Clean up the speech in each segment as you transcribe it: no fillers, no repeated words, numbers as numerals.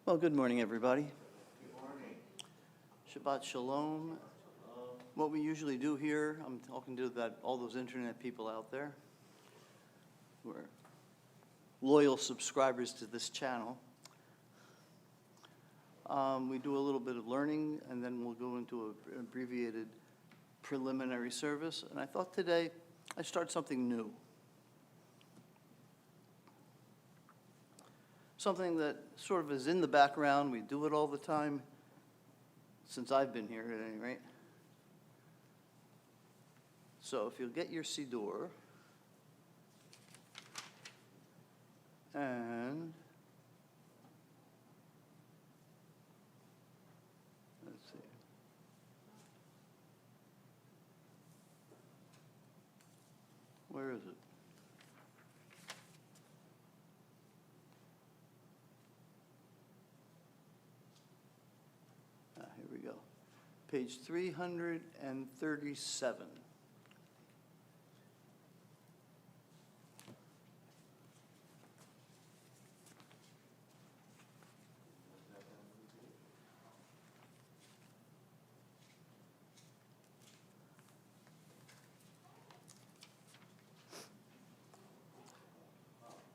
Well, good morning, everybody. Good morning. Shabbat Shalom. What we usually do here, I'm talking to all those internet people out there who are loyal subscribers to this channel. We do a little bit of learning, and then we'll go into an abbreviated preliminary service. And I thought today I'd start something new. Something that sort of is in the background. We do it all the time, since I've been here at any rate. So if you'll get your Siddur, and let's see. Where is it? Here we go. Page 337.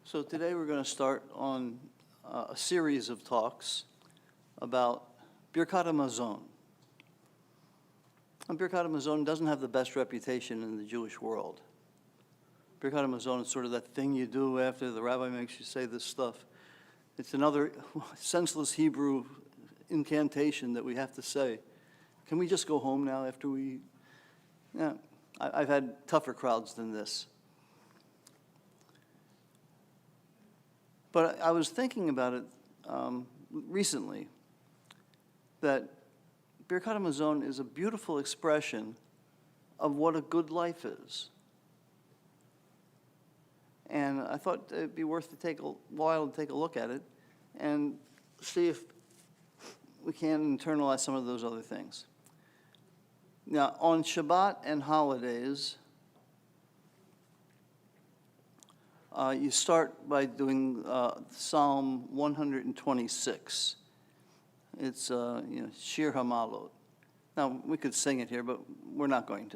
So today we're going to start on a series of talks about Birkat HaMazon. And Birkat HaMazon doesn't have the best reputation in the Jewish world. Birkat HaMazon is sort of that thing you do after the rabbi makes you say this stuff. It's another senseless Hebrew incantation that we have to say. Can we just go home now after we... Yeah, I've had tougher crowds than this. But I was thinking about it recently, that Birkat HaMazon is a beautiful expression of what a good life is. And I thought it'd be worth to take a while to take a look at it and see if we can internalize some of those other things. Now, on Shabbat and holidays, you start by doing Psalm 126. It's Shir HaMalot. Now, we could sing it here, but we're not going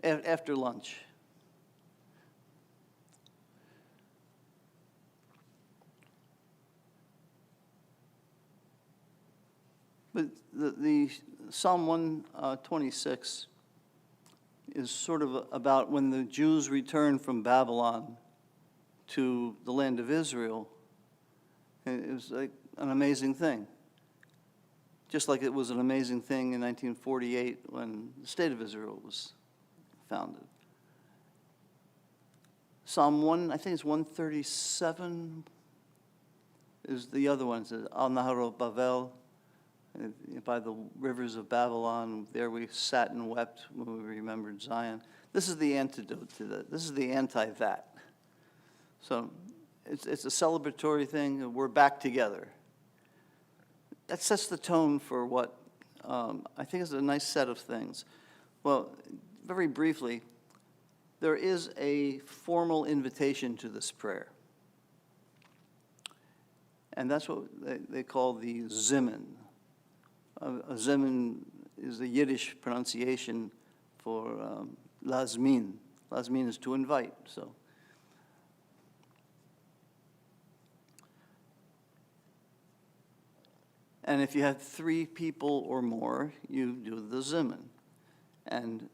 to. After lunch. But the Psalm 126 is sort of about when the Jews returned from Babylon to the land of Israel. It was like an amazing thing. Just like it was an amazing thing in 1948 when the state of Israel was founded. Psalm 1, I think it's 137 is the other one. It says, Al Nahar Bavel, by the rivers of Babylon, there we sat and wept when we remembered Zion. This is the antidote to that. This is the anti-that. So it's a celebratory thing. We're back together. That sets the tone for what I think is a nice set of things. Well, very briefly, there is a formal invitation to this prayer. And that's what they call the Zimun. A Zimun is the Yiddish pronunciation for lazmin. Lazmin is to invite, so. And if you have 3 people or more, you do the Zimun. And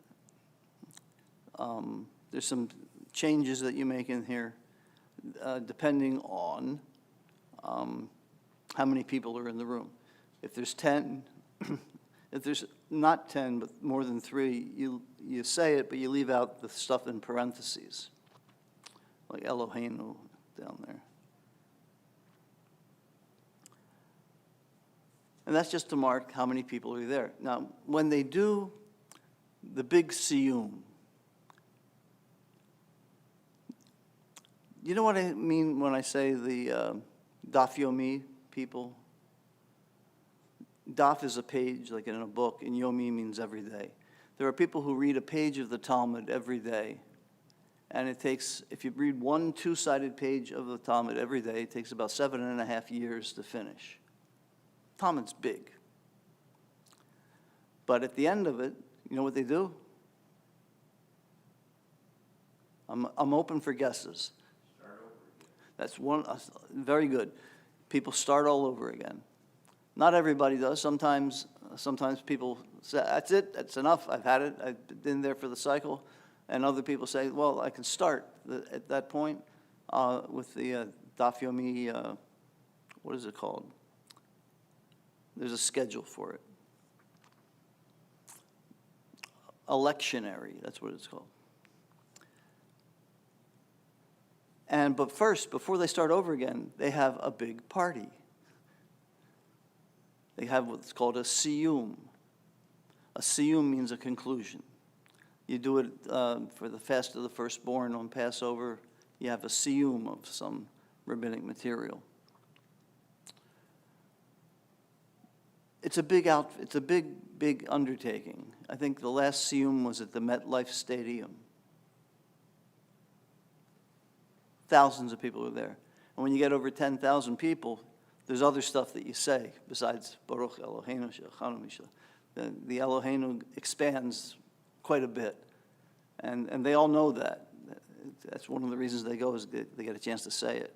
there's some changes that you make in here depending on how many people are in the room. If there's 10, if there's not 10 but more than 3, you say it, but you leave out the stuff in parentheses, like Eloheinu down there. And that's just to mark how many people are there. Now, when they do the big siyum, you know what I mean when I say the daf yomi people? Daf is a page, like in a book, and yomi means every day. There are people who read a page of the Talmud every day, And it takes, if you read one two-sided page of the Talmud every day, it takes about 7.5 years to finish. Talmud's big. But at the end of it, you know what they do? I'm open for guesses. Start over again. That's one, very good. People start all over again. Not everybody does. Sometimes people say, that's it, that's enough, I've had it, I've been there for the cycle. And other people say, well, I can start at that point with the Daf Yomi, what is it called? There's a schedule for it. Electionary, that's what it's called. But first, before they start over again, they have a big party. They have what's called a siyum. A siyum means a conclusion. You do it for the Fast of the Firstborn on Passover. You have a siyum of some rabbinic material. It's a big big undertaking. I think the last siyum was at the MetLife Stadium. Thousands of people are there. And when you get over 10,000 people, there's other stuff that you say besides Baruch Eloheinu Shechanu Mishla. The Eloheinu expands quite a bit. And they all know that. That's one of the reasons they go, is they get a chance to say it.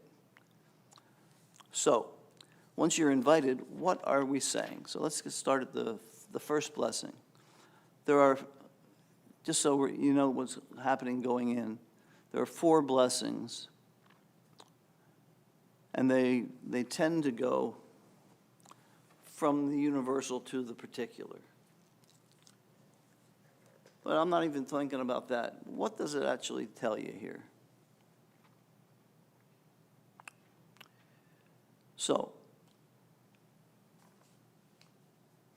So, once you're invited, what are we saying? So let's get started the first blessing. There are, just so you know what's happening going in, there are 4 blessings. And they tend to go from the universal to the particular. But I'm not even thinking about that. What does it actually tell you here? So,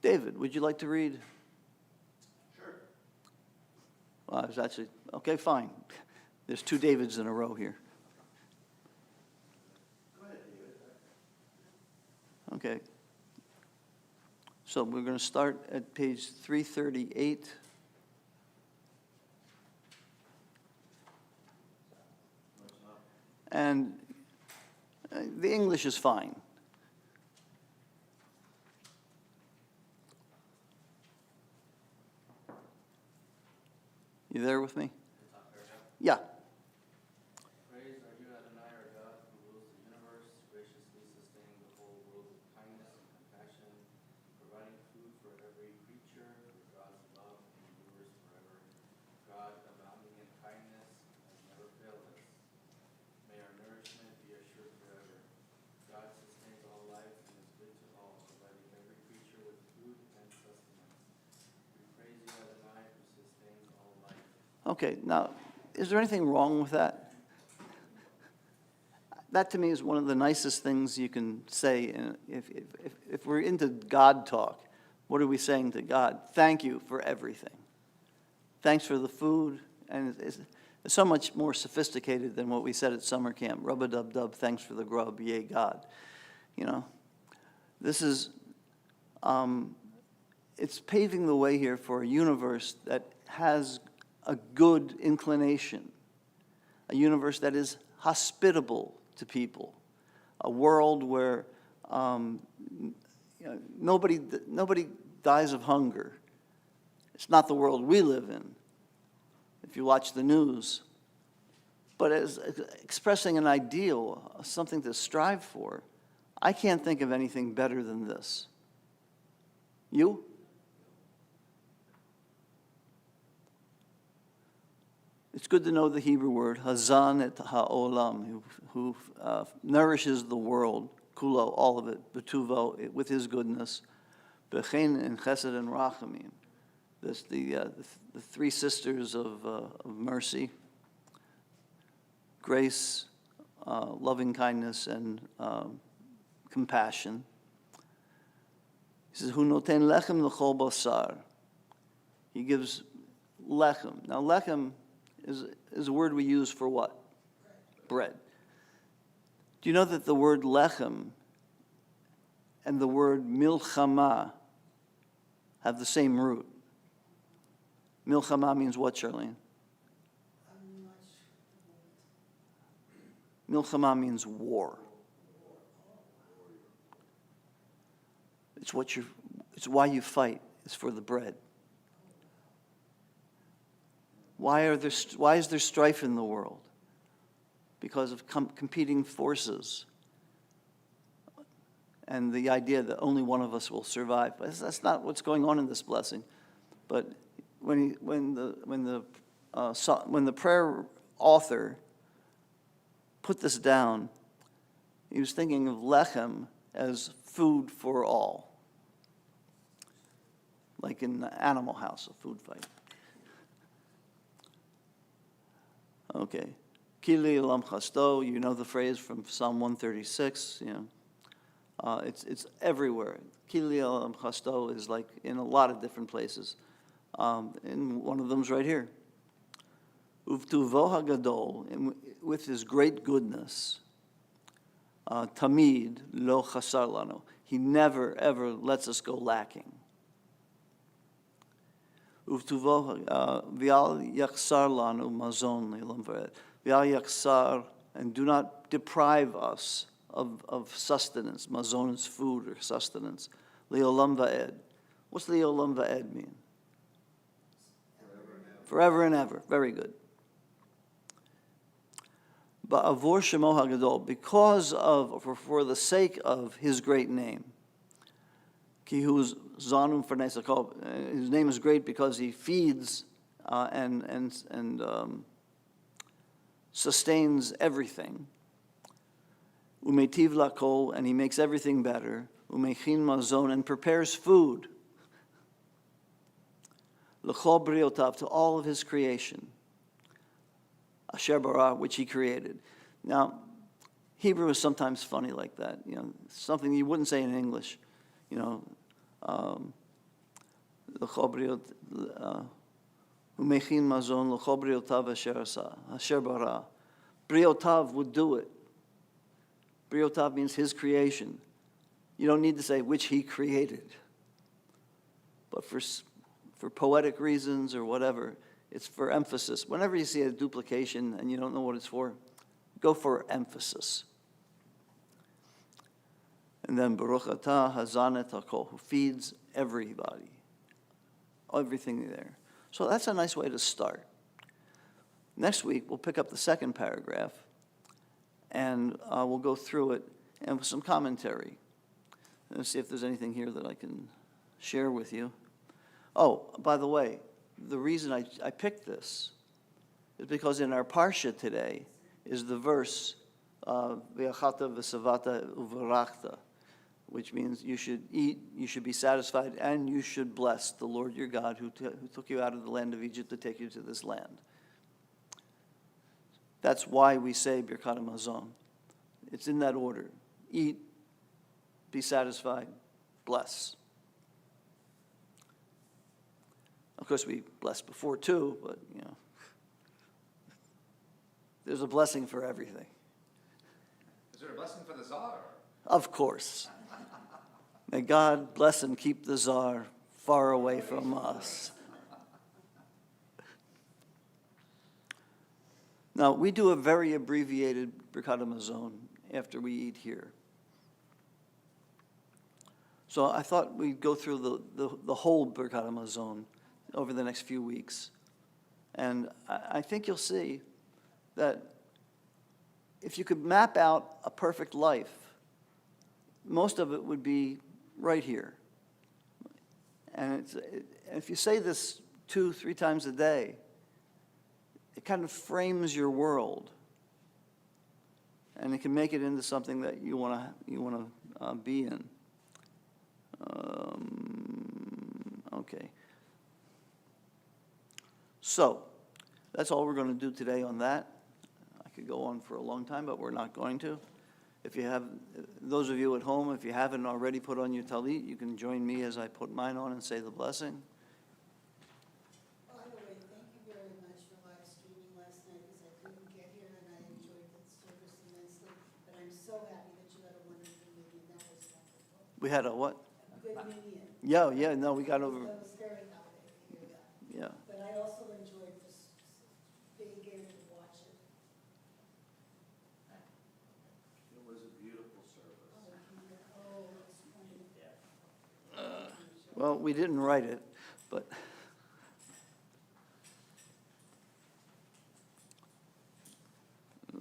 David, would you like to read? Sure. Well, I was actually, okay, fine. There's 2 Davids in a row here. Go ahead, David. Okay. So we're going to start at page 338. And the English is fine. You there with me? Yeah. Praise are you, Adonai, our God, who rules the universe, graciously sustaining the whole world with kindness and compassion, providing food for every creature, for God's love endures forever. God, abounding in kindness, has never failed us. May our nourishment be assured forever. God sustains all life and is good to all, providing every creature with food and sustenance. We praise you, Adonai, who sustains all life. Okay, now, is there anything wrong with that? That to me is one of the nicest things you can say. If we're into God talk, what are we saying to God? Thank you for everything. Thanks for the food. And it's so much more sophisticated than what we said at summer camp. Rub-a-dub-dub, thanks for the grub, yay God. You know, this is, it's paving the way here for a universe that has a good inclination, a universe that is hospitable to people, a world where nobody dies of hunger. It's not the world we live in, if you watch the news. But as expressing an ideal, something to strive for, I can't think of anything better than this. You? It's good to know the Hebrew word, hazan et ha'olam, who nourishes the world, kulo, all of it, betuvo, with his goodness, bechen and chesed and rachamim. That's the 3 sisters of mercy, grace, loving kindness, and compassion. He says, hu noten lechem l'chol basar. He gives lechem. Now, lechem is a word we use for what? Bread. Do you know that the word lechem and the word milchama have the same root? Milchama means what, Charlene? I'm not Milchama means war. It's why you fight. It's for the bread. Why is there strife in the world? Because of competing forces. And the idea that only one of us will survive. That's not what's going on in this blessing. But when the prayer author put this down, he was thinking of lechem as food for all. Like in the Animal House, a food fight. Okay. Kili Elam Chasto, you know the phrase from Psalm 136, it's everywhere. Kili Elam Chasto is like in a lot of different places. And one of them's right here. Uvtuvo HaGadol, with his great goodness, Tamid lo chasar lano. He never, ever lets us go lacking. Uvtuvo v'al yaksar lanu mazon le'olam v'ed. V'al yaksar, and do not deprive us of sustenance. Mazon is food or sustenance. Le'olam v'ed. What's le'olam v'ed mean? Forever and ever. Very good. Ba'avor shemo hagadol, because of, or for the sake of his great name. Ki hu's zanum fernei sakol. His name is great because he feeds and sustains everything. Umetiv lakol, and he makes everything better. Umechin mazon, and prepares food. L'chol briotav, to all of his creation. Asher bara, which he created. Now, Hebrew is sometimes funny like that. Something you wouldn't say in English. L'chol briot, umechin mazon, l'chol briotav asher bara. Briotav would do it. Briotav means his creation. You don't need to say which he created. But for poetic reasons or whatever, it's for emphasis. Whenever you see a duplication and you don't know what it's for, go for emphasis. And then Baruch atah hazanet hakol, who feeds everybody, everything there. So that's a nice way to start. Next week, we'll pick up the second paragraph, and we'll go through it and with some commentary. Let's see if there's anything here that I can share with you. Oh, by the way, the reason I picked this is because in our Parsha today is the verse, V'achata v'savata uvarachta, which means you should eat, you should be satisfied, and you should bless the Lord your God who took you out of the land of Egypt to take you to this land. That's why we say Birkat HaMazon. It's in that order. Eat, be satisfied, bless. Of course, we blessed before too, but there's a blessing for everything. Is there a blessing for the czar? Of course. May God bless and keep the czar far away from us. Now, we do a very abbreviated Birkat HaMazon after we eat here. So I thought we'd go through the whole Birkat HaMazon over the next few weeks. And I think you'll see that if you could map out a perfect life, most of it would be right here. And if you say this 2-3 times a day, it kind of frames your world. And it can make it into something that you want to be in. Okay. So, that's all we're going to do today on that. I could go on for a long time, but we're not going to. If you have, those of you at home, if you haven't already put on your talit, you can join me as I put mine on and say the blessing. By the way, thank you very much for live streaming last night because I couldn't get here and I enjoyed the service immensely. But I'm so happy that you had a wonderful meeting. That was wonderful. We had a what? A good meeting. Yeah, no, we got over. That was very happy to hear that. Yeah. But I also enjoyed being able to watch it. Well, we didn't write it, but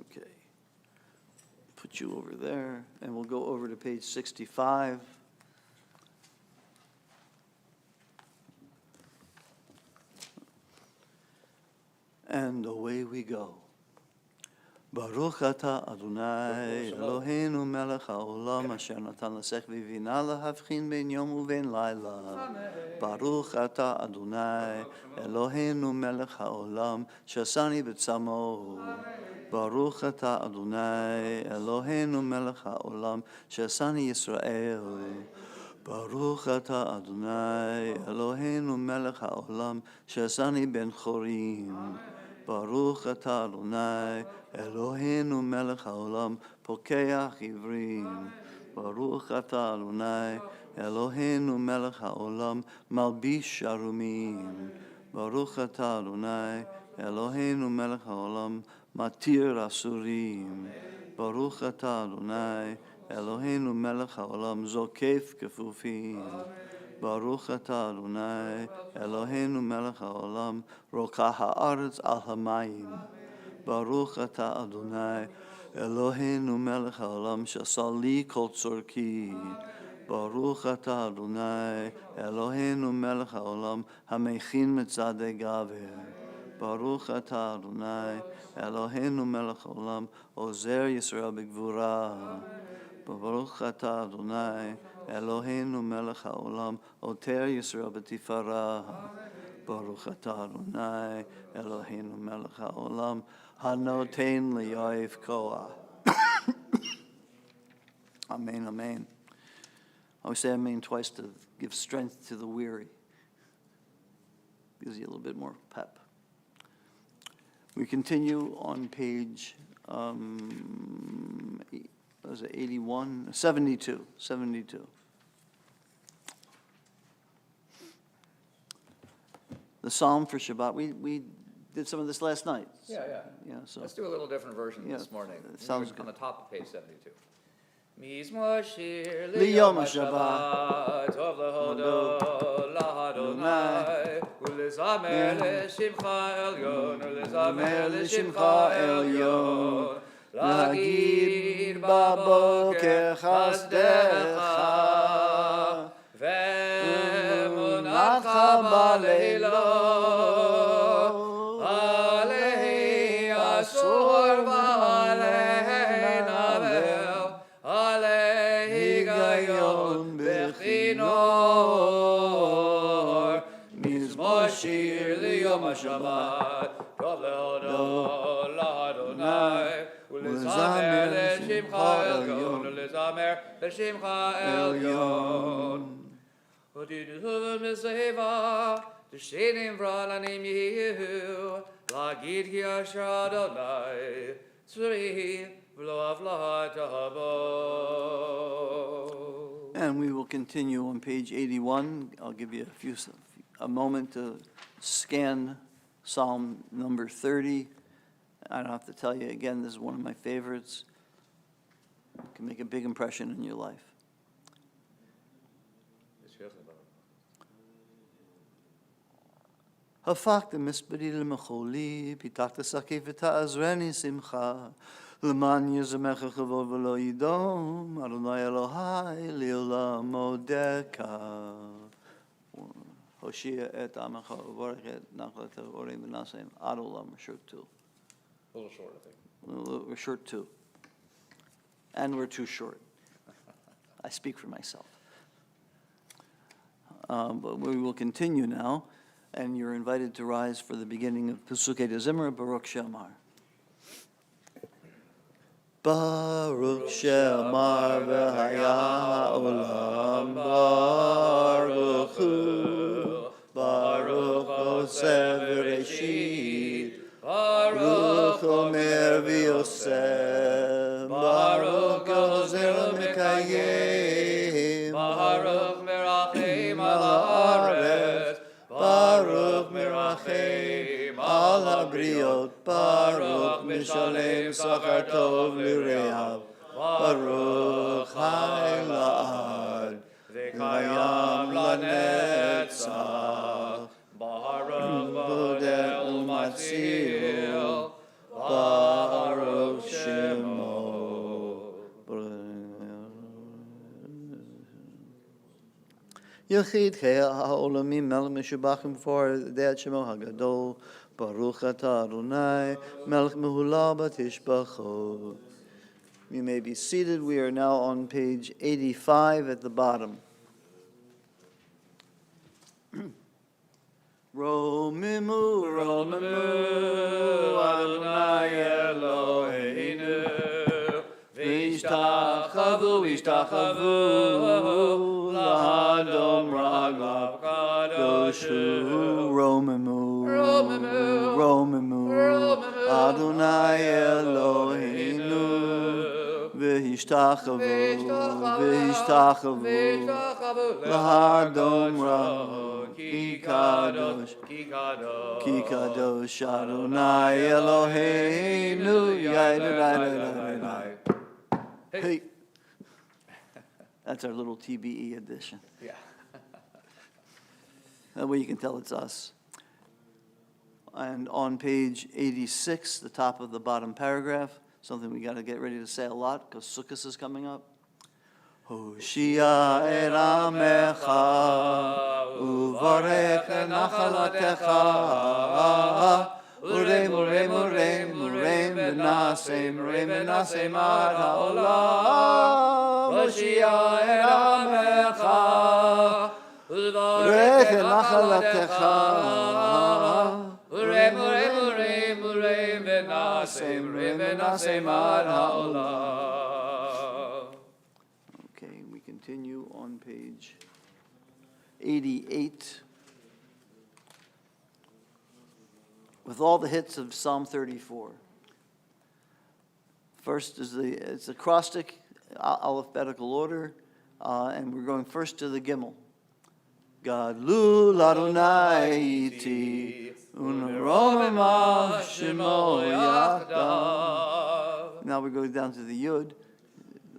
okay. Put you over there, and we'll go over to page 65. And away we go. Baruch atah Adonai Eloheinu melech haolam asher natan l'sech v'bina lahavchin ben yom uben laila. Baruch atah Adonai Eloheinu melech haolam shasani b'tzamo. Baruch atah Adonai Eloheinu melech haolam shasani Yisrael. Baruch atah Adonai Eloheinu melech haolam shasani ben chorim. Baruch atah Adonai Eloheinu melech haolam pokeach ivrim. Baruch atah Adonai Eloheinu melech haolam malbish arumim. Baruch atah Adonai Eloheinu melech haolam matir asurim. Baruch atah Adonai Eloheinu melech haolam zokef kefufim. Baruch atah Adonai Eloheinu melech haolam rokah haaretz al hamayim. Baruch atah Adonai Eloheinu melech haolam shasal li kol tzorki. Baruch atah Adonai Eloheinu melech haolam hamechin mitzadei gaver. Baruch atah Adonai Eloheinu melech haolam ozer Yisrael b'gvura. Baruch atah Adonai Eloheinu melech haolam oter Yisrael b'tifara. Baruch atah Adonai Eloheinu melech haolam hanoten li'oif koah. Amen, amen. I always say amen twice to give strength to the weary. Gives you a little bit more pep. We continue on page, what was it, 81? 72. The Psalm for Shabbat. We did some of this last night. Yeah. Yeah, so. Let's do a little different version Yeah, this morning. sounds On good. the top of page 72. Mizmor shir Liyom liyom HaShabbat, tov lehodo lahadonai, ulezamer leshimcha elyon, ulezamer leshimcha elyon, lagid baboker chasdecha, ve'emunatcha baleilot, alehi asur v'alehi navel, alehi gayon bechinor, mizmor shir liyom HaShabbat, tov lehodo lahadonai, ulezamer leshimcha elyon, ulezamer leshimcha elyon. Odiduvim mizeva, t'shenim v'alanim yehu, lagid ki asher Adonai, tzri v'lo avla tahabo. And we will continue on page 81. I'll give you a moment to scan Psalm number 30. I don't have to tell you again, this is one of my favorites. It can make a big impression in your life. הפקת מספרי למחולי, פיתחת שקי ותעזרני שמחה, למען יזמך כבוד ולא ידום, אדוני אלוהי לעולם מודקה. הושיע את עמך וברך את נחלת ההורים ונעשם עד עולם. We're short too. A little short, I think. We're short too. And we're too short. I speak for myself. But we will continue now. And you're invited to rise for the beginning of Pesukei de Zimra, Baruch She'amar. Baruch She'amar v'haya olam baruch hu, Baruch oseh v'reshit, Baruch omer v'yoseh, Baruch ozer v'mekayem, Baruch merachim al haaretz, Baruch merachem al habriot, Baruch mishalem sachar tov l'reav, Baruch chai la'ad, v'kayam lanefesh. Yatzil, Baruch Shemo. Yechid ha'olamim melech meshubachim before Deat Shemo HaGadol. Baruch atah Adonai melech mehulal batishbachot. You may be seated. We are now on page 85 at the bottom. Romimu, Romimu, Adonai Eloheinu, V'ishtachavu, V'ishtachavu, L'Adam Ragav Kadoshu. Romimu, Romimu, Romimu, Romimu, Adonai Eloheinu, V'ishtachavu, V'ishtachavu, L'Adam Ragav. Ki kadosh, ki kadosh, Adonai Eloheinu, Hey. That's our little TBE edition. Yeah. That way you can tell it's us. And on page 86, the top of the bottom paragraph, something we got to get ready to say a lot because Sukkot is coming up. Hoshia et amecha, uvarech et nachalatecha, ureim, ureim, ureim, ureim, v'nasem, ureim, v'nasem ad ha'olam. Hoshia et amecha, uvarech et nachalatecha, ureim, ureim, ureim, ureim, v'nasem, ureim, v'nasem ad ha'olam. Okay, we continue on page 88 with all the hits of Psalm 34. First is it's acrostic, alphabetical order, and we're going first to the Gimel. Gadlu Adonai iti, uneromema shemo yachdav. Now we go down to the Yud.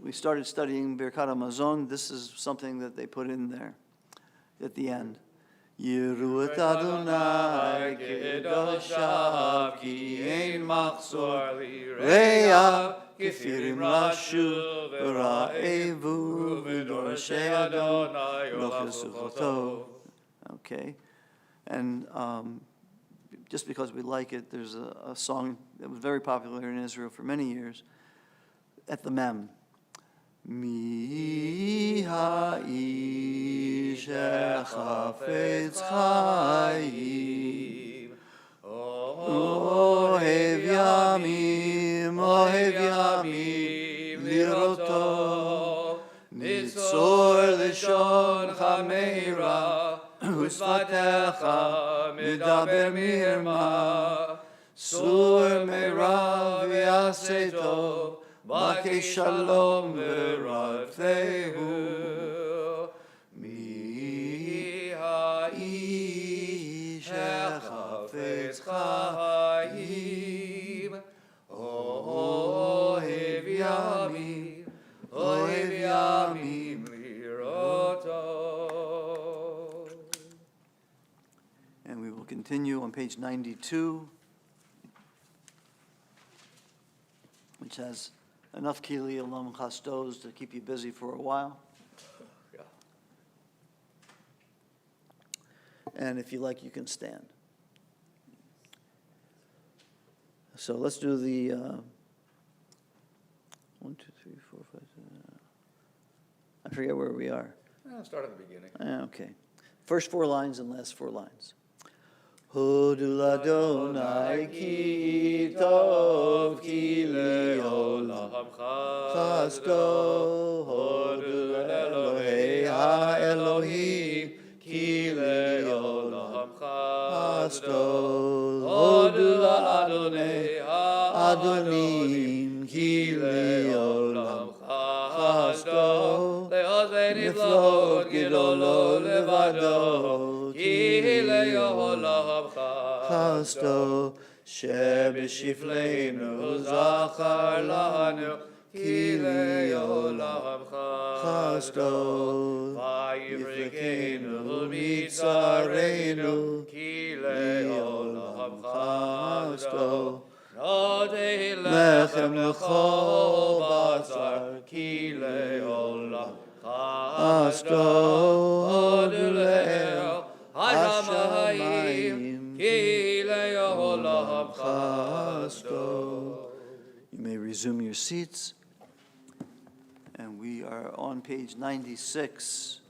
We started studying Birkat HaMazon. This is something that they put in there at the end. Yiru et Adonai kedoshav ki ein machzor re'av kefirim rashu v'ra'evu v'dorshei Adonai lochesuchoto. Okay, and just because we like it, there's a song that was very popular in Israel for many years at the Mem. Mi ha'ish echafetz chayim, ohev yamim liroto, nitzor lishon chameira, usvatecha medaber mirma, sur meira v'yaseto, Bake shalom v'raftehu, mi ha'ish echafetz chayim, ohev yamim liroto. And we will continue on page 92, which has enough Kili Olam Chastos to keep you busy for a while. Yeah. And if you like, you can stand. So let's do the 1, 2, 3, 4, 5, 6. I forget where we are. Start at the beginning. Okay. First 4 lines and last 4 lines. Hodu l'Adonai ki tov ki le'olam chasto. Hodu l'Elohei ha'Elohim ki le'olam chasto. Hodu l'Adonai ha'Adonim ki le'olam chasto. Le'ozei niflot gidolo levado ki le'olam chasto. Shebeshifleinu zachar lanu ki le'olam chasto. Vayivrekenu mitzarenu ki le'olam chasto. Chasto. Notei Lechem lechem lechol lechol basar, basar, ki leolam Chasto. Odulel Hashamayim, Hashamayim, ki leolam Chasto. chasto. You may resume your seats. And we are on page 96.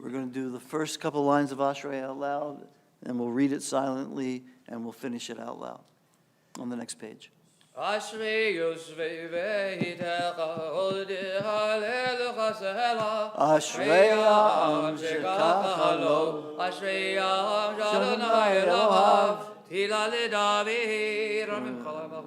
We're going to do the first couple lines of Ashrei out loud, and we'll read it silently, and we'll finish it out loud on the next page. Ashrei Yoshvei Veitecha Odi Halelucha Sela Ashrei ha'am Shekacha Lo Ashrei ha'am Shadonai Elohav Tila LeDavid Ramim Chalam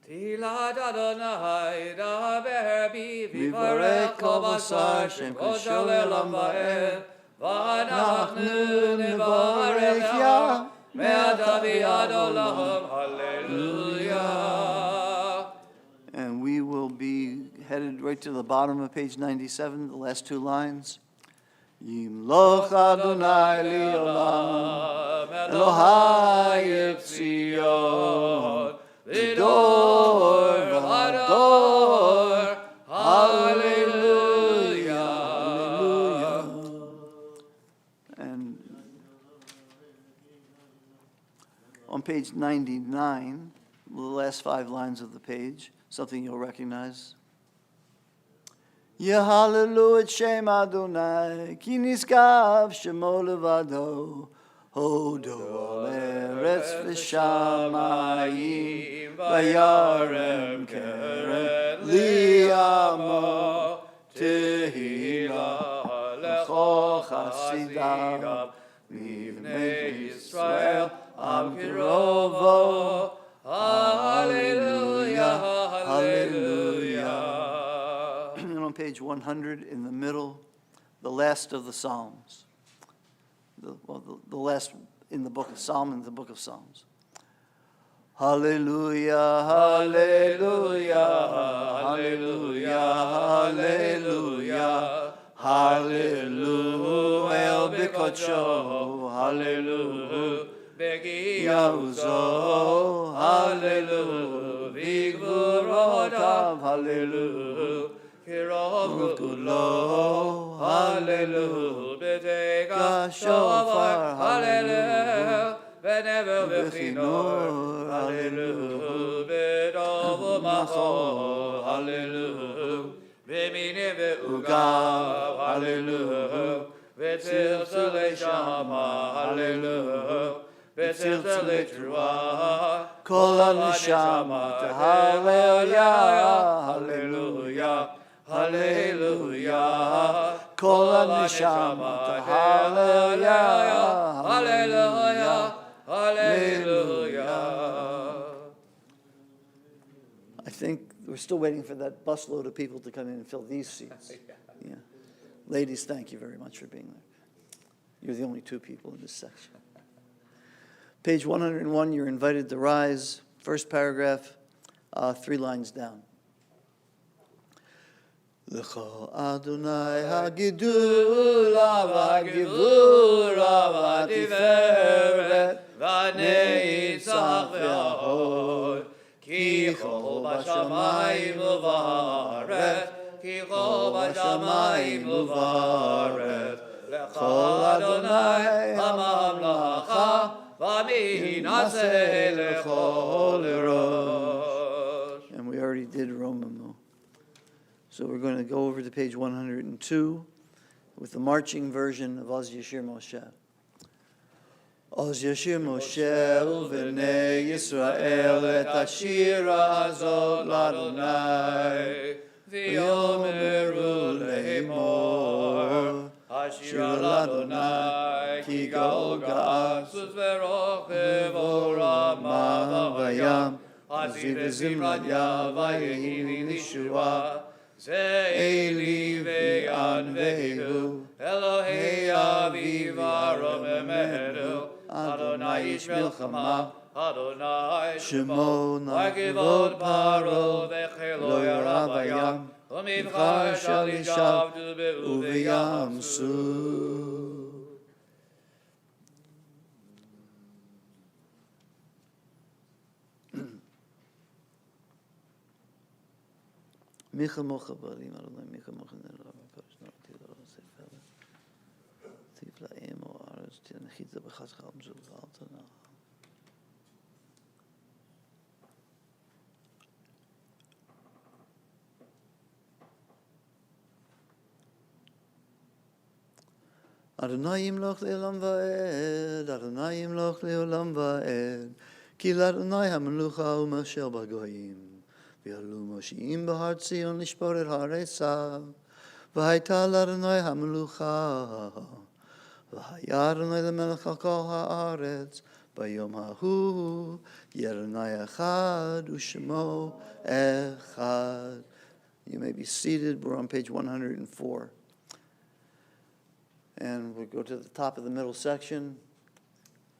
Tila Adonai Daber Bi Vivarech Kol Basar Shem Koshel Elam Ba'el V'anachnu Nevarech Ya Me'ata B'yad Olam Hallelujah. And we will be headed right to the bottom of page 97, the last two lines. Yimloch Adonai li'olam, Elohai Tzion, V'dor v'ador, Hallelujah. And on page 99, the last 5 lines of the page, something you'll recognize. Yehalelu et Shem Adonai, ki niskav shemo levado, hodo eretz v'shamayim, vayarem keren li'amo, tehila l'chol chasidam, mivnei Yisrael, am kirovo, hallelujah, hallelujah. And on page 100 in the middle, the last of the Psalms. The last in the book of Psalm, in the book of Psalms. Hallelujah, hallelujah, hallelujah, hallelujah, hallelujah, El Bikocho, hallelujah, Begiyahuzo, hallelujah, Vigvurotav, hallelujah, Kirov Kulo, hallelujah, Betega Shofar, hallelujah, Benevel Bechinor, hallelujah, Bedov Machor, hallelujah, Bemine Beugav, hallelujah, Betzilzele Shama, hallelujah, Betzilzele Trua, Kol HaNeshama, hallelujah, hallelujah, hallelujah, Kol HaNeshama, hallelujah, hallelujah, hallelujah. I think we're still waiting for that busload of people to come in and fill these seats. Yeah. Ladies, thank you very much for being there. You're the only 2 people in this section. Page 101, you're invited to rise. First paragraph, 3 lines down. L'cho Adonai hagidula v'hagivura v'tiferet v'netzach v'ahod ki chol b'shamayim u'va'aretz ki chol b'shamayim u'va'aretz l'cho Adonai ha'mamlacha v'minaseh l'chol rosh. And we already did Romanu. So we're going to go over to page 102 with the marching version of Oz Yashir Moshe. Oz Yashir Moshe u'v'nei Yisrael et hashira hazot l'Adonai V'yomeru le'emor, Ashira l'Adonai, ki ga'oga, sus v'roch v'vorah ma'avayam, Aziv v'zimrat yavayehi l'ishua, Ze'eli ve'yan ve'ehu, Elohei aviv arom emeru, Adonai ish milchama, Adonai Shemo V'kivod paro v'chelo yaravayam, Umivchar shal yishavdu be'uveyamsu. Micha mocha barim Adonai micha mocha nero v'kodesh no tilo sefela tifla emo aros tinachita b'chaz chalm zul altana. Adonai yimloch le'olam va'ed, Adonai yimloch le'olam va'ed, ki l'Adonai ha'melucha u'mashel b'goyim, v'yalu moshiim b'har Tzion lishpor et har Esav, v'hayta l'Adonai ha'melucha, v'haya Adonai l'melech al kol ha'aretz, b'yom ha'hu, Adonai echad u'shemo echad. You may be seated. We're on page 104. And we'll go to the top of the middle section.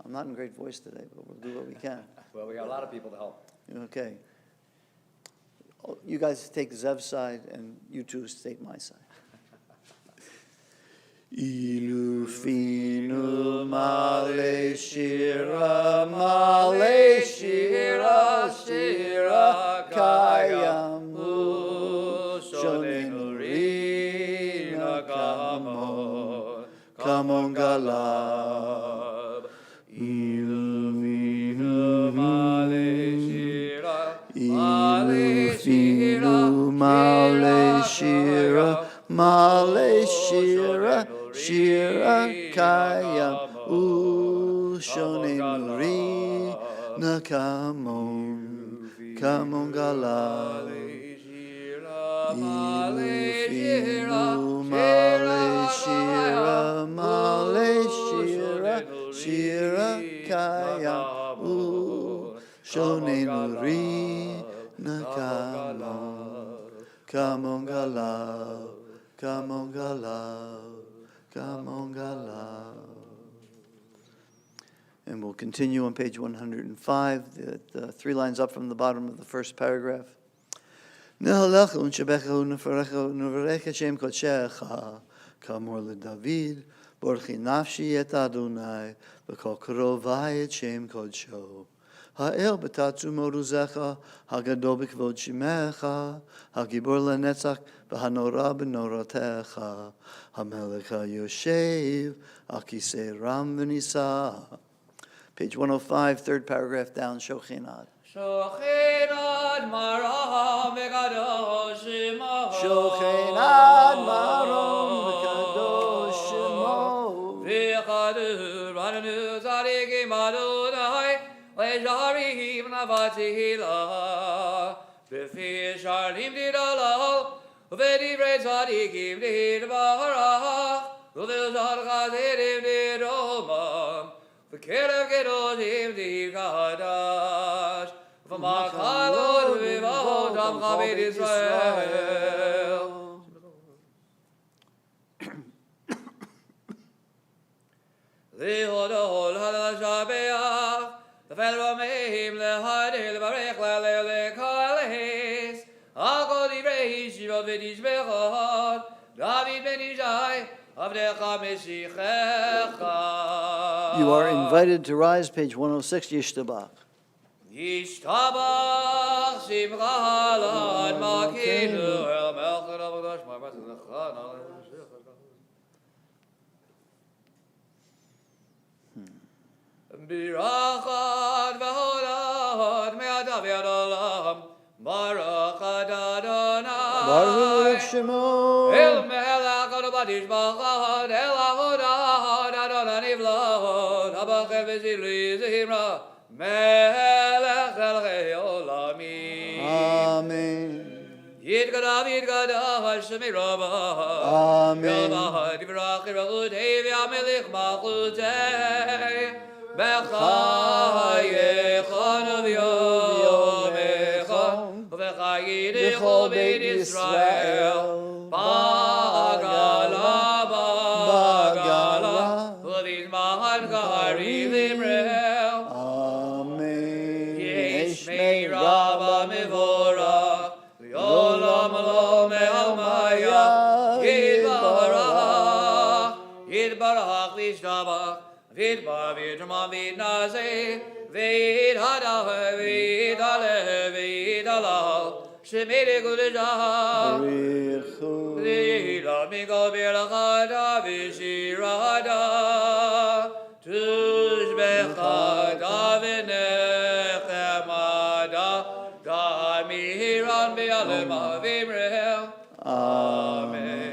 I'm not in great voice today, but we'll do what we can. Well, we got a lot of people to help. Okay. You guys take Zev's side, and you two take my side. Ilu finu male shira, shira kayamu, shonenu rina kamo, kamon galab. Ilu finu male shira, shira kayam ushonenu rina kamon, kamon galab. Shira kayam shonenu rina kamon galab, kamon galab, kamon galab. And we'll continue on page 105, the 3 lines up from the bottom of the first paragraph. Nehalecha u'nshabecha u'nevarech Hashem kodshecha, kamor leDavid, borchi nafshi et Adonai, v'kol karovai et Shem kodsho. Ha'el b'tatzu moruzecha, ha'gadol b'kvod shimecha, ha'gibor lenetzach, v'hanora b'norotecha, ha'melech ha'yoshev, ha'kisei ram v'nisa. Page 105, third paragraph down, Shochinad. Shochinad maram v'kadosh shemo. Shochinad maram v'kadosh shemo. V'chadur rananu tzadikim Adonai, le'sharim navatihila. V'fi sharim didalal, v'divrei tzadikim didbarach, v'v'zad chazidim didromam. V'kerev gedolim divkadash, v'makalot v'votam chavit Yisrael. Lihodol hadashabeach, v'fel v'meim lehadil v'rech l'alel l'kaleis, akol divrei shivot v'tishbechot, David ben Ishai, avdecha meshichecha. You are invited to rise, page 106, Yishtabach. Yishtabach simcha lad makinu el melchut avodash ma'amat l'chana. Birachat v'hodot me'adav yad olam, Baruch Adonai. Baruch Shemo. El melech adobadish b'chad, el avodad Adonai nivlot, habachem v'zivli zimra, melech elchei olamim. Amen. Yidgada, Yidgada, Hashemi Rabba. Amen. Yalva, Divrach, Raudei, Yamelich, Machutei. Bechaye, Chanav Yomecha. Bechaye, Dechol Beit Yisrael. Bagala, Bagala. V'vizman Kari Limrel. Amen. Yeshmei Rabba Mevorach. V'yolam Lo Me'almaya. Yidbarach. Yidbarach V'ishtabach. Vidbar Vidrma Vidnaze. Vidhada Vidale Vidala. Shemede Gudijah. Lila Migo Birachada Vishirada. Tushbechada Vinechemada. Damihiran Bialema Vimrehel. Amen.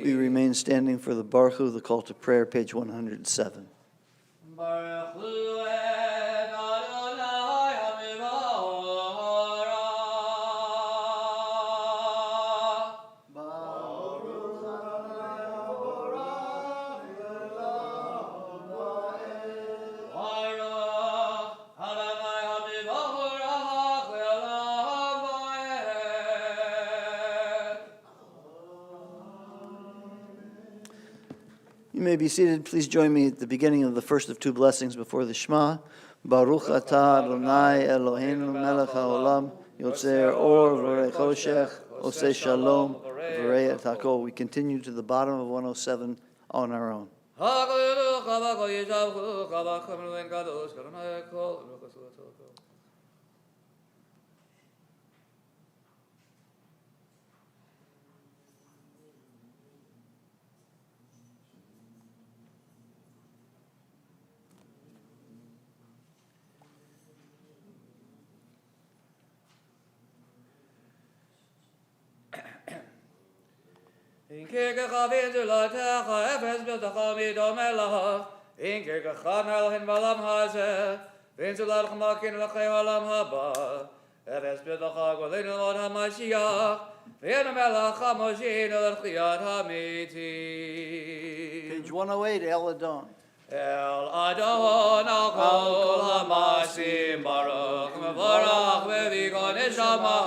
We remain standing for the Baruch Hu, the call to prayer, page 107. Baruch Hu et Adonai HaMevorach. Baruch Adonai HaMevorach le'olam va'ed. You may be seated. Please join me at the beginning of the first of two blessings before the Shema. Baruch atah Adonai Eloheinu melech haolam, yotzer or v'rei choshech, oseh shalom, v'rei et hakol. We continue to the bottom of 107 on our own. In kirkecha v'inzulatech efes b'iltecha midomelacha. In kirkecha melchin v'alam hazeh. V'inzulatech makin l'chei v'alam haba. Efes b'iltecha gwalinu l'od hamashiach. V'yenu melech hamoshin l'chiyat hamitim. Page 108, El Adon. El Adon al kol hamasim baruch mevorach v'vikon neshama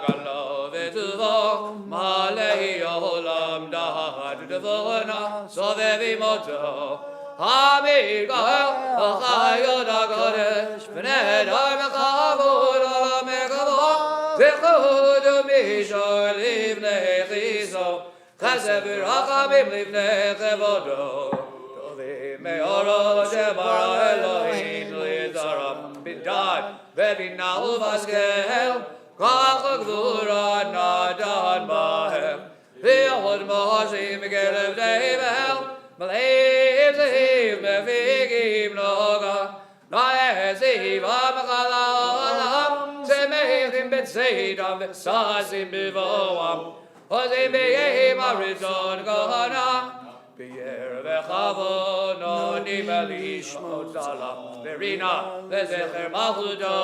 galo v'tuvo malei olam dahad devona sovevi moto hamir gael achayot hakodesh v'nedar mechavod olam mekavod zechud umishor livnei chiso chesed v'rachamim livnei chevodo Me'oro Shebara Elohim Lizaram Bidad Ve'binahu Vaskel Kach Gvura Nadan Bahem Ve'yod Mahashim Gelev Devel Maleim Zehiv Mefigim Noga Naeziv Amachala Olam Semeichim Betzeidam Ve'sasim Bivoam Hozim Be'yehim Arizon Gohanam Pierre v'chavo no nimelish mozalam verina lezecher malchudo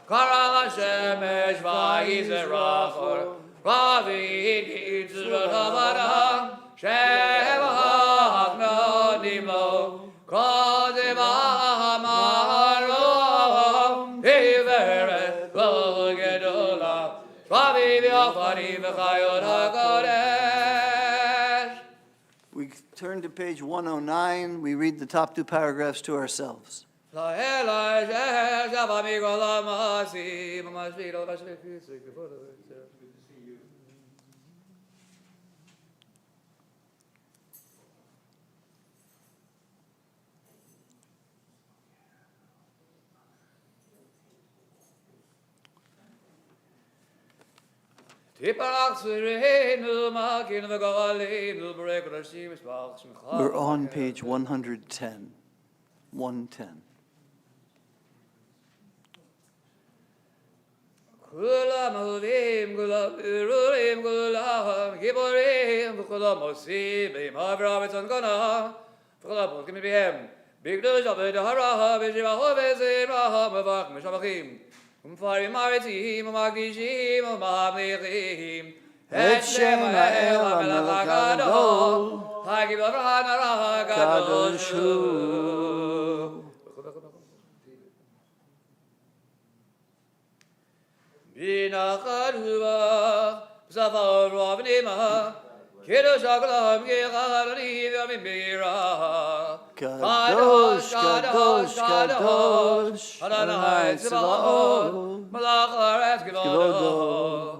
kara hashemesh v'yizerachor v'avid yitzrot havadam shevach no nimlo kodev amaro iveret v'gedola v'aviv yachari v'chayot hakodesh. We turn to page 109. We read the top two paragraphs to ourselves. We're on page 110. 110. Kula Mahudim, Kula Urim, Kula Giborim, Kula Mosi, Bim Havravitzon Gona, Kula Bokim Bihem, Big Dush of the Haraha, Bishiva Hovezim, Raham, Mavak, Mishavachim, ומפרים ארצים ומקדישים וממליכים את שם האל המלך הגדול, הגיב אברהם הרע הקדוש הוא. בנחת רוח, בשפה רוח ונעימה, קידוש הגולם כחלוני ומבירה. קדוש, קדוש, קדוש, אדוני צבאות, מלך הארץ כבודו.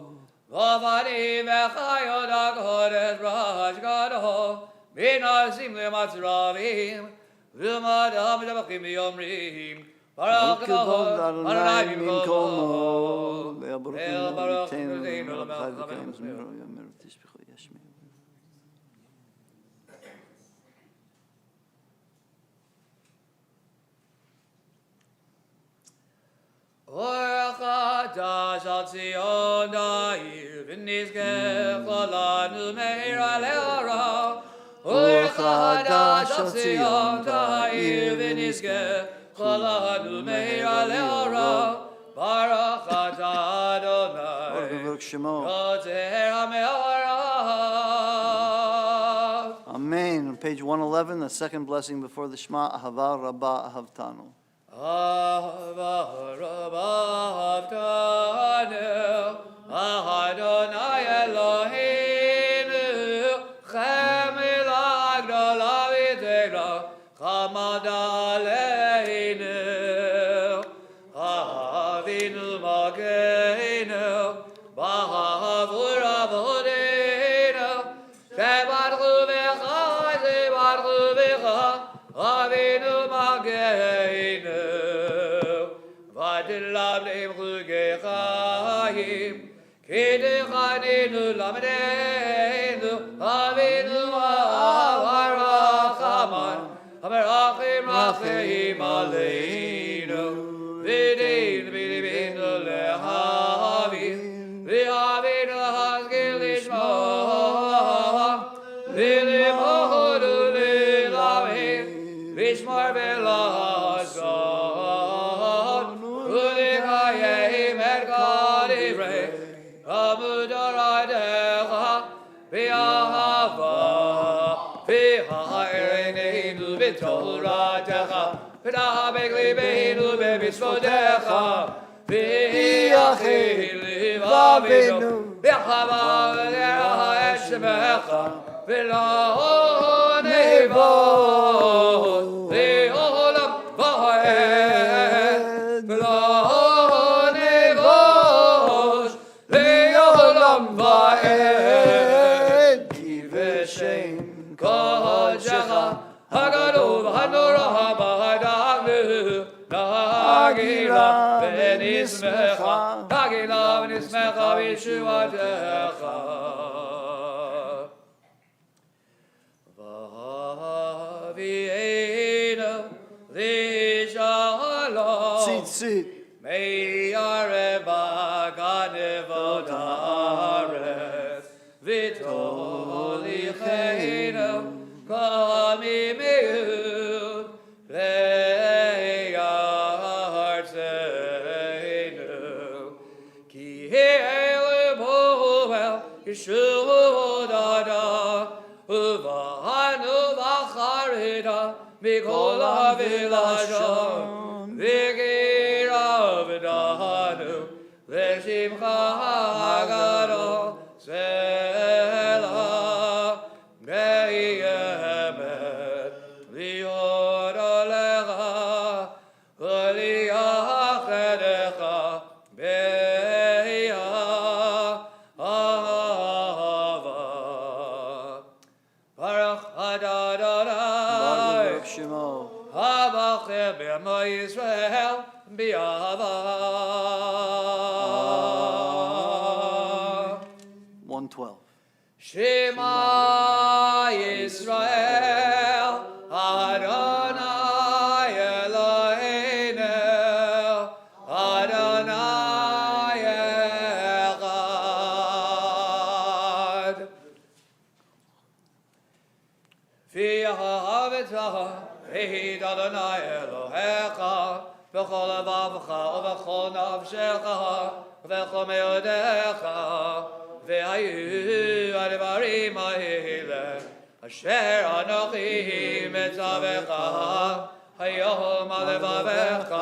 עבדים וחיות הקודש ראש גדול, מנסים למצרבים, ומדם שבחים ואומרים, ברוך כבוד כבוד, אדוני במקומו. ברוך אל ברוך תיתן תיתנו למלך למלך וקיים המלך. זמרו יאמר תשבחו ישמיע. אור חדש על ציון העיר, ונזכה לנו מהרה להרע. אור חדש על ציון העיר, ונזכה לנו מהרה להרע. ברוך אתה אדוני, ברוך שמו. יוצר המאורע. Amen. On page 111, the second blessing before the Shema, Ahava Rabbah Ahavtanu. Ava Rabba Avtanu, Adonai Eloheinu, Chemil Agdala V'Teira, Chamad Aleinu, Avinu Makeinu, B'Havur Avodeinu, Shebarchu V'cha, Shebarchu V'cha, Avinu Makeinu. V'adilablim Chugechayim, K'dechaninu Lamedeinu, Avinu Avarachaman, Amerachim Rachim Aleinu, V'dein V'libinu Lehavim, V'havinu L'haskil Lishma, V'limodu L'lavim, V'shmar V'lazon, U'likayim et Kadivrei, Amudaradecha, V'ahava, V'ha'ereneinu V'toratecha, V'dahabek libeinu V'mitzvotecha, V'yachil livavinu, V'chava V'lecha et shemecha, V'lo nevot, V'olam va'ed, V'lo nevot, V'olam va'ed, V'shem kodecha, Hagadol v'hanora b'hadavnu, Nagila v'nismecha, Nagila v'nismecha v'yeshuatecha. V'avienu v'shalom, Tzitzit. Me'areva ganevot haaretz, v'tolicheinu k'mimiyut le'artzeinu. Ki he'elu el Yeshua uvahanu v'charita mikol havilashon v'gira v'dahanu v'shimcha hagadol selah Beth Emet li'od alecha v'li'achedecha be'ahava. Baruch Adonai, Baruch Shemo. Habachem b'Amo Yisrael b'Ahava. 112. Shema Yisrael, Adonai Eloheinu, Adonai Echad. V'ahavta Eid Adonai Elohecha, בכל לבבך ובכל נפשך ובכל מאודיך, והיו הדברים האלה אשר אנוכי מצווך היום על לבבך,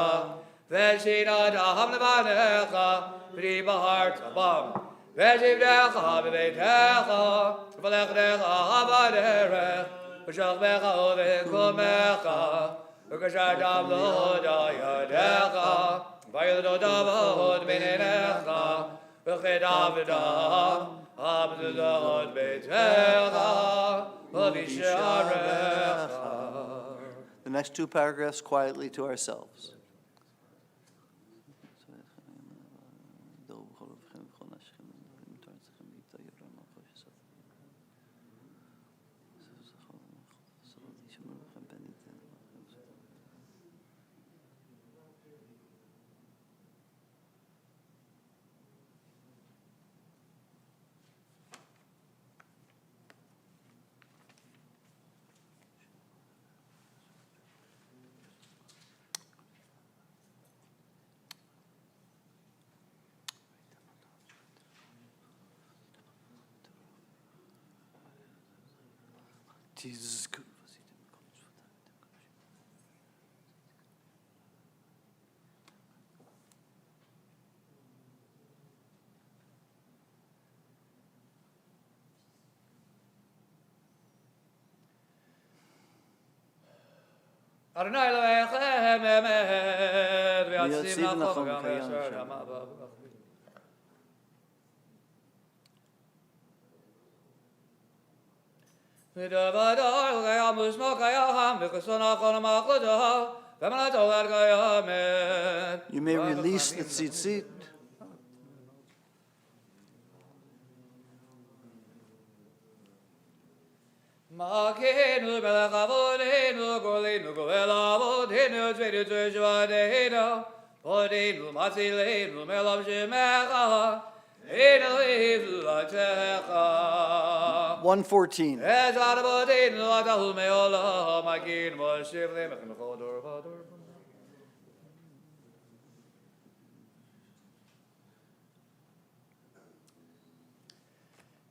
ושיננתם לבניך ודיברת בם, ושבתך בביתך ולכתך בדרך, ושכבך ובקומך, וקשרתם להודע ידיך, וילדו דוד בין עיניך, וכתבת הבזוזות ביתך ובשעריך. The next two paragraphs quietly to ourselves. Jesus. אדוני אלוהיכם אמת, ויציב ויציב נחום נחום גם קיים אשר שם. ימה בו. ודבדור קיים ושמו קיים, וכסון אחון המחלתו, ומלאתו עד קיימת. You may release the tzitzit. Makenu melech avodenu, golenu goel avodenu, tzvedu tzveshvadenu, odenu matzilenu melav shemecha, enu evu atecha. 114. Ez adabodenu atahu meolam, agin moshiv lemech mechodor vador.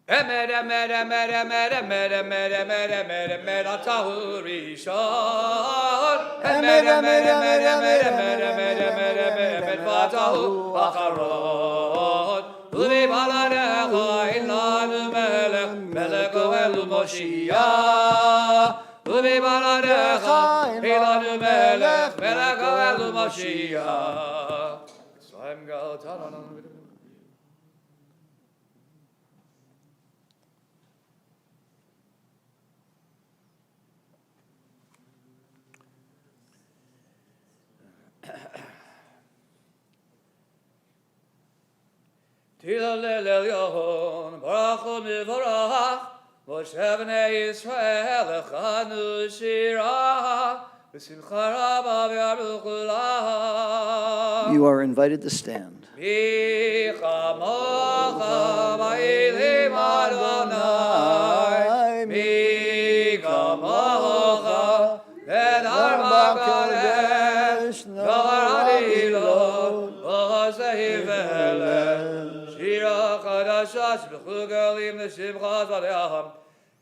Emet, emet, emet, emet, emet, emet, emet, emet, emet, atahu rishon. Emet, emet, emet, emet, emet, emet, emet, emet, emet, vatahu acharon. Uvi baladecha ilanu melech, melech goelu Moshiach. Uvi baladecha ilanu melech, melech goelu Moshiach. Tzvayim gal taranam. Tila lelyon, baruch mivorach, Moshe b'nei Yisrael echanu shirah, v'simcha rabba v'yaruch ulah. You are invited to stand. Mi chamocha ba'ilim Adonai, mi chamocha v'edar b'kadesh, nor adilot, v'osei v'elech. Shira chadashash b'chu galim l'shimchas v'le'aham,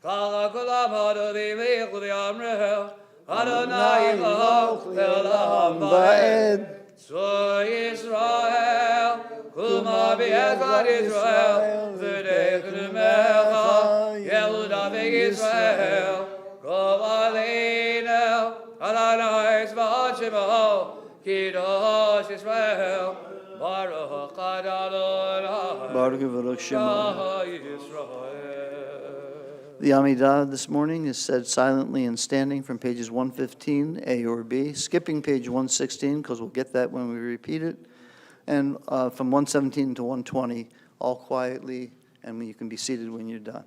kala kulam ha'adovim v'ich v'yamreh, Adonai ilach le'olam va'ed. So Israel, kuma b'echad Israel, v'dech l'mecha, Yehuda v'Yisrael, kol aleinu, Adonai tzva'ot shemo, Kiddush Israel, Baruch Adonai, Baruch Baruch Shema. Yisrael. The Amidah this morning is said silently and standing from pages 115, A or B, skipping page 116, because we'll get that when we repeat it, and from 117 to 120, all quietly, and you can be seated when you're done.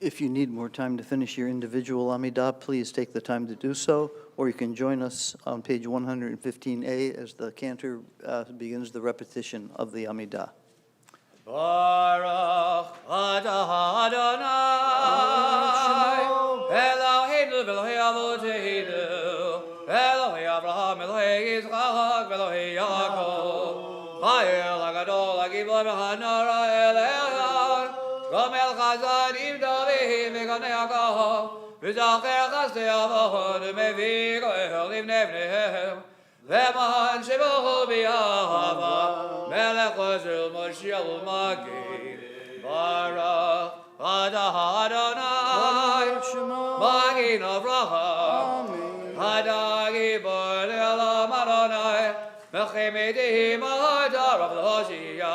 If you need more time to finish your individual Amidah, please take the time to do so, or you can join us on page 115A as the cantor begins the repetition of the Amidah. Baruch atah Adonai, Eloheinu v'Elokei Avoteinu, Elokei Avraham, Elokei Yitzchak, v'Elokei Yaakov, Ha'el HaGadol, HaGibor v'Hanara, El Elyon, Gomel Chazan im David v'Ganei HaKol, v'Zacher Chasdei Avot, v'Mevig Oel Livnei Bneihem, למען שבחו באהבה, מלך עוזר ומושיע ומגן, ברוך אתה אדוני, מגן אברהם, אתה גיבור לעולם אדוני, מלחמת אתה רב להושיע,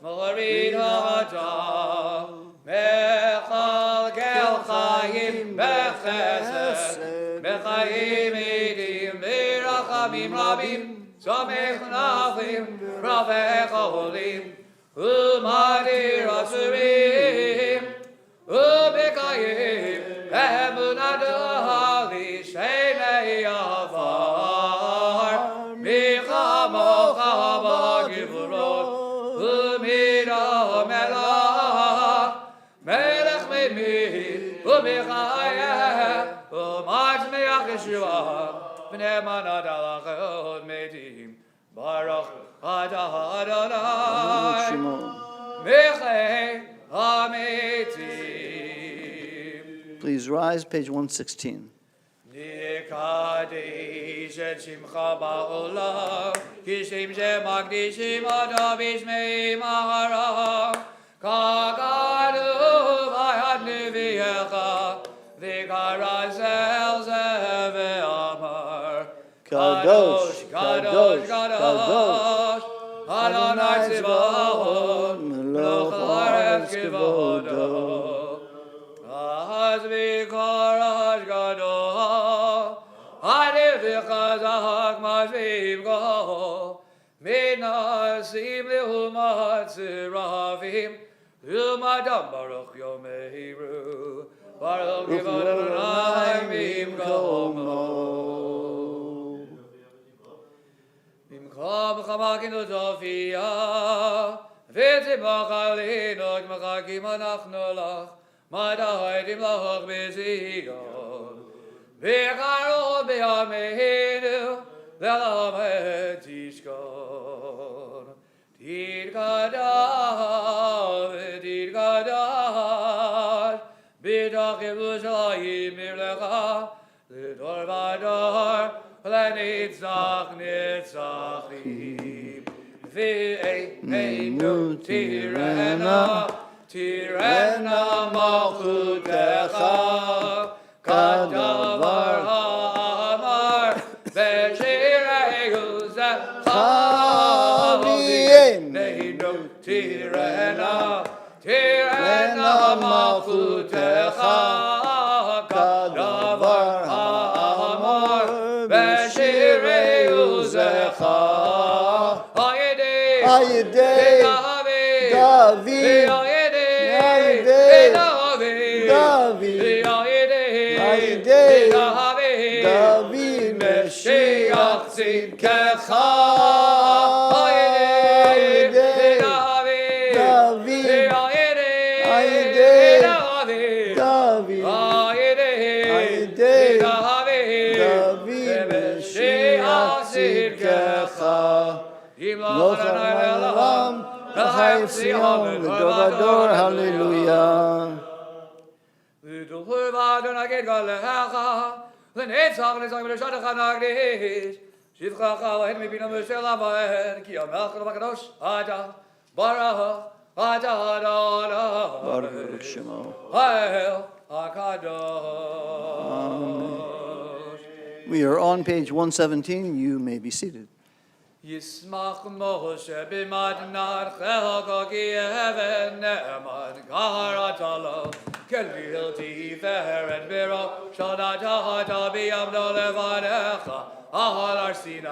מוריד אתה, מכלכל חיים בחסד, בחיים עדים ברחמים רבים, סומך נחים, רבי חולים, ומדיר אסורים, ומקיים אמונתו לשני עבר, מחמוך בגבורות, ומן המלך, מלך ממית ומחיה, ומצמיח ישועה, ונאמנת הלכות מתים, ברוך אתה אדוני, מחי המתים. Please rise, page 116. נקדיש את שמך בעולם, כשם שמקדישים אותו בשמי מהרה, ככתוב ביד נביאך, וקרא זה ואמר, קדוש, קדוש, קדוש, אדוני צבאות, מלוך הארץ כבודו. אז בקורש גדול, עדיף וחזק משווים גו, מנסים לעומת צרבים, לעומתם ברוך יאמרו, ברוך כבוד אדוני במקומו. במקום חמקנו תופיע, ותמוך עלינו מחכים אנחנו לך, מדהים לך בזיון, בקרוב בימינו, ולמד תשכון. תתקדש ותתקדש, בתוך ירושלים עירך, לדור ודור, לנצח נצחים. ועינינו תראנה, תראנה מלכותך, כדבר האמר בשירי זכר. ועינינו תראנה, תראנה מלכותך, כדבר האמר בשירי זכר. הידי דוד, דוד משיח צדקך, הידי דוד, דוד משיח צדקך. לא חרם העולם, וחי ציון לדור ודור, הללויה. ודור ואדון אגיד גלך, לנצח נצח ולשעתך נקדיש, שבחך להן מבינה משל המועד, כי המלך הקדוש אתה, ברוך אתה אדוני, ברוך שמו. האל הקדוש. We are on page 117. You may be seated. ישמח משה במתנת חלקו כי אבן נאמן קראת לו כליל תפארת בראש נתת ביעמדו לבניך על הר סיני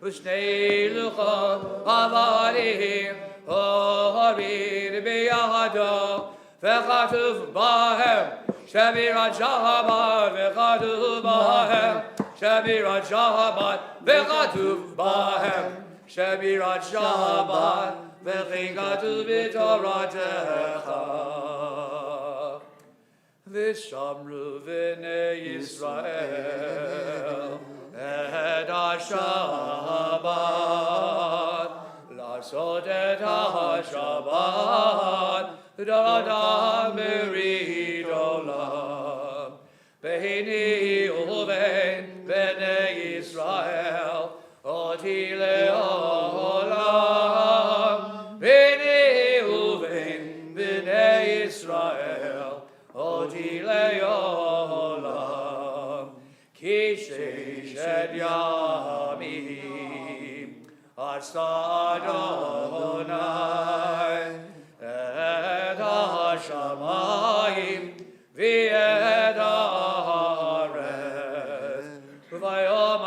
ושני לוחות עבדים הוריד בידו וכתוב בהם שבירת שבת, וכתוב בהם שבירת שבת, וכתוב בהם שבירת שבת, וכי כתוב בתורתך. ושמרו בני ישראל את השבת, לעשות את השבת דרתם ברית עולם. והנה ובין בני ישראל אותי לעולם. והנה ובין בני ישראל אותי לעולם. כי ששת ימים עשה אדוני את השמיים ואת הארץ. וביום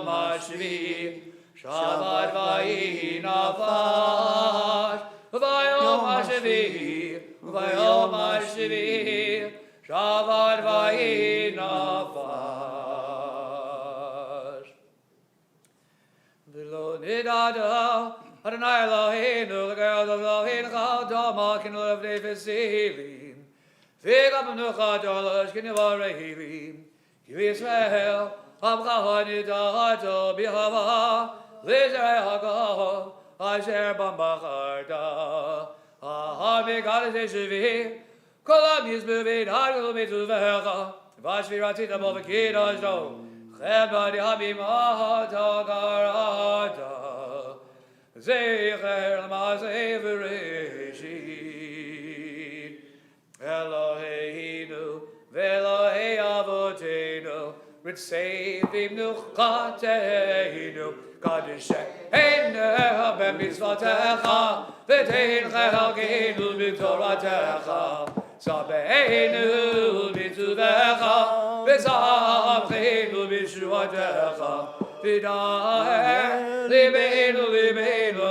השביעי שבת ויהי נפש. וביום השביעי שבת ויהי נפש. ולא נדעתו אדוני אלוהינו לגרל אלוהינו דמקנו לבני וסהילים, וגם מנוחתו לשכנים ורעילים. כי בישראל עמך נדעתו בהבה לזרעי יעקב אשר בם בחרת. המגדל שבי כל עם ישבו וידעו בטובך, ואשר רצית בו וקידשתו, חמד הבימתו קראת. זכר למעשה בראשית. אלוהינו ואלוהי אבותינו, רצי במנוחתנו, קדשנו במצוותיך, ותן חלקנו בתורתך. צווינו בטובך, ושמחנו בשבועתך. ודאר ליבנו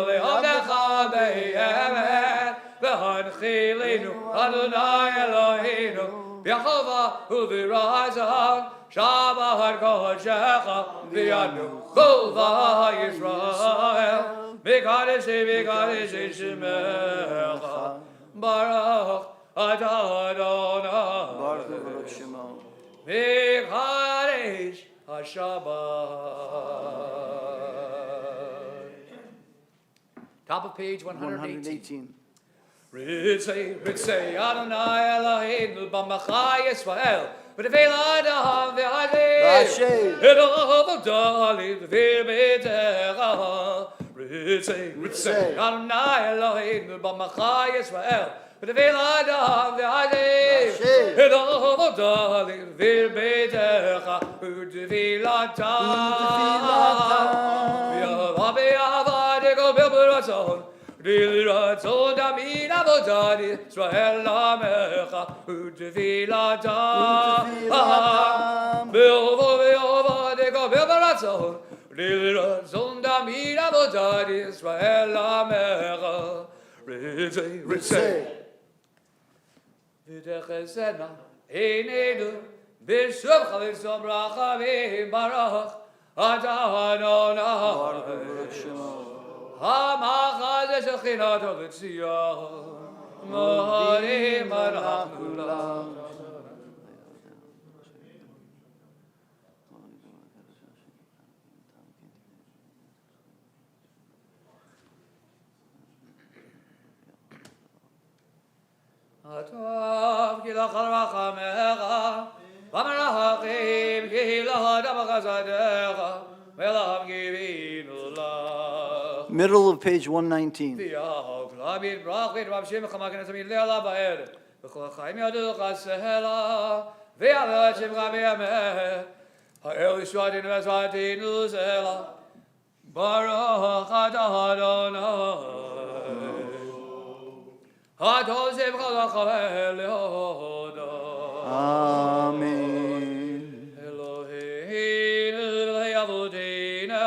לעבדך באמת, והנחילנו אדוני אלוהינו בחובה וברזק, שבת קודשך וינוחו בישראל. מקדש שמך, ברוך אתה אדוני. Baruch Baruch Shemo. מקדש השבת. Top of page 118. 118. Ritzei Adonai Eloheinu b'amcha Yisrael v'tefel Adam v'hashem et avodali v'vir beitecha. Ritzei Adonai Eloheinu b'amcha Yisrael v'tefel Adam v'hashem et avodali v'vir beitecha u'tefilatam v'yavadecho b'beratzon Dilratzon damin avodani Israel lamecha u'tefilatam ve'ovadeko ve'beratzon Dilratzon damin avodani Israel lamecha Ritzei v'techesena einenu b'shuvcha v'tzom rachavim barach ata Adonai המחזה של חינתו לציון, מוהרים אנחנו לך. הטוב כי לך רחמך, במרחקים כי לך דמך חסדך, ולעם גיבינו לך. Middle of page 119. V'yahok brachit v'avshim chamakin etzamid le'ala ba'er v'chol ha'chaim yaduch ha'sehela v'yaveh shimcha b'yameh ha'el yishuatinu v'esvatinu zela baruch atah Adonai ha'tov shimcha l'chavel le'hodah. Amen. Eloheinu v'lei avodeinu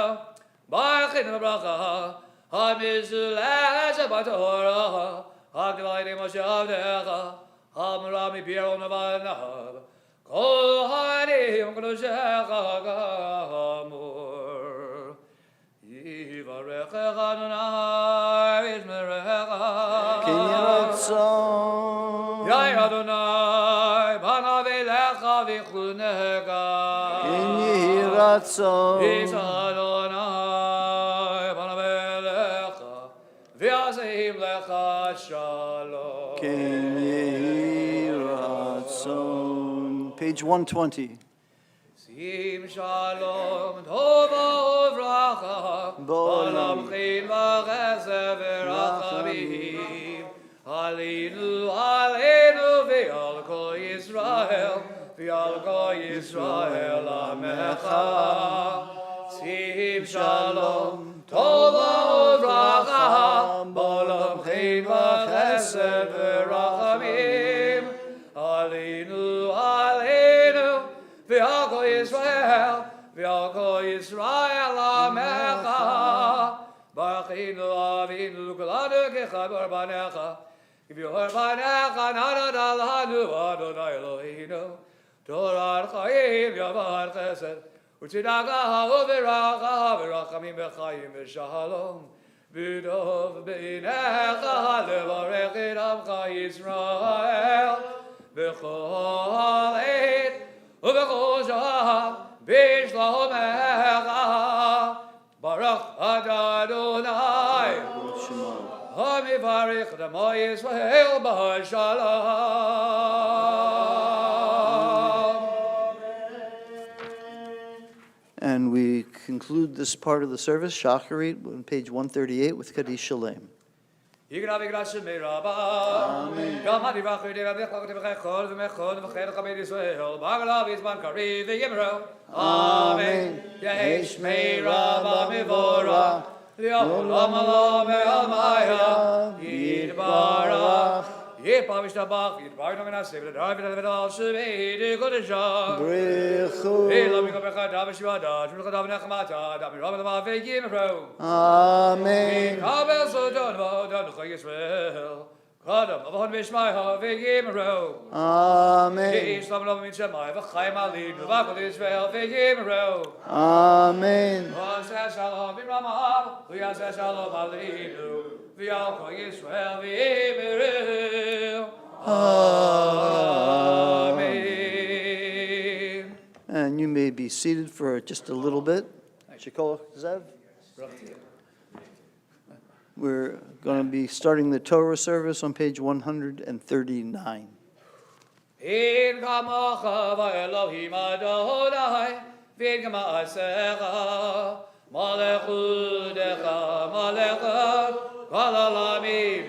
Baruch in the bracha, HaMizuleh Shabbat Torah, Agdavayde Moshe Avdecha, Amrami Piron Avanav, Kol Hanim Kedushecha Gamur. Yivarecha Adonai Vishmerecha. Ken Yiratzon. Yai Adonai, Banavelecha Vichuneka. Ken Yiratzon. Is Adonai, Banavelecha, V'yasehim Lecha Shalom. Ken Yiratzon. Page 120. Sim Shalom, Tova Uvracha, Olam Chin V'chesed V'rachamim. Alinu, Alinu, V'al Kol Yisrael, V'al Kol Yisrael Amecha. Sim Shalom, Tova Uvracha, Olam Chin V'chesed V'rachamim. Alinu, Alinu, V'al Kol Yisrael, V'al Kol Yisrael Amecha. Barachinu Avinu Kulanu Kechabar Banecha. If you heard Banecha, Nadadal Hanu Adonai Eloheinu. Torah Chaim Yavar Chesed. U'tzedakah u'veracha v'rachamim v'chayim v'shalom. V'dov b'necha levarech et amcha Yisrael. V'chol eit u'v'chol shah b'shlomecha. Baruch Adonai, Hamivarech D'mo Yisrael b'shalom. And we conclude this part of the service, Shacharit, on page 138 with Kaddish Shalem. Yigrav Yigrashim Meirabah. Yom HaDivach Yidav Yechok V'chol V'mechol V'chel Chabed Yisrael. Bagalav Yizman Kari V'yimro. Amen. Yesh Meirabah Mivora. V'yolam Alo Me'almaya. Yidbarach. Yipa V'shtabach. Yidbarach Nominaseh. V'dar V'dal Shemei Kodeshah. Brechu. Elam Yikabechad Avishvada. Shulchadav Nechmata. Damirab Lama V'yimro. Amen. Kabel Sodon Vodan Yisrael. Kadam Avon Vishmaiha V'yimro. Amen. Yislam Lom Mitzemai V'chaim Alid V'vakol Yisrael V'yimro. Amen. V'aseh Shalom B'Ramav V'yaseh Shalom Alinu V'yalkol Yisrael V'yimro. Amen. And you may be seated for just a little bit. Shekolach Zev. We're going to be starting the Torah service on page 139. In Kamacha V'Elohim Adonai V'in K'ma'asecha Malechudecha Malechot Kol Olamim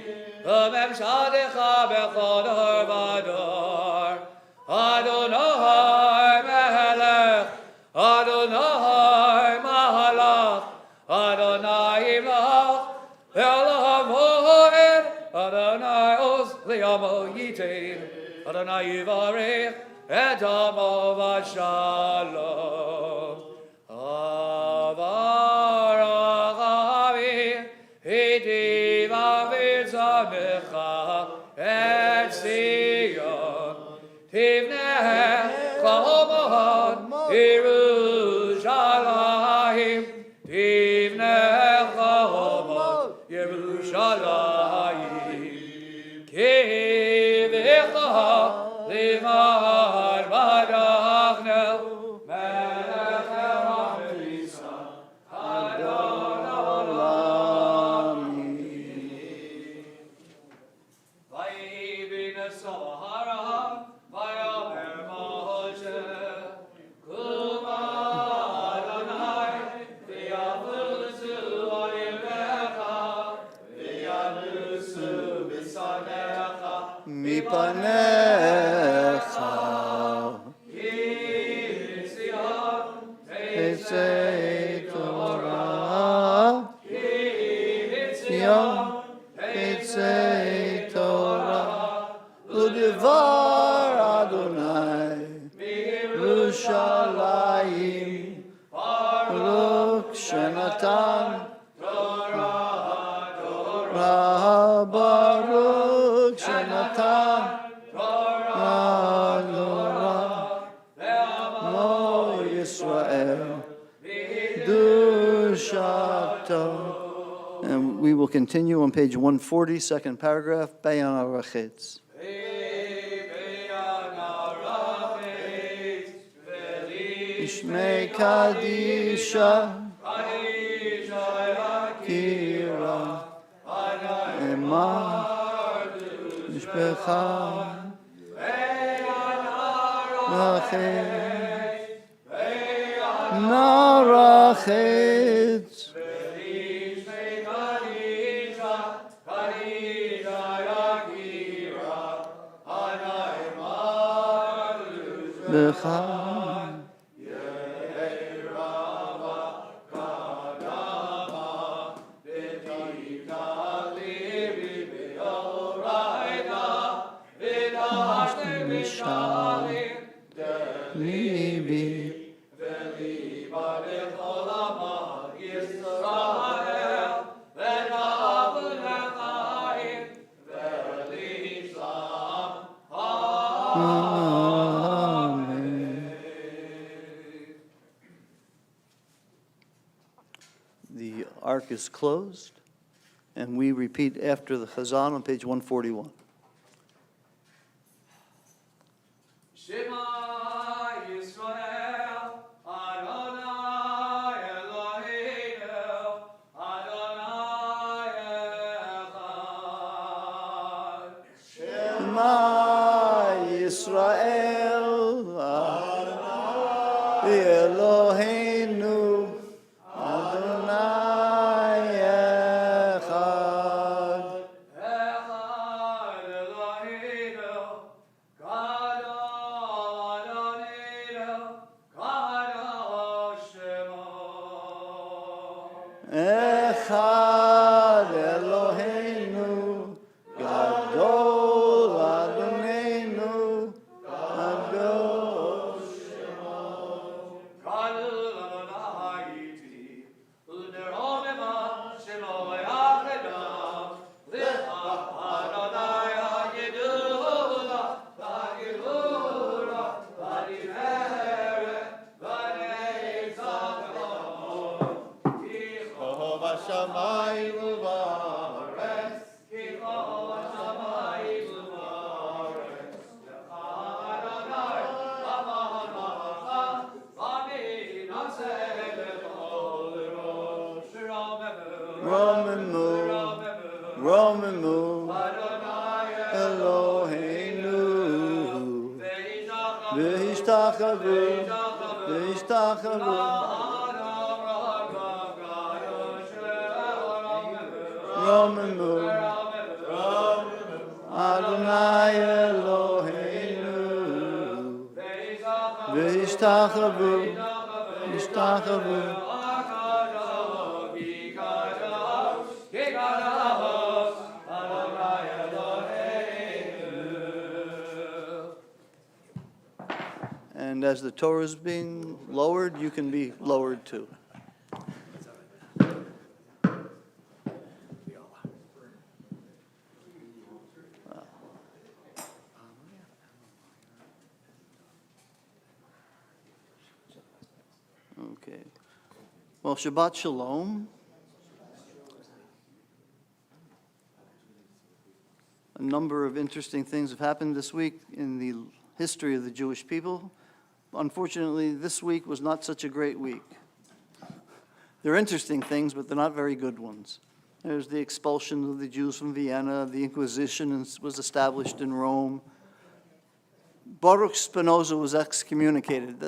V'memshadecha B'chol Dor V'dor Adonai Melech Adonai Malach Adonai Imlach Elohem Moed Adonai Oz Li'amo Yitain Adonai Yivarech Et Amo V'Shalom Avarach Avi Hitiv Avizamecha Et Zion Tivneh Chomod Yerushalayim Tivneh Chomod Yerushalayim Kivicha Liman Badachnel Melech Elam Elisa Adon Olamim Vayibin Sahara Vayomer Moshe Kuma Adonai V'yavusu Oimecha V'yanusu B'sanecha Mipanecha Yisyon Tetzei Torah Yom Tetzei Torah Udevar Adonai Yerushalayim Baruch Shenatan Torah Baruch Kedushato. And we will continue on page 140, second paragraph, Bayan Arachetz. Ishmei Kadisha Kira Ema Mishpecha Narachetz Becha Libi Amen. The ark is closed, and we repeat after the Chazan on page 141. Shema Yisrael, Adonai Eloheinu, Adonai Echad. Shema Yisrael, Adonai Eloheinu, Adonai Echad. Echad Eloheinu, Gadol Adonai, Gadol Shemo. Echad Eloheinu, Gadol Adonenu, Gadol Shemo. Gadol Adonai iti, u'neromema shelo yachedam, licha Adonai ha'yedula, ha'gilula, ha'tiferet, v'nei tzavon. Kicho b'shamayim u'ba'aretz, Kicho b'shamayim u'ba'aretz, lecha Adonai, Aman Ma'acha, Amin Aseh Lechol Rosh, Romemu, Romemu, Adonai Eloheinu, Ve'ishtachavu, V'ishtachavu, V'ishtachavu, Romemu, Adonai Eloheinu, V'ishtachavu, V'ishtachavu. And as the Torah is being lowered, you can be lowered too. Okay. Well, Shabbat Shalom. A number of interesting things have happened this week in the history of the Jewish people. Unfortunately, this week was not such a great week. They're interesting things, but they're not very good ones. There's the expulsion of the Jews from Vienna, the Inquisition was established in Rome. Baruch Spinoza was excommunicated.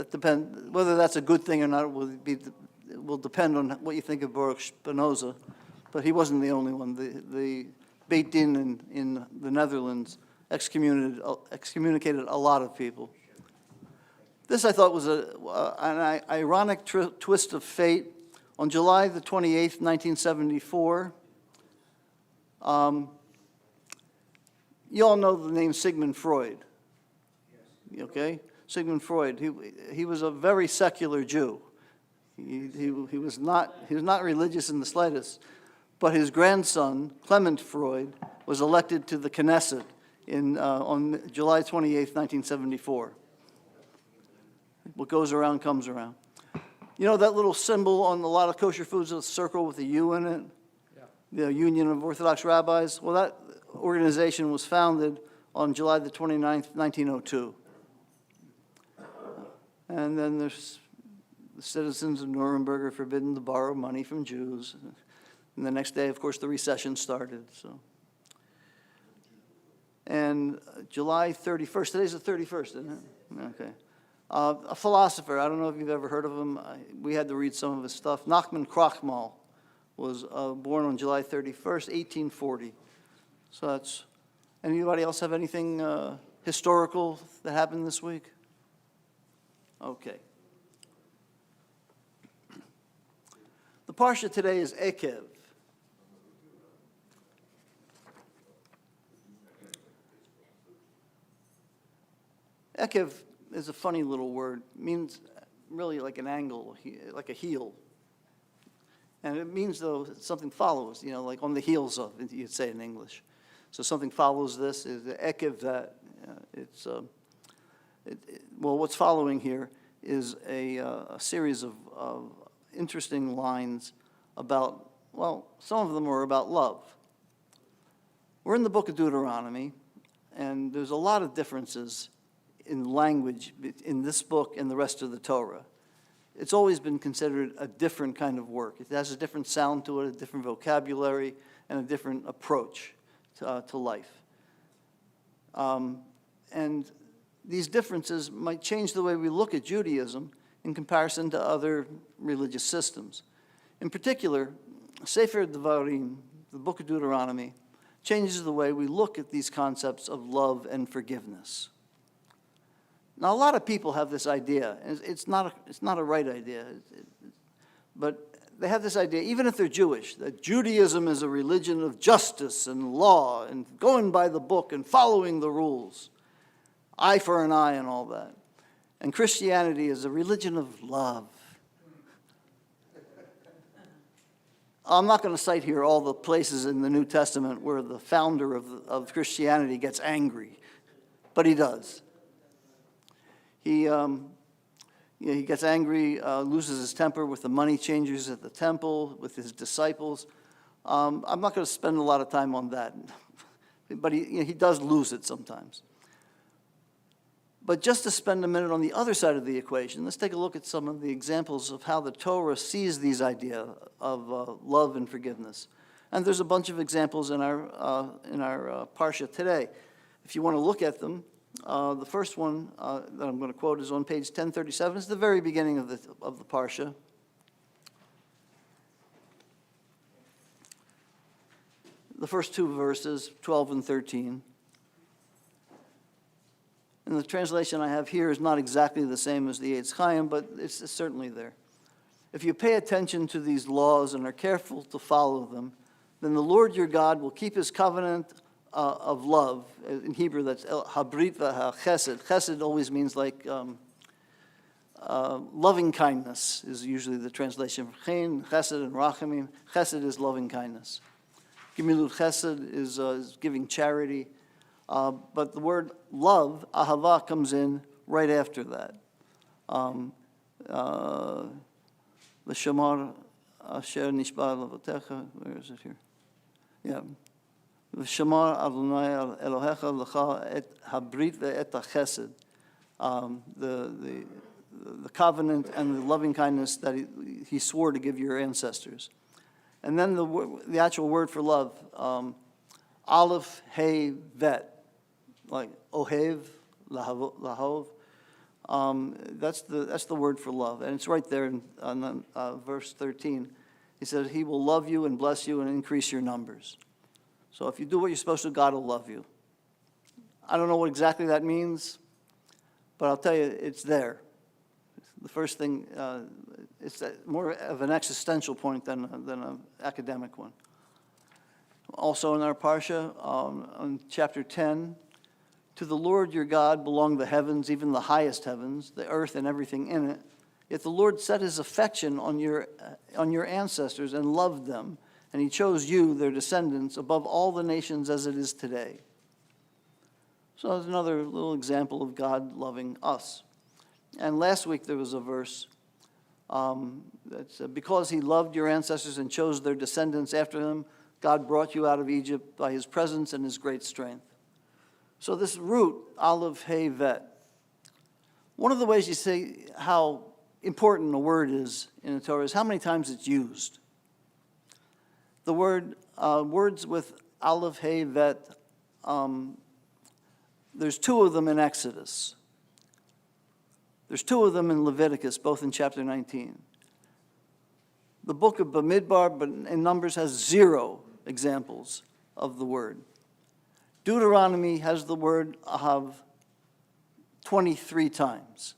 Whether that's a good thing or not will depend on what you think of Baruch Spinoza, but he wasn't the only one. The Beit Din in the Netherlands excommunicated a lot of people. This, I thought, was an ironic twist of fate. On July the 28th, 1974, you all know the name Sigmund Freud. Okay? Sigmund Freud, he was a very secular Jew. He was not religious in the slightest. But his grandson, Clement Freud, was elected to the Knesset on July 28th, 1974. What goes around comes around. You know that little symbol on a lot of kosher foods, a circle with a U in it? Yeah. The Union of Orthodox Rabbis? Well, that organization was founded on July the 29th, 1902. And then there's the citizens of Nuremberg are forbidden to borrow money from Jews. And the next day, of course, the recession started. So, and July 31st, today's the 31st, isn't it? Okay. A philosopher, I don't know if you've ever heard of him. We had to read some of his stuff. Nachman Krochmal was born on July 31st, 1840. So that's, anybody else have anything historical that happened this week? Okay. The parsha today is Ekev. Ekev is a funny little word. It means really like an angle, like a heel. And it means, though, something follows, like on the heels of, you'd say in English. So something follows this, is the Ekev that. Well, what's following here is a series of interesting lines about, well, some of them are about love. We're in the book of Deuteronomy, and there's a lot of differences in language in this book and the rest of the Torah. It's always been considered a different kind of work. It has a different sound to it, a different vocabulary, and a different approach to life. And these differences might change the way we look at Judaism in comparison to other religious systems. In particular, Sefer Devarim, the book of Deuteronomy, changes the way we look at these concepts of love and forgiveness. Now, a lot of people have this idea, and it's not a right idea, but they have this idea, even if they're Jewish, that Judaism is a religion of justice and law and going by the book and following the rules, eye for an eye and all that. And Christianity is a religion of love. I'm not going to cite here all the places in the New Testament where the founder of Christianity gets angry, but he does. He gets angry, loses his temper with the money changers at the temple, with his disciples. I'm not going to spend a lot of time on that, but he does lose it sometimes. But just to spend a minute on the other side of the equation, let's take a look at some of the examples of how the Torah sees these ideas of love and forgiveness. And there's a bunch of examples in our parsha today. If you want to look at them, the first one that I'm going to quote is on page 1037. It's the very beginning of the parsha. The first two verses, 12 and 13. And the translation I have here is not exactly the same as the Eitz Chaim, but it's certainly there. If you pay attention to these laws and are careful to follow them, then the Lord your God will keep his covenant of love. In Hebrew, that's habrit v'chesed. Chesed always means like loving kindness is usually the translation. Chen, chesed, and rachamim. Chesed is loving kindness. Gemilut chesed is giving charity. But the word love, ahava, comes in right after that. The Shamar asher nishba lavotecha, where is it here? Yeah. The Shamar Adonai Elohecha lecha et habrit ve'et hachesed. The covenant and the loving kindness that he swore to give your ancestors. And then the actual word for love, aleph, hey, vet. Like ohev, lahov, that's the word for love, and it's right there in verse 13. He says he will love you and bless you and increase your numbers. So if you do what you're supposed to, God will love you. I don't know what exactly that means, but I'll tell you, it's there. The first thing, it's more of an existential point than an academic one. Also in our parsha, on chapter 10. To the Lord your God belong the heavens, even the highest heavens, the earth and everything in it. Yet the Lord set his affection on your ancestors and loved them, and he chose you, their descendants, above all the nations as it is today. So there's another little example of God loving us. And last week there was a verse Because he loved your ancestors and chose their descendants after them, God brought you out of Egypt by his presence and his great strength. So this root, Aleph, Hey, Vet, one of the ways you see how important a word is in the Torah is how many times it's used. The words with Aleph, Hey, Vet, there's 2 of them in Exodus. There's 2 of them in Leviticus, both in chapter 19. The book of Bamidbar, but in Numbers, has 0 examples of the word. Deuteronomy has the word Ahav 23 times.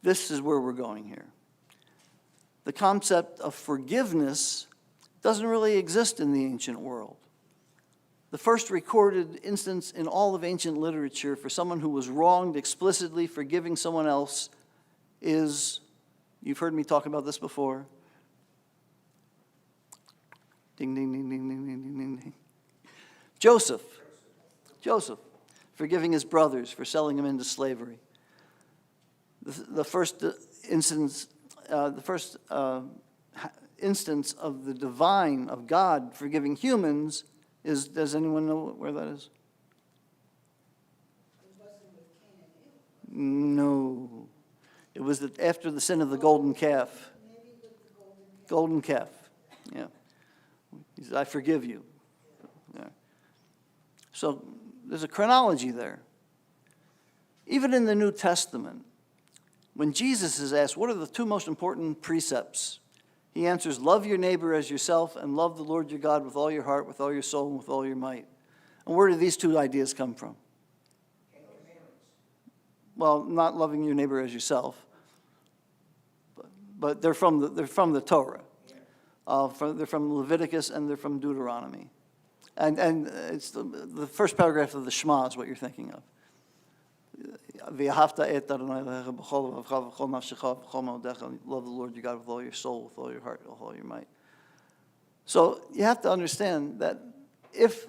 This is where we're going here. The concept of forgiveness doesn't really exist in the ancient world. The first recorded instance in all of ancient literature for someone who was wronged explicitly forgiving someone else is, you've heard me talk about this before. Ding, ding, ding, ding, ding, ding, ding, ding. Joseph, forgiving his brothers for selling him into slavery. The first instance of the divine, of God forgiving humans is, does anyone know where that is? It wasn't with Cain and Abel. No. It was after the sin of the golden calf. Maybe with the golden calf. Golden calf, yeah. He said, I forgive you. Yeah. So there's a chronology there. Even in the New Testament, when Jesus is asked, what are the 2 most important precepts? He answers, love your neighbor as yourself and love the Lord your God with all your heart, with all your soul, and with all your might. And where do these 2 ideas come from? Well, not loving your neighbor as yourself, but they're from the Torah. They're from Leviticus and they're from Deuteronomy. And it's the first paragraph of the Shema is what you're thinking of. Love the Lord your God with all your soul, with all your heart, with all your might. So you have to understand that if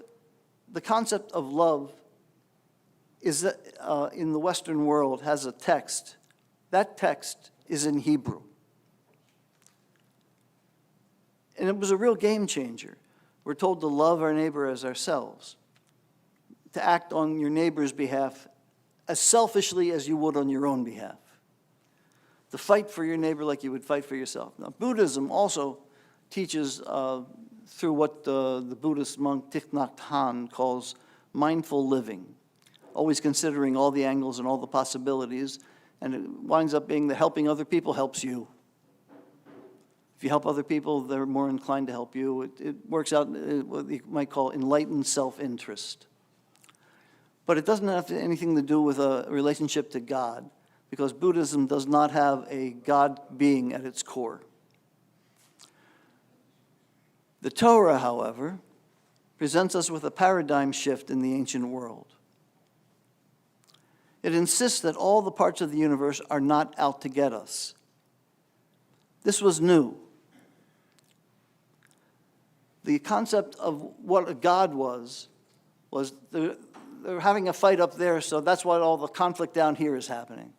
the concept of love is in the Western world has a text, that text is in Hebrew. And it was a real game changer. We're told to love our neighbor as ourselves, to act on your neighbor's behalf as selfishly as you would on your own behalf, to fight for your neighbor like you would fight for yourself. Now, Buddhism also teaches through what the Buddhist monk Thich Nhat Hanh calls mindful living, always considering all the angles and all the possibilities, and it winds up being that helping other people helps you. If you help other people, they're more inclined to help you. It works out what you might call enlightened self-interest. But it doesn't have anything to do with a relationship to God, because Buddhism does not have a God being at its core. The Torah, however, presents us with a paradigm shift in the ancient world. It insists that all the parts of the universe are not out to get us. This was new. The concept of what a God was they're having a fight up there, so that's why all the conflict down here is happening.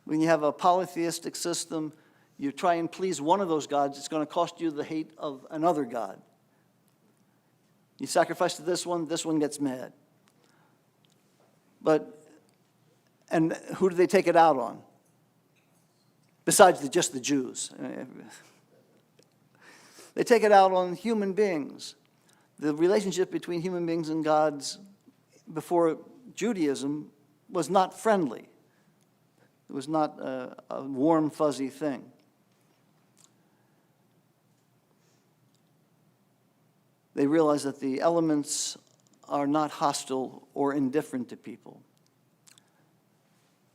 When you have a polytheistic system, you try and please one of those gods, it's going to cost you the hate of another god. You sacrifice to this one gets mad. And who do they take it out on? Besides just the Jews. They take it out on human beings. The relationship between human beings and gods before Judaism was not friendly. It was not a warm, fuzzy thing. They realized that the elements are not hostile or indifferent to people.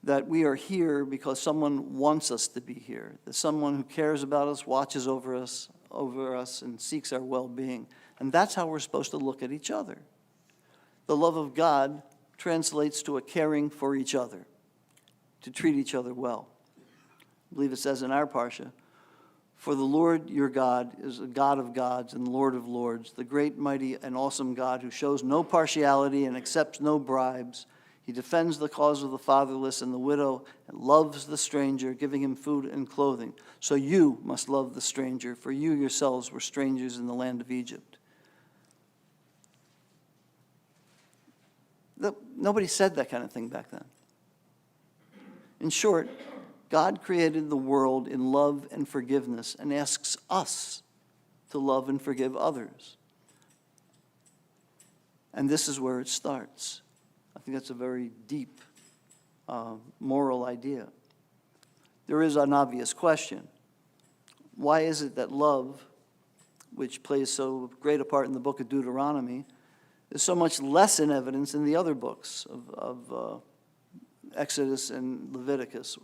That we are here because someone wants us to be here. That someone who cares about us, watches over us, and seeks our well-being. And that's how we're supposed to look at each other. The love of God translates to a caring for each other, to treat each other well. I believe it says in our Parsha, for the Lord your God is a God of gods and Lord of lords, the great, mighty, and awesome God who shows no partiality and accepts no bribes. He defends the cause of the fatherless and the widow and loves the stranger, giving him food and clothing. So you must love the stranger, for you yourselves were strangers in the land of Egypt. Nobody said that kind of thing back then. In short, God created the world in love and forgiveness and asks us to love and forgive others. And this is where it starts. I think that's a very deep moral idea. There is an obvious question. Why is it that love, which plays so great a part in the book of Deuteronomy, is so much less in evidence in the other books of Exodus and Leviticus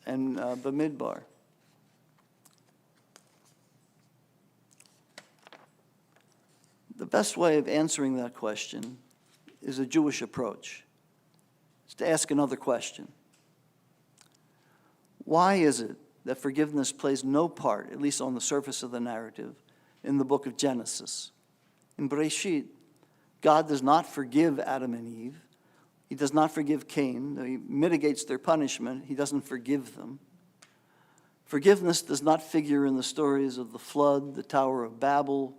and Bamidbar? The best way of answering that question is a Jewish approach. It's to ask another question. Why is it that forgiveness plays no part, at least on the surface of the narrative, in the book of Genesis? In Bereshit, God does not forgive Adam and Eve. He does not forgive Cain. He mitigates their punishment. He doesn't forgive them. Forgiveness does not figure in the stories of the flood, the Tower of Babel,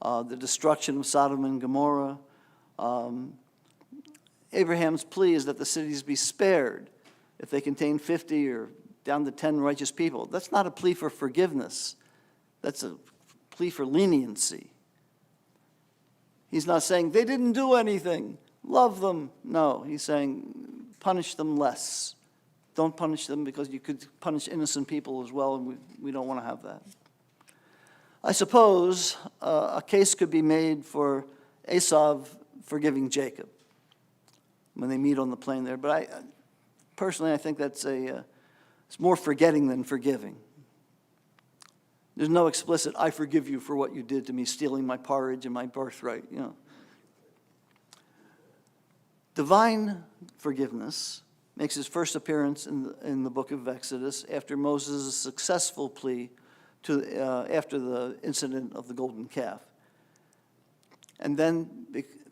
the destruction of Sodom and Gomorrah. Abraham's plea is that the cities be spared if they contain 50 or down to 10 righteous people. That's not a plea for forgiveness. That's a plea for leniency. He's not saying, they didn't do anything, love them. No, he's saying, punish them less. Don't punish them because you could punish innocent people as well, and we don't want to have that. I suppose a case could be made for Esau forgiving Jacob when they meet on the plain there. But personally, I think that's it's more forgetting than forgiving. There's no explicit, I forgive you for what you did to me, stealing my porridge and my birthright, you know. Divine forgiveness makes his first appearance in the book of Exodus after Moses' successful plea after the incident of the golden calf. And then,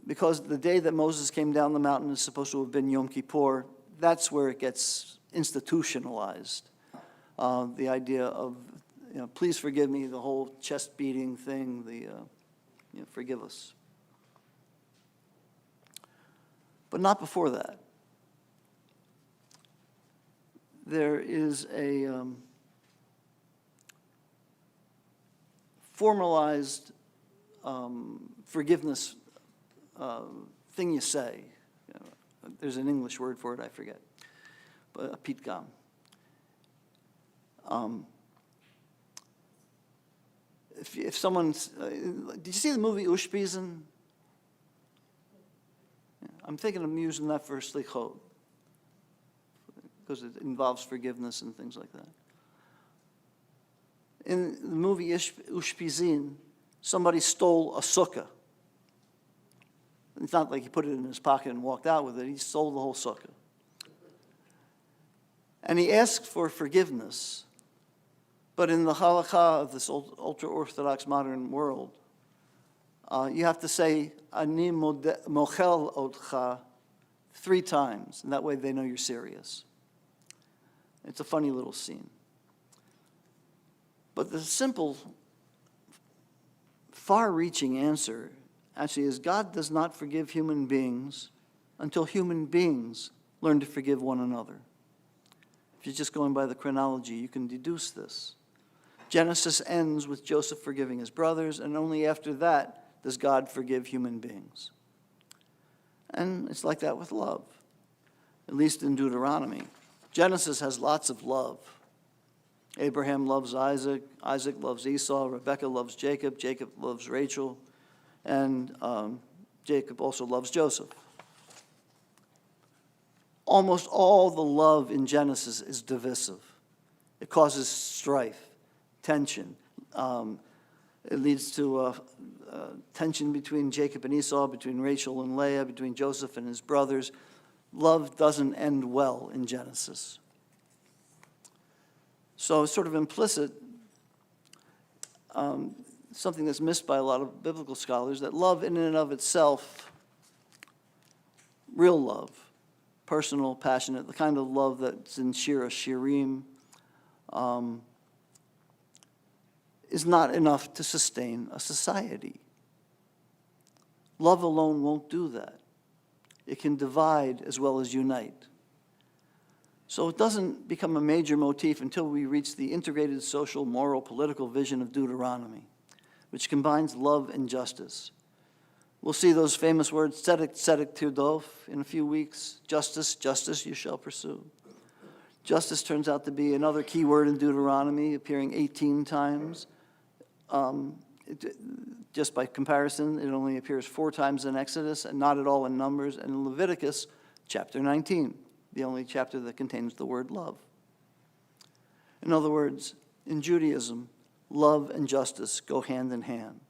because the day that Moses came down the mountain is supposed to have been Yom Kippur, that's where it gets institutionalized. The idea of, please forgive me, the whole chest beating thing, forgive us. But not before that. There is a formalized forgiveness thing you say. There's an English word for it, I forget. But a pitgam. If someone's, did you see the movie Ushpizen? I'm thinking of using that for slichot, because it involves forgiveness and things like that. In the movie Ushpizin, somebody stole a sukkah. It's not like he put it in his pocket and walked out with it. He stole the whole sukkah. And he asked for forgiveness. But in the halakha of this ultra-Orthodox modern world, you have to say, Ani mochel otcha 3 times. And that way they know you're serious. It's a funny little scene. But the simple, far-reaching answer actually is God does not forgive human beings until human beings learn to forgive one another. If you're just going by the chronology, you can deduce this. Genesis ends with Joseph forgiving his brothers, and only after that does God forgive human beings. And it's like that with love, at least in Deuteronomy. Genesis has lots of love. Abraham loves Isaac, Isaac loves Esau, Rebekah loves Jacob, Jacob loves Rachel, and Jacob also loves Joseph. Almost all the love in Genesis is divisive. It causes strife, tension. It leads to tension between Jacob and Esau, between Rachel and Leah, between Joseph and his brothers. Love doesn't end well in Genesis. So it's sort of implicit, something that's missed by a lot of biblical scholars, that love in and of itself, real love, personal, passionate, the kind of love that's in Shira Shirim, is not enough to sustain a society. Love alone won't do that. It can divide as well as unite. So it doesn't become a major motif until we reach the integrated social, moral, political vision of Deuteronomy, which combines love and justice. We'll see those famous words, tzedek, tzedek tirdof, in a few weeks. Justice, justice you shall pursue. Justice turns out to be another key word in Deuteronomy, appearing 18 times. Just by comparison, it only appears 4 times in Exodus and not at all in Numbers, and in Leviticus chapter 19, the only chapter that contains the word love. In other words, in Judaism, love and justice go hand in hand.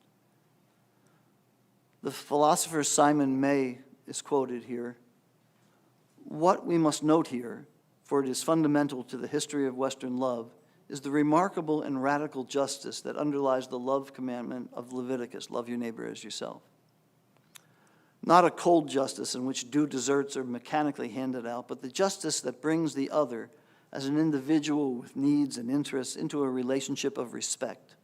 The philosopher Simon May is quoted here. What we must note here, for it is fundamental to the history of Western love, is the remarkable and radical justice that underlies the love commandment of Leviticus, love your neighbor as yourself. Not a cold justice in which due deserts are mechanically handed out, but the justice that brings the other as an individual with needs and interests into a relationship of respect.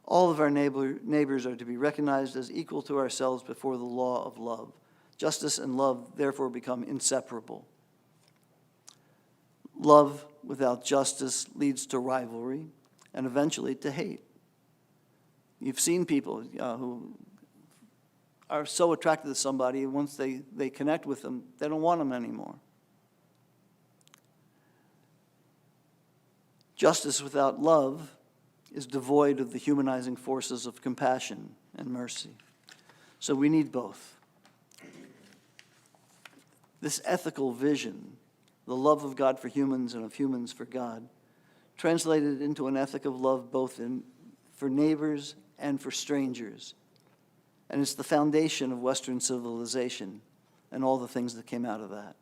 All of our neighbors are to be recognized as equal to ourselves before the law of love. Justice and love therefore become inseparable. Love without justice leads to rivalry and eventually to hate. You've seen people who are so attracted to somebody, once they connect with them, they don't want them anymore. Justice without love is devoid of the humanizing forces of compassion and mercy. So we need both. This ethical vision, the love of God for humans and of humans for God, translated into an ethic of love both for neighbors and for strangers. And it's the foundation of Western civilization and all the things that came out of that.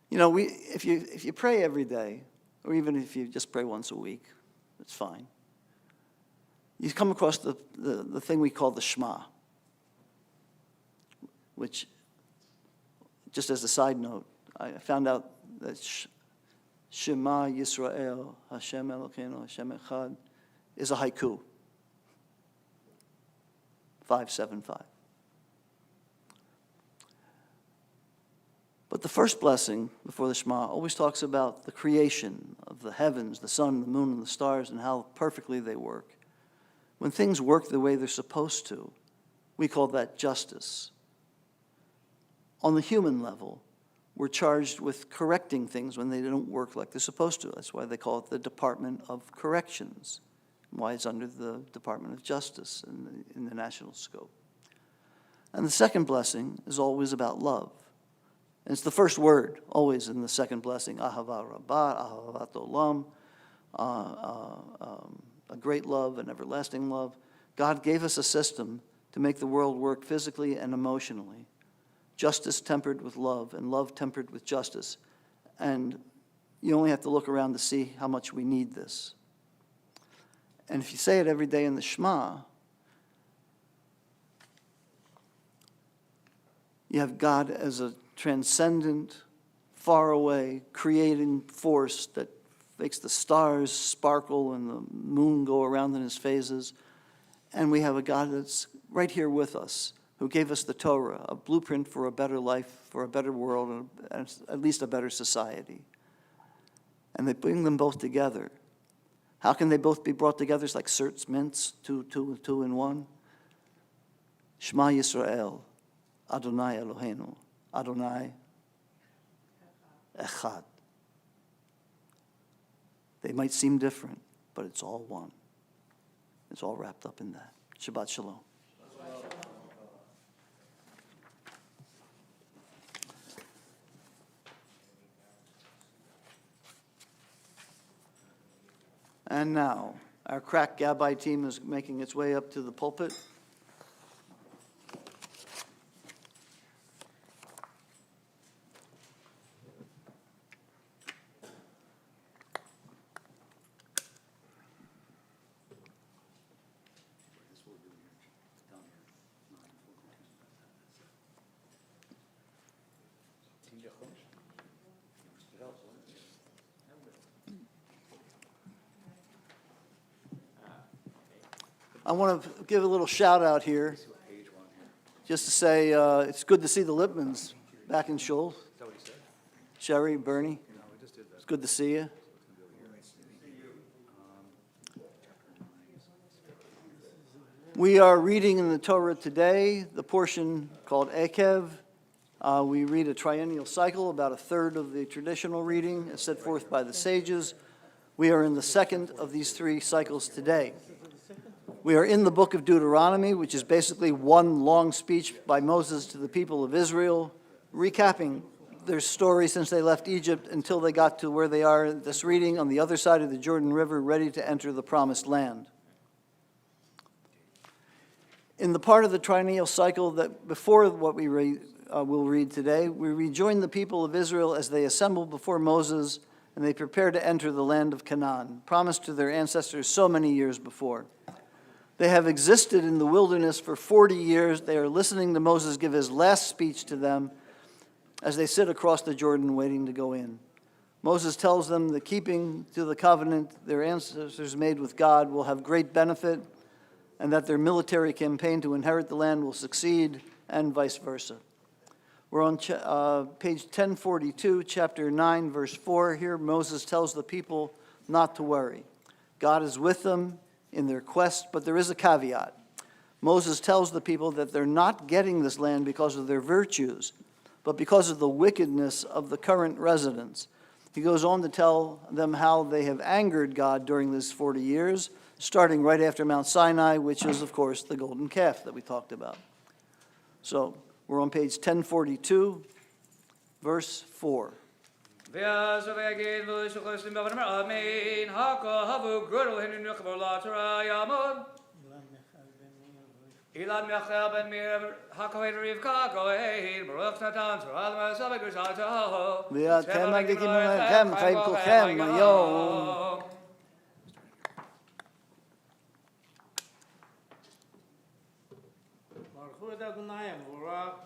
You know, if you pray every day, or even if you just pray once a week, it's fine. You come across the thing we call the Shema, which, just as a side note, I found out that Shema Yisrael, Hashem Elokeinu, Hashem Echad, is a haiku. 575. But the first blessing before the Shema always talks about the creation of the heavens, the sun, the moon, and the stars, and how perfectly they work. When things work the way they're supposed to, we call that justice. On the human level, we're charged with correcting things when they don't work like they're supposed to. That's why they call it the Department of Corrections, why it's under the Department of Justice in the national scope. And the second blessing is always about love. And it's the first word, always in the second blessing, Ahava Rabbah, Ahavat Olam, a great love, an everlasting love. God gave us a system to make the world work physically and emotionally. Justice tempered with love, and love tempered with justice. And you only have to look around to see how much we need this. And if you say it every day in the Shema, you have God as a transcendent, far away, creating force that makes the stars sparkle and the moon go around in his phases. And we have a God that's right here with us, who gave us the Torah, a blueprint for a better life, for a better world, and at least a better society. And they bring them both together. How can they both be brought together? It's like Surt's mints, two in one. Shema Yisrael, Adonai Eloheinu, Adonai Echad. They might seem different, but it's all one. It's all wrapped up in that. Shabbat Shalom. And now, our crack Gabbai team is making its way up to the pulpit. I want to give a little shout out here, just to say it's good to see the Lipmans back in Shoals. Sherry, Bernie, it's good to see you. We are reading in the Torah today the portion called Ekev. We read a triennial cycle, about a third of the traditional reading as set forth by the sages. We are in the second of these three cycles today. We are in the book of Deuteronomy, which is basically one long speech by Moses to the people of Israel, recapping their story since they left Egypt until they got to where they are in this reading on the other side of the Jordan River, ready to enter the promised land. In the part of the triennial cycle that before what we will read today, we rejoin the people of Israel as they assemble before Moses and they prepare to enter the land of Canaan, promised to their ancestors so many years before. They have existed in the wilderness for 40 years. They are listening to Moses give his last speech to them as they sit across the Jordan waiting to go in. Moses tells them that keeping to the covenant their ancestors made with God will have great benefit, and that their military campaign to inherit the land will succeed, and vice versa. We're on page 1042, chapter 9, verse 4. Here Moses tells the people not to worry. God is with them in their quest, but there is a caveat. Moses tells the people that they're not getting this land because of their virtues, but because of the wickedness of the current residents. He goes on to tell them how they have angered God during these 40 years, starting right after Mount Sinai, which is, of course, the golden calf that we talked about. So we're on page 1042, verse 4. ואז ויגיד ולשוחסים בבנמר אמן, הקה הבו גרדל הנו נחבור לתורה יעמוד. אילן מיכאל בן מאיר, הכהן רבקה כהן, ברוך נתן תורה למעשה בקדושתו. ואתם מדליקים עליכם, חיים כולכם היום.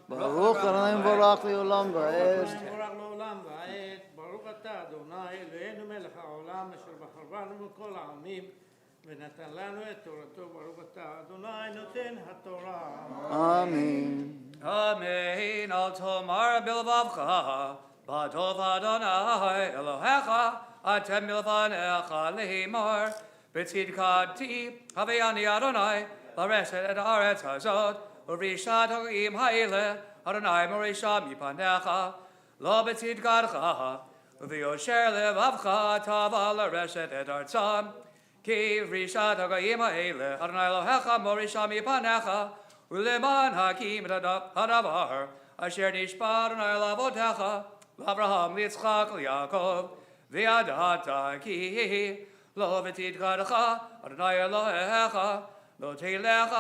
ברוך אדוני מבורך לעולם ועד. מבורך לעולם ועד. ברוך אתה אדוני אלוהינו מלך העולם אשר בחרבנו מכל העמים ונתן לנו את תורתו. ברוך אתה אדוני נותן התורה. אמן. אמן. אל תאמר בלבבך, בטוב אדוני אלוהיך, אתם מלפניך לאמור, בצדקתי הביאני אדוני לרשת את הארץ הזאת, ורישת הגויים האלה, אדוני מורישה מפניך, לא בצדקתך, וביושר לבבך תבוא לרשת את ארצם, כי רישת הגויים האלה, אדוני אלוהיך מורישה מפניך, ולמען הקים את הדבר, אשר נשבע אדוני לאבותיך, לאברהם, ליצחק, ליעקב, וידעת כי לא בצדקתך, אדוני אלוהיך, לא תלך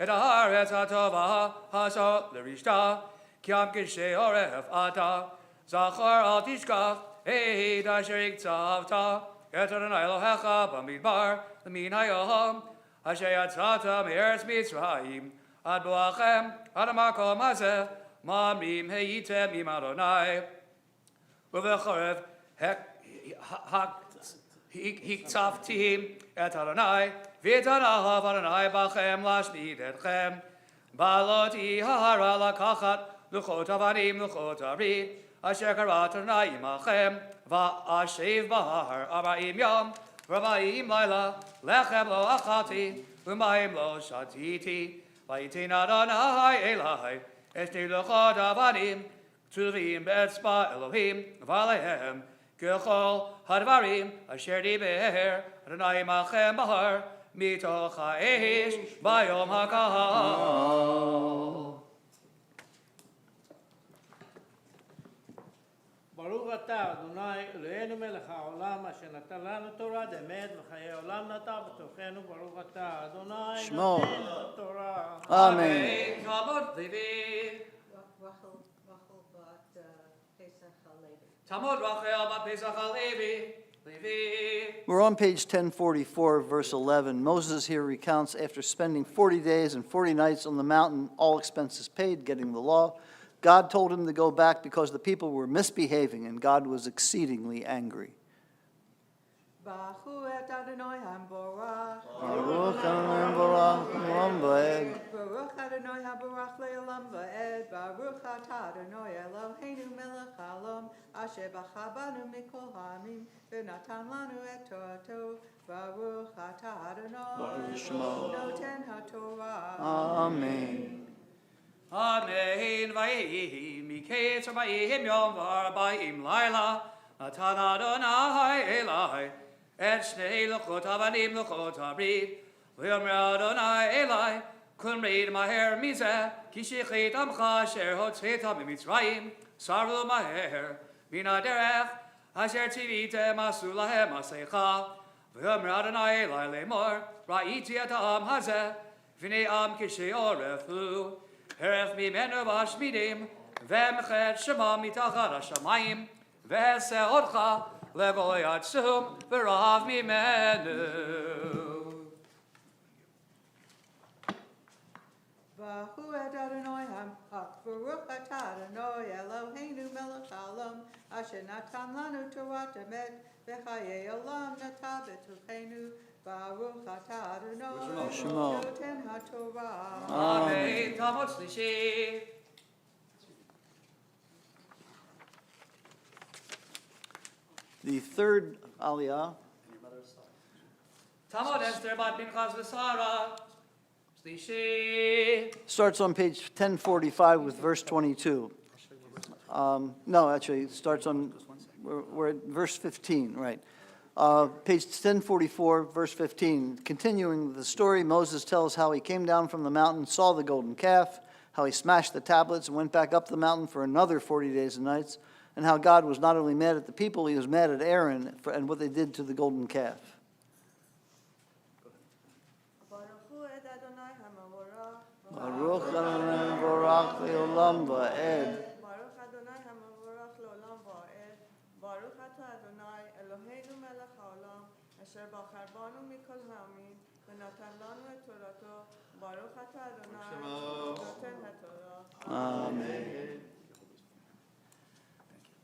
את הארץ הטובה הזאת לרשתה, כי עם כשעורף אתה, זכור אל תשכח את אשר הקצבת את אדוני אלוהיך במדבר למן היום, אשר יצאת מארץ מצרים, עד בואכם עד המקום הזה, מאמרים הייתם עם אדוני, ובחורף הקצבתם את אדוני, ויתנאף אדוני בכם להשמיד אתכם. בלא תיהרה לקחת לוחות אבנים לוחות הברית, אשר קראת אדוני עמכם, ואשב בהר 40 יום ו40 לילה, לחם לא אכלתי ומים לא שתיתי, ויתן אדוני אלי את שתי לוחות אבנים כתובים באצבע אלוהים, ועליהם ככל הדברים אשר דיבר אדוני עמכם בהר מתוך האש ביום הקר. ברוך אתה אדוני אלוהינו מלך העולם אשר נתן לנו תורת אמת וחיי עולם נטע בתוכנו. ברוך אתה אדוני שמו. נותן התורה. אמן. תלמוד לוי. Rachel bought Pesach HaLevi. תלמוד רחל בת פסח הלוי. We're on page 1044, verse 11. Moses here recounts after spending 40 days and 40 nights on the mountain, all expenses paid, getting the law, God told him to go back because the people were misbehaving and God was exceedingly angry. Bachu et Adonai HaMborach. Baruch Adonai Baruch Olam Vaed. Baruch Adonai HaBarach Le'olam Va'ed. Baruch Atah Adonai Eloheinu melech haolam. Asher bacha banu mikol ha'amim. V'natan lanu et Torato. Baruch Atah Adonai. Baruch Shemo. Noten HaTorah. Amen. Amen. Vayhi miketz vayhim yom v'arbaim laila. Natan Adonai Elai. Et shnei luchot avanim luchot abrid. V'yomer Adonai Elai. Kun reid maher mizeh. Ki shechit amcha asher hotzetam b'mitzrayim. Saru maher. Bina derech. Asher tzivitem asu lahem asecha. V'yomer Adonai Elai lemor. Ra'iti et ha'am hazeh. V'nei am kishei orefu. Heref mimenu v'ashmidim. V'emchet shema mitachar hashamayim. V'eseodcha legoy atzum v'rav mimenu. Baruch Adonai Baruch Atah Adonai Eloheinu melech haolam. Asher natan lanu Torah emet. V'chayei olam nata b'tuchenu. Baruch Atah Adonai. Shemo. Noten HaTorah. Amen. Tamot Shlishi. The third aliyah Tamot Esther bat Pinchas v'Sara. Shlishi. starts on page 1045 with verse 22. No, actually, it starts on, we're at verse 15, right. Page 1044, verse 15. Continuing the story, Moses tells how he came down from the mountain, saw the golden calf, how he smashed the tablets and went back up the mountain for another 40 days and nights, and how God was not only mad at the people, he was mad at Aaron and what they did to the golden calf. Baruch Adonai HaMavorach. Baruch Adonai Baruch Le'olam Va'ed. Baruch Adonai HaMavorach Le'olam Va'ed. Baruch Atah Adonai Eloheinu melech haolam. Asher bachar banu mikol ha'amim. V'natan lanu et Torato. Baruch Atah Adonai. Noten HaTorah. Amen.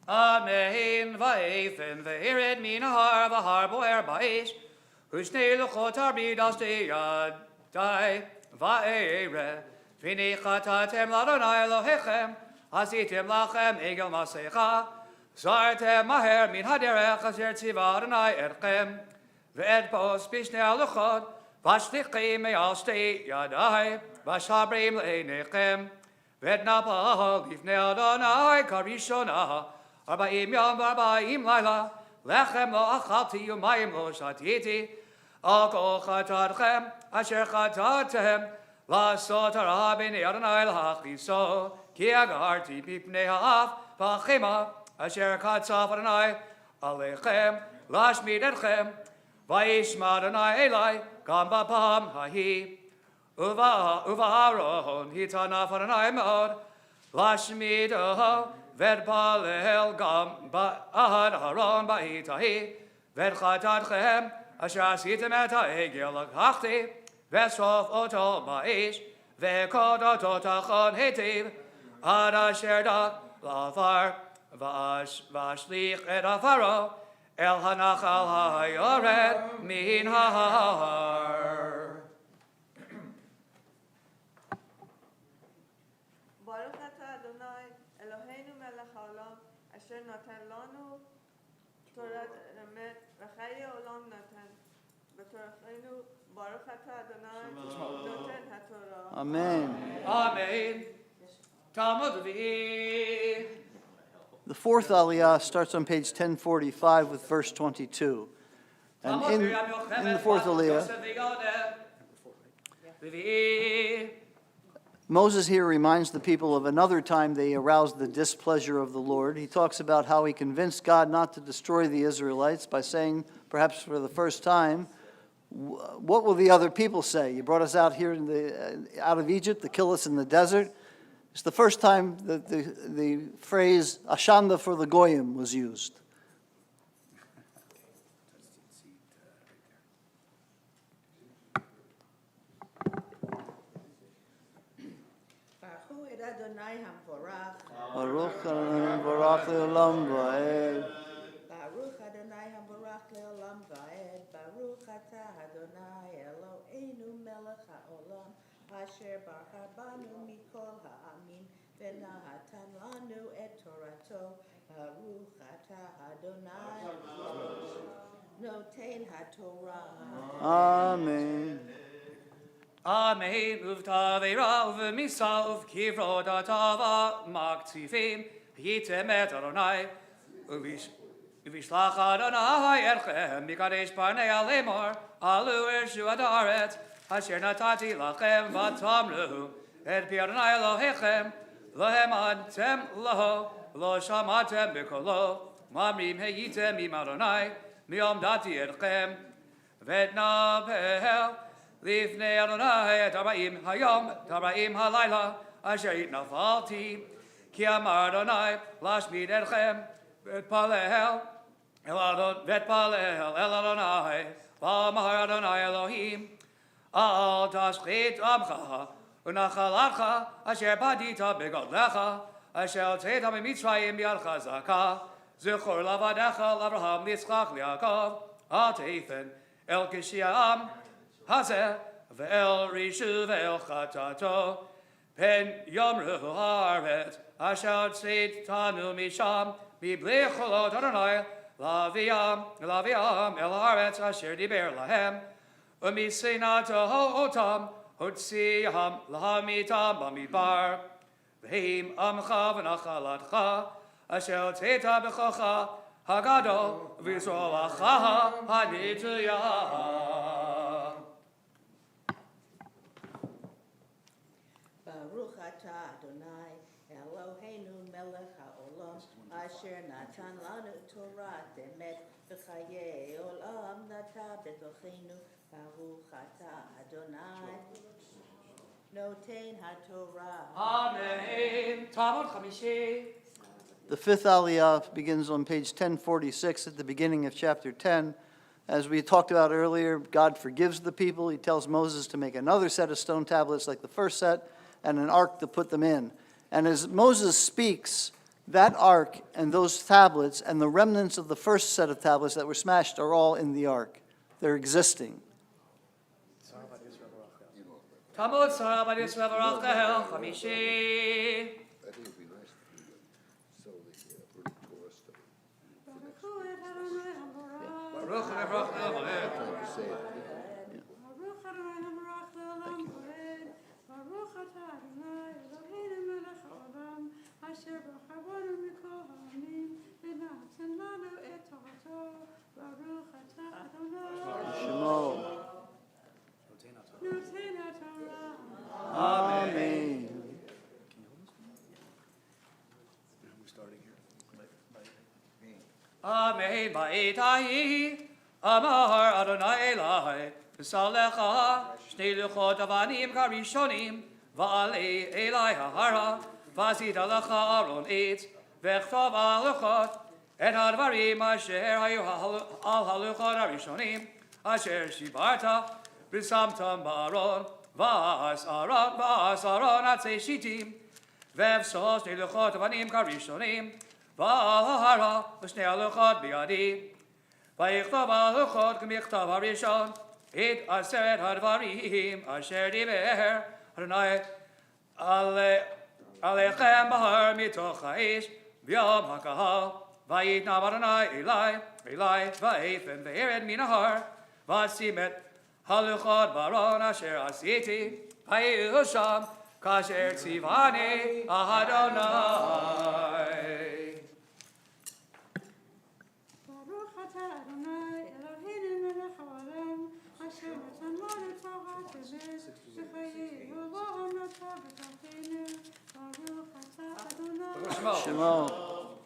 Amen. Va'ethen ve'ered min har v'har boer ba'ish. Ushnei luchot arbid al shtei yadai. Va'ere. V'nei chatatem l'Adonai Elohechem. Asitem lachem egel masecha. Zartem maher min haderech asher tziva Adonai etchem. Ve'ed pos b'shnei haluchot. V'ashlichim me'al shtei yadai. V'shabrim le'enechem. Ve'ed napal lifnei Adonai karishonah. Arba'im yom v'arba'im laila. Lechem lo achalti umayim lo shatiti. Al kol chatadchem asher chatatem. La'asot hara b'nei Adonai l'hachiso. Ki agarti b'pnei ha'af v'achema. Asher katzaf Adonai alechem. Lashmid etchem. Vayishma Adonai Elai gam b'pam hahi. Uva Aaron hitanaf Adonai mod. Lashmid ved palel gam ba'ad Aaron ba'itahi. Ved chatadchem asher asitem et ha'egel hachti. Vesof oto ba'ish. Vekod oto tachon hetiv. Ad asher dak la'afar. Vashlich et afaro. El hanachal ha'yored min ha'har. Baruch Atah Adonai Eloheinu melech haolam. Asher natan lanu Torah emet. V'chayei olam natan b'torachenu. Baruch Atah Adonai. Noten HaTorah. Amen. Amen. Talmud V'hi. The fourth aliyah starts on page 1045 with verse 22. And in the fourth aliyah, Moses here reminds the people of another time they aroused the displeasure of the Lord. He talks about how he convinced God not to destroy the Israelites by saying, perhaps for the first time, what will the other people say? You brought us out here out of Egypt to kill us in the desert. It's the first time that the phrase Ashanda for the Goyim was used. Baruch Adonai HaMavorach. Baruch Adonai Baruch Le'olam Va'ed. Baruch Adonai HaMavorach Le'olam לעולם ועד. ברוך אתה אדוני אלוהינו מלך העולם, אשר בחר בנו מכל העמים, ונתן לנו את תורתו. ברוך אתה אדוני נותן התורה. Amen. Amen. Uvtavera uvmisa uvkivro datava maktivim yitem et Adonai uvishlach Adonai erchem mikadesh parnei alemor alu ershu adaret asher natati lachem vatamru et pi Adonai Elohechem lohem antem lo lo shamatem bikolo mamrim heyitem im Adonai miom dati erchem vetna behel Lifnei Adonai Tabaim Hayom Tabaim Halayla Asher Nafalti Ki Amar Adonai Lashmid Etchem Vet Palehel El Adon Vet Palehel El Adonai V'Amar Adonai Elohim Al Tashchit Amcha Unachalacha Asher Badita Begodlecha Asher Tzeta Mitzrayim Biadcha Zaka Zechor Lavadecha Lavraham Yitzchak Liakov Al Teithen El Kishiam Hazeh ve'el rishu ve'el chatato pen yomru haaret asher tzeit tanu misham mibli cholot Adonai laviam el haaretz asher diber lahem umisinato otam hotziyam lahamitam bamidbar v'heim amcha v'nachalatcha asher tzeita b'chocha hagadol v'yisroacha hanituyah. Baruch atah Adonai Eloheinu melech haolam asher natan lanu Torat emet v'chayei olam nata betochenu. Baruch atah Adonai noten haTorah. Amen. Talmud Chamishi. The fifth Aliyah begins on page 1046 at the beginning of chapter 10. As we talked about earlier, God forgives the people. He tells Moses to make another set of stone tablets like the first set and an ark to put them in. And as Moses speaks, that ark and those tablets and the remnants of the first set of tablets that were smashed are all in the ark. They're existing. Talmud Sarah Bad Yisrael Rachel Chamishi. I think it'd be nice to do that, so the Torah stuff. Baruch Baruch Elohim. Trying to say it, Asher b'chavonu mikol ha'amim v'natan lanu et torato baruch atah Adonai Shemo. noten haTorah. Amen. Amen. Ba'itahi Amar Adonai Elai V'salecha Shnei luchot avanim karishonim Va'alei Elai ha'hara V'azid alecha Aaron eitz V'echtav al luchot Et hadvarim asher hayu al haluchot harishonim Asher shibarta V'samtam ba'aron V'as Aaron atzei shitim V'evsos Shnei luchot avanim karishonim V'al ha'hara V'shnei aluchot bi'adi V'yichtav aluchot k'michtav harishon It aseret hadvarim asher diber Adonai alechem bahar mitoch ha'ish v'yom ha'kahal v'yitnav Adonai Eli v'ethen v'ered minahar v'asimet haluchot baron asher asiti v'yihu sham kasher tzivani Adonai. Baruch atah Adonai Eloheinu melech haolam asher natan lanu Torat emet v'chayei olam nata b'tochenu baruch atah Adonai Shemo.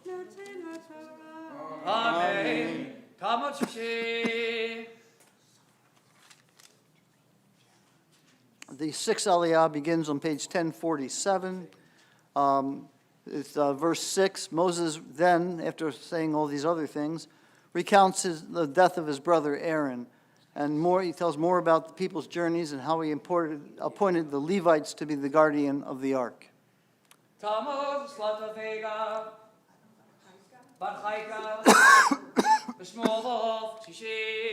noten haTorah. Amen. Talmud Shishi. The sixth Aliyah begins on page 1047. It's verse 6. Moses then, after saying all these other things, recounts the death of his brother Aaron. And more, he tells more about the people's journeys and how he appointed the Levites to be the guardian of the ark. Talmud Slata Vega. Bar Chaika. B'Shmuel Shishi.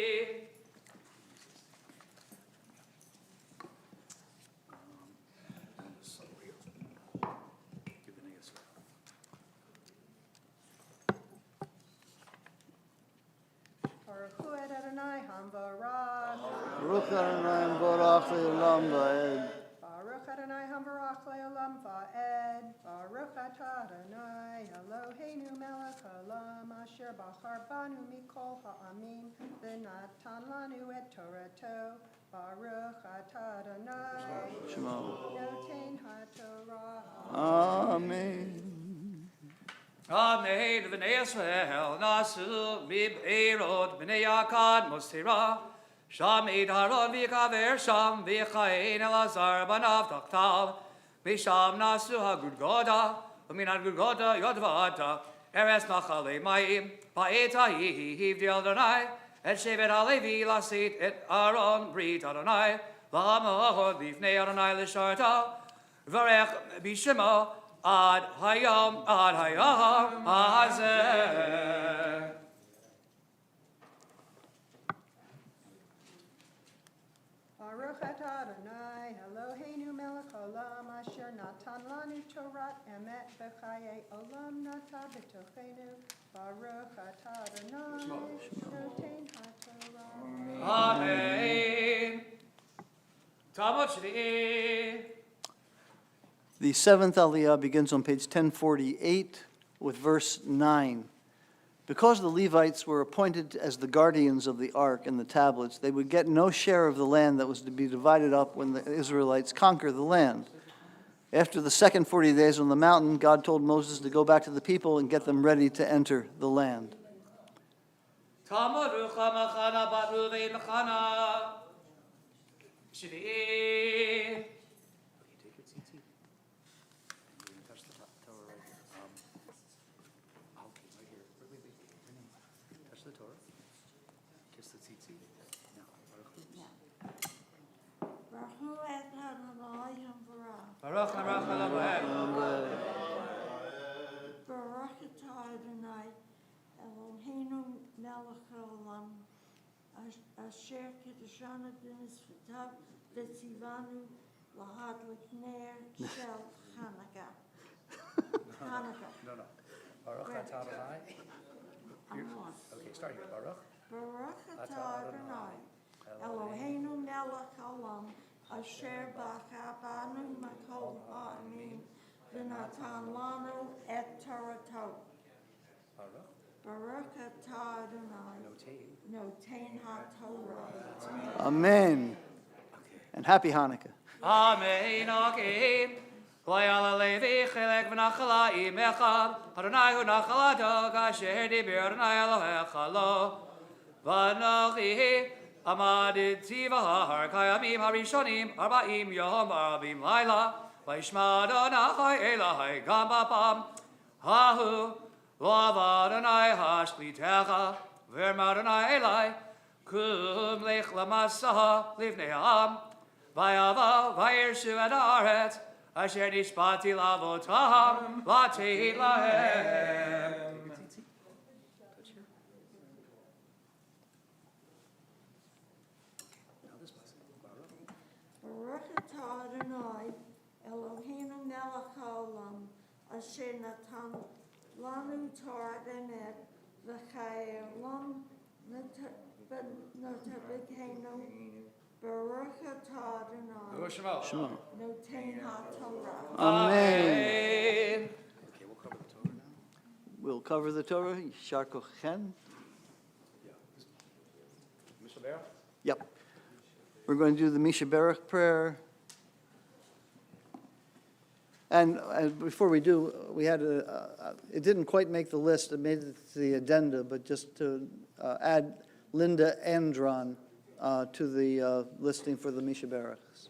Baruch Hu et Adonai Hamvarach. Baruch Adonai Borach Le'olam Va'ed. Baruch Adonai Hamvarach Le'olam Va'ed. Baruch atah Adonai Eloheinu melech haolam asher bachar banu mikol ha'amim v'natan lanu et Torato. Baruch atah Adonai Shema. noten ha'torah. Amen. Amen. B'nei Yisrael nasu mib'erot b'nei Yakad Mosira. Sham id Haron v'yikaver sham v'yichayin Elazar banav taktav. V'sham nasu ha'gudgoda v'min ha'gudgoda yod v'ata. Eres nachalei mayim ba'et ha'hiv di Adonai. Et shevet ha'levi lasit et Aaron brit Adonai. L'hamahod v'ifnei Adonai l'sharta. V'arech b'shema ad hayom hazeh. Baruch atah Adonai Eloheinu melech haolam asher natan lanu Torat emet v'chayei olam nata b'tochenu. Baruch atah Adonai noten ha'torah. Amen. Talmud Shvi'i. The seventh Aliyah begins on page 1048 with verse 9. Because the Levites were appointed as the guardians of the ark and the tablets, they would get no share of the land that was to be divided up when the Israelites conquer the land. After the second 40 days on the mountain, God told Moses to go back to the people and get them ready to enter the land. Talmud Rucha Machana Bat Ruvain Machana. Shvi'i. Baruch Hu et Adonai Hamvarach. Baruch Baruch Eloheinu. Baruch atah Adonai Eloheinu melech haolam asher kiddushanu b'mitzvotav v'tzivanu lahadlik ner shel Hanukkah. Hanukkah. No. Baruch atah Adonai. I'm lost. Okay, start here. Baruch. Baruch atah Adonai Eloheinu melech haolam asher bachar banu mikol ha'amim v'natan lanu et Torato. Baruch. Baruch atah Adonai noten ha'torah. Amen. And happy Hanukkah. Amen. Akim. Vayala Levi chelek v'nachala imecha. Adonai hu nachalato kasher dibir Adonai Elohecha lo. V'anochi amaditi v'har kayamim harishonim arba'im yom arba'im laila. V'yishma Adonai Elahai gam bapam. Hahu lo Adonai hashklitecha. V'erma Adonai Elai kum lech lamasaha livnei ha'am. Vayava vayirshu et haaretz. Asher nishpati lavotam latei lahem. Baruch atah Adonai Eloheinu melech haolam asher natan lanu Torah emet v'chayei olam notabikenu. Baruch atah Adonai Shema. noten ha'torah. Amen. Amen. Okay, we'll cover the Torah now. We'll cover the Torah. Yishar kochen. Mr. Bear? Yep. We're going to do the Misha Berach prayer. And before we do, we had it didn't quite make the list. It made it to the addenda, but just to add Linda Andron to the listing for the Misha Berachs.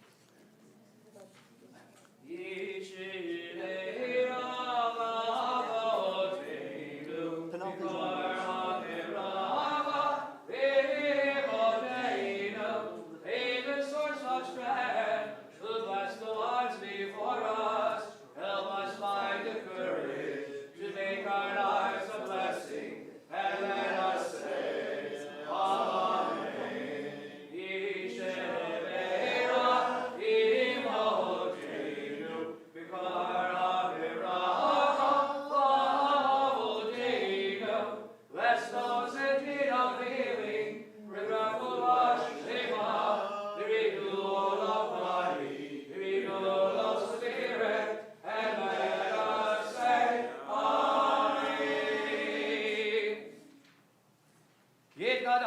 Because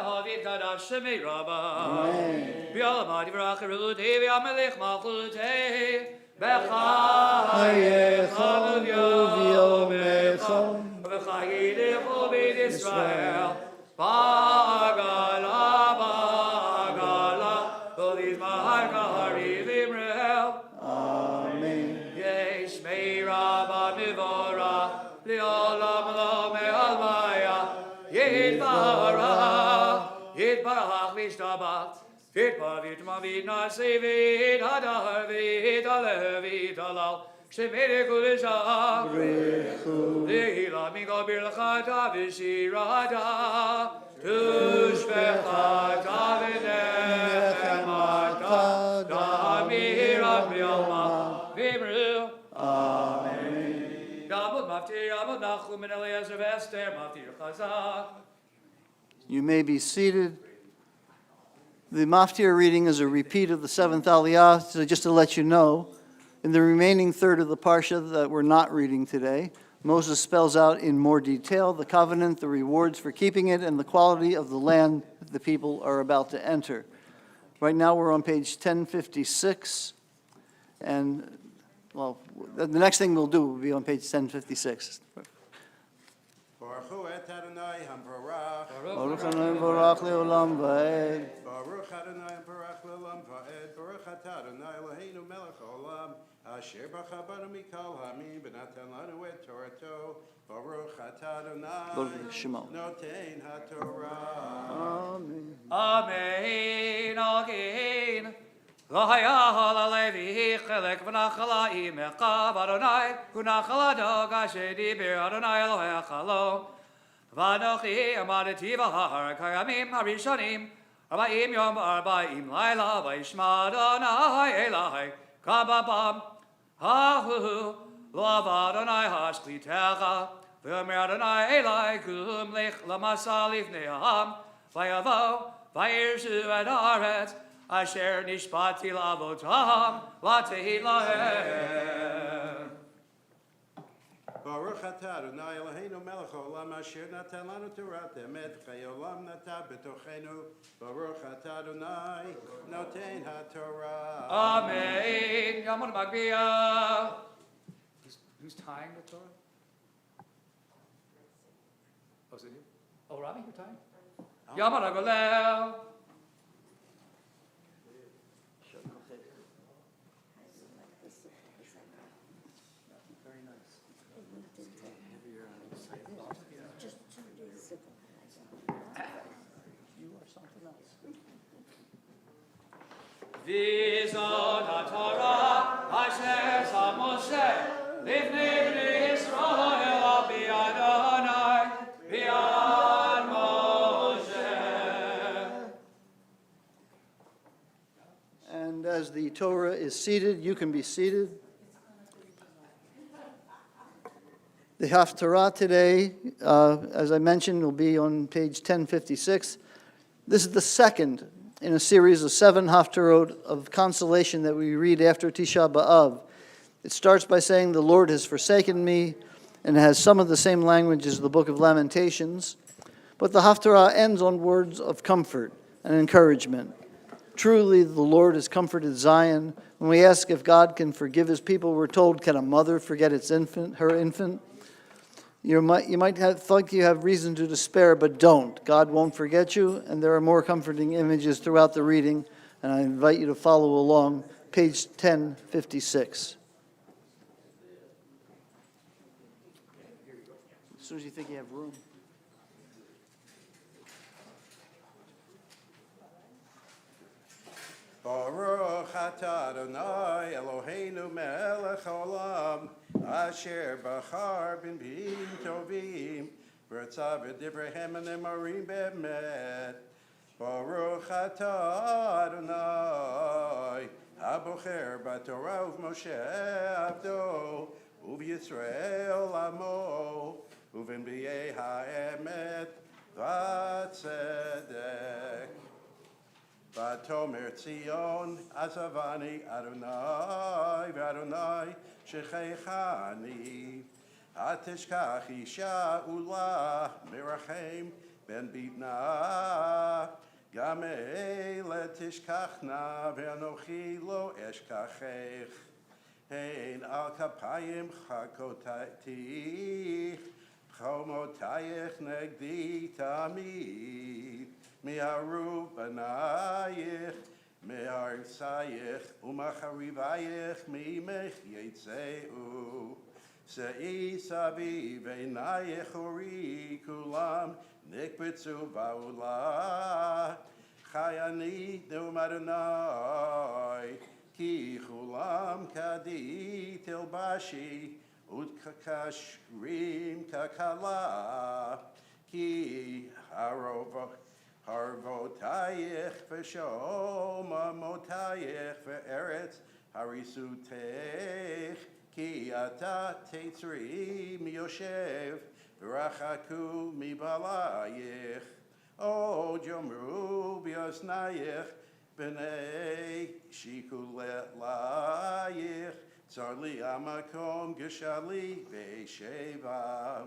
Havid Kadash Shemi Rabba. Bialamadi Vracharuti, Viamelich Malchute. Bechayech Avyomecha. V'chayidich Obed Israel. Bagala, Bagala. V'liz Mahar Kahari Vimrel. Amen. Yesh Mei Rabba Mivora. Li'olam lo me'almaya. Yitbarach v'ishtabach. Vitma vitma vitna sevit hadar vitale vitalal. Shemere kulisha. Lehila migo birlachata v'shirada. Tushbechata v'nechemata. Da'amirat bi'alma v'imru. Amen. Yamud maftir Yamud nachum min Eliezer v'Esther maftir chazak. You may be seated. The Maftir reading is a repeat of the seventh Aliyah, so just to let you know, in the remaining third of the Parsha that we're not reading today, Moses spells out in more detail the covenant, the rewards for keeping it, and the quality of the land that the people are about to enter. Right now we're on page 1056, and, well, the next thing we'll do will be on page 1056. Baruch hu et Adonai hamparach. Baruch Adonai Baruch Leolam Va'ed. Baruch Adonai hamparach leolam va'ed. Baruch atah Adonai Eloheinu melech haolam. Asher bacha banu mikol hamim v'natan lanu et Torato. Baruch atah Adonai Baruch Shemo. noten haTorah. Amen. Amen. Again. L'hayah l'alevi chelek v'nachala imecha v'Adonai v'nachala dog asher diber Adonai Elohecha lo v'anochi amadeti v'hahar kayamim harishonim arba'im yom arba'im laila v'yishma Adonai Elai kababam hahu lo v'Adonai hashklitecha v'yomer Adonai Elai kum lech l'masa lifnei ha'am v'yavo v'yirshu et haaretz Asher nishpati lavotam latehi lahem. Baruch atah Adonai Eloheinu melech haolam asher natan lanu Torah emet chayolam natan b'tochenu. Baruch atah Adonai noten haTorah. Amen. Yamon Magbia. Who's tying the Torah? Oh, is it you? Oh, Rami, you're tying? Yamon Agolel. Vizon HaTorah Asher Sa Moshe Livnei Bnei Yisrael Bi'ad Adonai Bi'ad Moshe. And as the Torah is seated, you can be seated. The Haftarah today, as I mentioned, will be on page 1056. This is the second in a series of 7 Haftarot of consolation that we read after Tisha B'Av. It starts by saying, "The Lord has forsaken me," and it has some of the same language as the book of Lamentations. But the Haftarah ends on words of comfort and encouragement. Truly, the Lord has comforted Zion. When we ask if God can forgive his people, we're told, can a mother forget her infant? You might have thought you have reason to despair, but don't. God won't forget you, and there are more comforting images throughout the reading, and I invite you to follow along, page 1056. As soon as you think you have room. Baruch atah Adonai Eloheinu melech haolam asher bachar b'nbiim tovim v'rtzav v'divrehem nemarim be'emet. Baruch atah Adonai habocher b'torah u'v'Moshe avdo u'v'Yisrael amo u'v'nbiei ha'emet v'tzedek. Vatomer Tzion Azavani Adonai V'Adonai Shecheichani Atishkach Isha Ula Mirachem ben bitna. גם אלה תשכחנה ואנוכי לא אשכחך. הן על כפיים חכותייך, חומותייך נגדי תמיד. מהרו בנייך, מהרסייך ומחריבייך ממך יצאו. שאי סביב עינייך אורי כולם נקבצו בעולה. חי אני נאום אדוני, כי כולם כדי תלבשי ותקשרים ככלה. כי הרבותייך ושוממותייך וארץ הריסותך. כי אתה תצרי מיושב ורחקו מבעלייך. עוד יאמרו באוזנייך בני שיקולייך. צר לי המקום גשלי וישבה.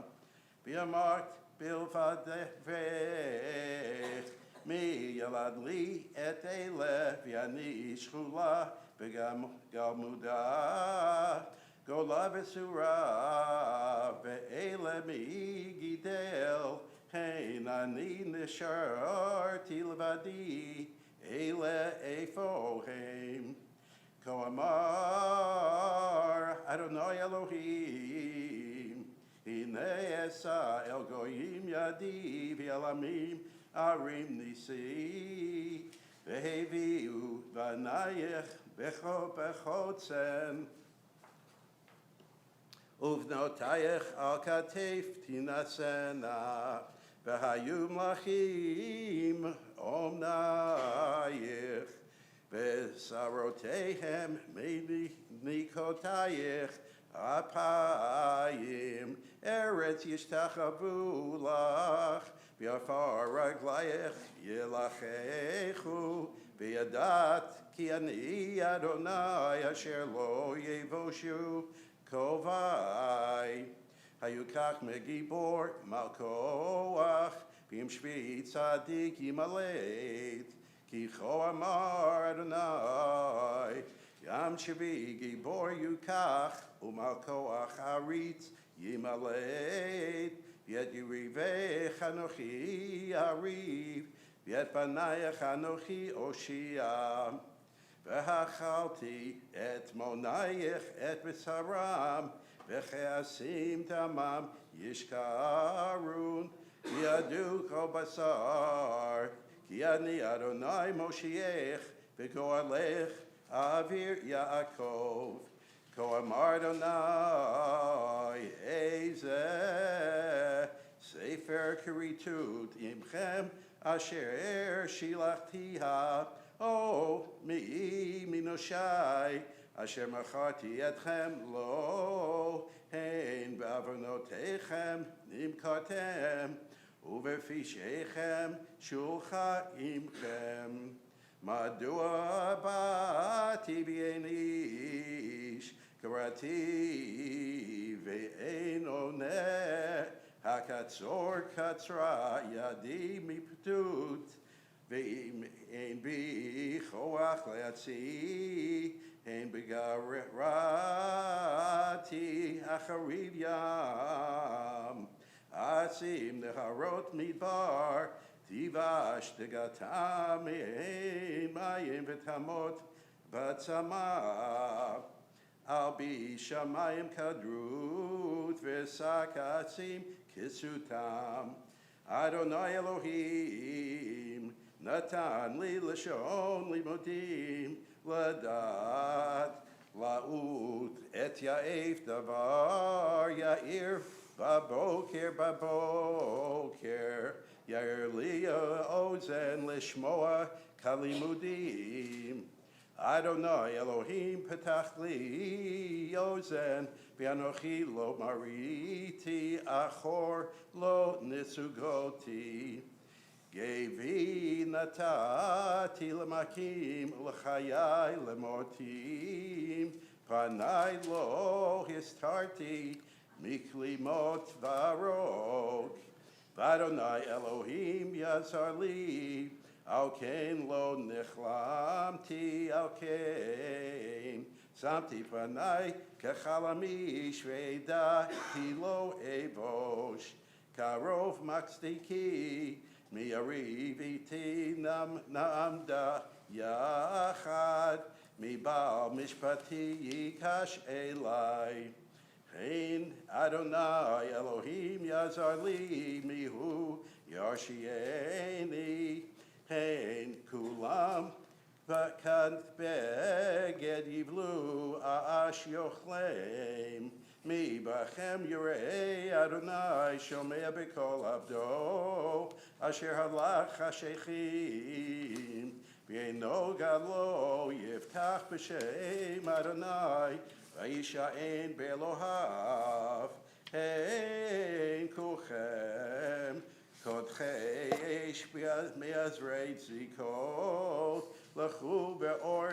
ואמרת בלבדך מי ילד לי את אלה ואני שכולה בגלמודה. גולה וסורה ואלה מי גידל. הן אני נשארתי לבדי, אלה איפה הם. כה אמר אדוני אלוהים, הנה אשא אל גויים ידי ואל עמים ערים ניסי. והביאו בנייך בחוצן, ובנותייך על כתף תנשאנה. והיו מלכים אומנייך, ושרותיהם מניקותייך אפיים. ארץ ישתחוו לך, בעפר רגלייך ילחכו. וידעת כי אני אדוני אשר לא יבושו כובעי. היו כך מגיבור מלכוח, ועם שביעי צדיק ימלט. כי כה אמר אדוני, ים שביעי גיבור יוקח, ומלכוח עריץ ימלט. ואת יריבך אנוכי אריב, ואת בנייך אנוכי אושיע. והאכלתי את מונייך את בשרם, וכעשים דמם ישכרון. וידעו כל בשר, כי אני אדוני מושיעך וגואלך אוויר יעקב. כה אמר אדוני, איזה ספר כריתות עמכם אשר שילחתיה. או מי מנושי אשר מכרתי אתכם לו. הן בעוונותיכם נמכרתם, ובפשעיכם שולחה עמכם. מדוע באתי ואין איש, קראתי ואין עונה. הקצור קצרה ידי מפתות, ואם אין בי כוח להציל, הן בגררתי אחריב ים. אשים נהרות מדבר, תיבש דגתה מהן מים ותמות בצמא. על בי שמיים כדרות ושק עצים כסותם. אדוני אלוהים נתן לי לשון לימודים, לדעת לעוט את יעף דבר. יאיר בבוקר יאיר לי האוזן לשמוע כלימודים. אדוני אלוהים פתח לי אוזן, ואנוכי לא מריתי, אחור לא נסוגותי. גבי נתתי למכים, לחיי למורטים. פני לא הסתרתי מכלימות ורוק. V'Adonai Elohim yazar li, al ken lo nichlamti al ken. Samti panai kechalamish ve'edati lo evosh. Karov maxtiki mi'ariviti namda yachad mi'bal mishpati yikash elai. Hein Adonai Elohim yazar li mihu yarshieni. Hein kulam v'kan beged yivlu aash yochlem. Mi bachem yirei Adonai shomea b'kol abdo asher halach hashechim v'eino galo yiftach b'shem Adonai v'yisha'en be'elohav hein kulchem kodchesh me'azrei tzikot l'chu be'or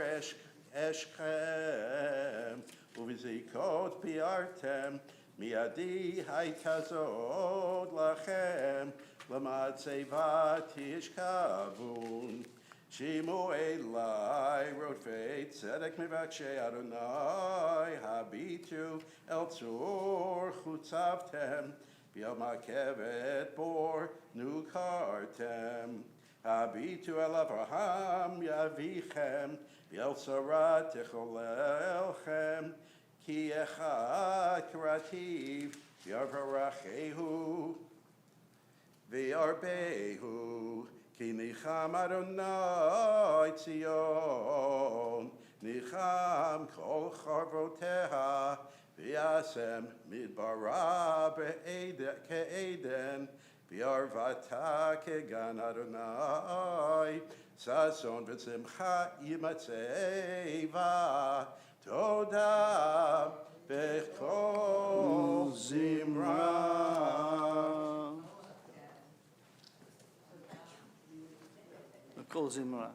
eshchem ובזיקות פיארתם מידי היכזות לכם למצבה תשכבון. שימו אלי רודפי צדק מבקשי אדוני הביטו אל צור חוצבתם ואל מרכבת בור נוכרתם. הביטו אל אברהם יביכם ואל שרה תחוללכם כי אחד קראתיו ויברכהו וירבהו כי ניחם אדוני ציון ניחם כל חרבותיה וישם מדברה כעדן וירבתה כגן אדוני ששון ושמחה ימצא בה תודה בכל זמרה. בכל זמרה.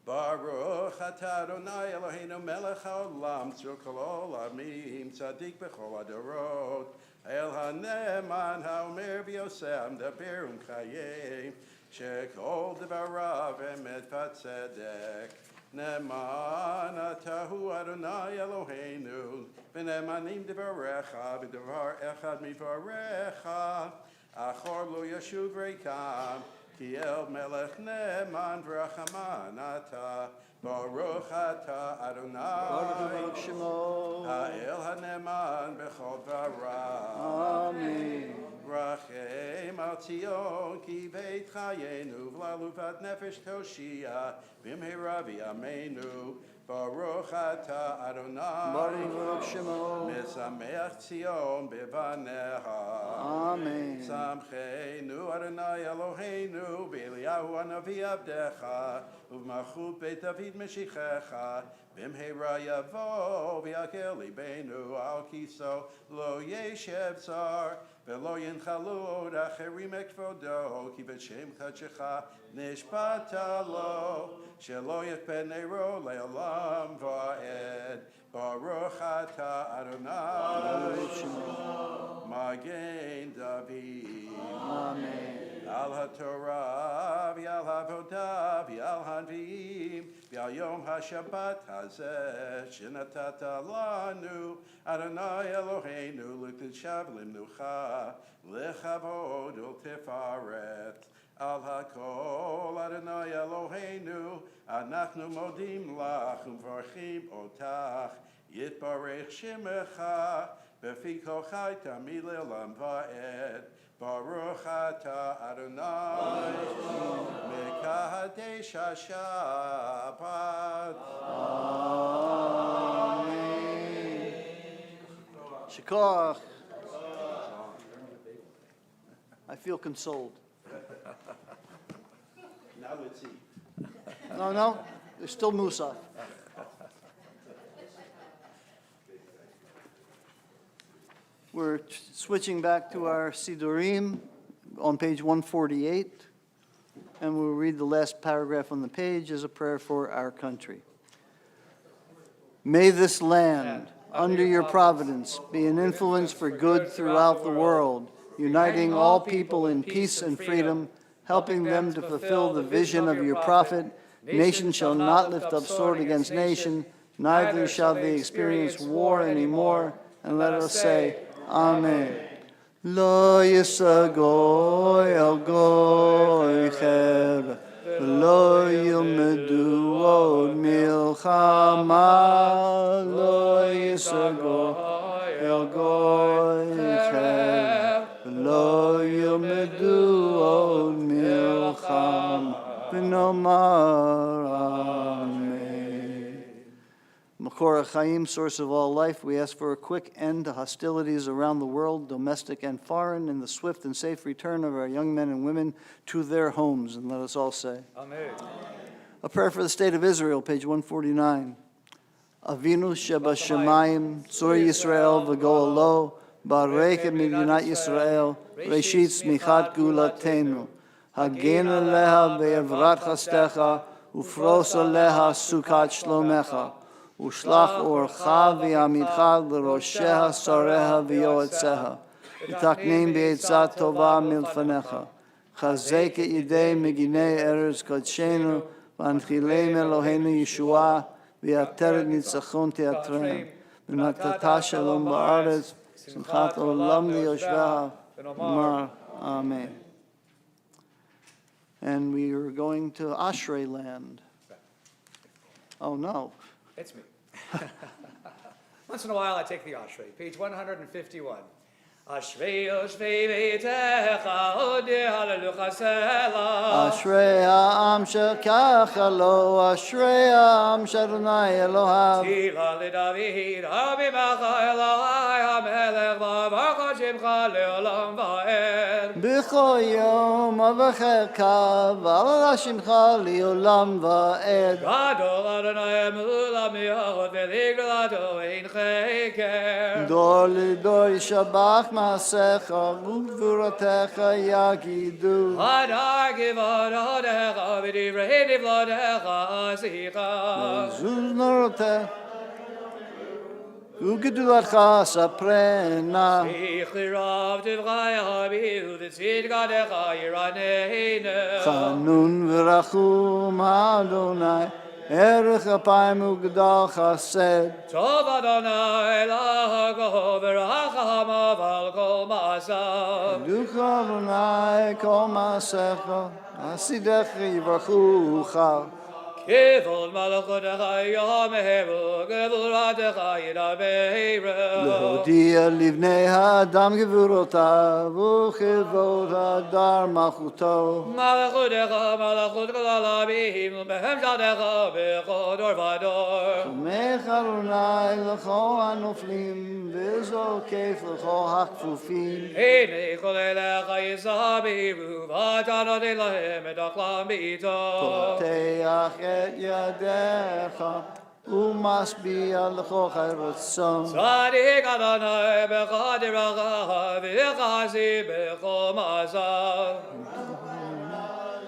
ברוך אתה אדוני אלוהינו מלך העולם צור כל העולמים צדיק בכל הדורות אל הנאמן האומר ויוסע מדבר ומקיים שכל דבריו אמת וצדק נאמן אתה הוא אדוני אלוהינו ונאמנים דבריך בדבר אחד מדבריך אחור לא ישוב ריקם כי אל מלך נאמן ורחמן אתה ברוך אתה אדוני ברוך שמו האל הנאמן בכל דבריו אמן. רחם על ציון כי בית חיינו ולעלובת נפש תושיע במהרה בימינו ברוך אתה אדוני ברוך שמו משמח ציון בבניה אמן. שמחנו אדוני אלוהינו באליהו הנביא עבדך ובמלכות בית דוד משיחך במהרה יבוא ויגל ליבנו על כיסו לא ישב צר ולא ינחלו עוד אחרים את כבודו כי בשם קדשך נשבעת לו שלא יכפה נרו לעולם ועד ברוך אתה אדוני מגן דוד אמן. על התורה ועל העבודה ועל הנביאים ועל יום השבת הזה שנתת לנו אדוני אלוהינו לקדשה ולמנוחה לכבוד ולתפארת על הכל אדוני אלוהינו אנחנו מודים לך ומברכים אותך יתברך שמך בפי כל חי תמיד לעולם ועד ברוך אתה אדוני מקדש השבת Shikoach. I feel consoled. now let's eat. No, there's still Musa. We're switching back to our Sidurim on page 148, and we'll read the last paragraph on the page as a prayer for our country. May this land under your providence, be an influence for good throughout the world, uniting all people in peace and freedom, helping them to fulfill the vision of your prophet. Nation shall not lift up sword against nation, neither shall they experience war anymore. And let us say, Amen. Lo yisagoy el goy cher, lo yilmedu od milchama. Lo yisagoy el goy cher, lo yilmedu od milchama. V'nomar Amen. Makor HaChaim, source of all life, we ask for a quick end to hostilities around the world, domestic and foreign, and the swift and safe return of our young men and women to their homes. And let us all say, Amen. A prayer for the state of Israel, page 149. Avinu sheba shemayim, tzur Yisrael v'go alo, barek et medinat Yisrael, reshit smichat gulatenu. Hagen aleha be'evrat chastecha, ufros aleha sukat shlomecha. Ushlach orcha v'yamidcha l'rosheha sareha v'yoetzeha. V'takneim be'etzat tova milfanecha. Chazek et yidei meginei eretz kodshenu, v'anchileim Eloheinu Yeshua, v'yateret nitzachon teatrem. V'natata shalom ba'aretz, simchat olam liyoshveha. V'nomar Amen. And we are going to Ashrei land. Oh, no. It's me. Once in a while, I take the Ashrei. Page 151. Ashrei Yoshvei Beitecha, Odi Hallelujah Selah. Ashrei ha'am shekacha lo, Ashrei ha'am sh'Adonai Elohav. Tila leDavid, Habimecha Elohai HaMelech, V'avarcha Shemcha le'olam va'ed. B'cho yom avachecha, v'al shimcha li'olam va'ed. Gadol Adonai Emulam Yahod, V'liglato Ein Cheker. Dor lidor yishabach ma'asecha, u'gvuratecha yagidu. Hadar Givod Hodecha, V'divrei Nivlodecha Asicha. Zuz noroteh, u'gedulatcha saprena. Yichirav Divchai Habihu, V'tzidkadecha Yiraneinu. Chanun v'rachum Adonai, erech apayim u'gdal chesed. Tov Adonai Lahago, V'rachamav al kol ma'asav. Ducha Adonai kol ma'asecha, asidecha yivachucha. Kivul Malachotecha Yameheru, Gevuratecha Yidabeheru. L'hodia livnei ha'adam gevurotav, u'chivot hadar malchuto. Malachotecha, Malachot Galalabim, Behem Shadecha, Bechod Orvador. Mech Adonai l'chol hanoflim, v'zokef l'chol hakfufim. Heinei Kol Elecha Yisabiru, V'atanot Elahem et Achlam B'ito. Poteach et yadecha, u'masbiya l'chol chayrotzon. Tzadik Adonai B'chadiracha, V'chazi B'chol Mazav.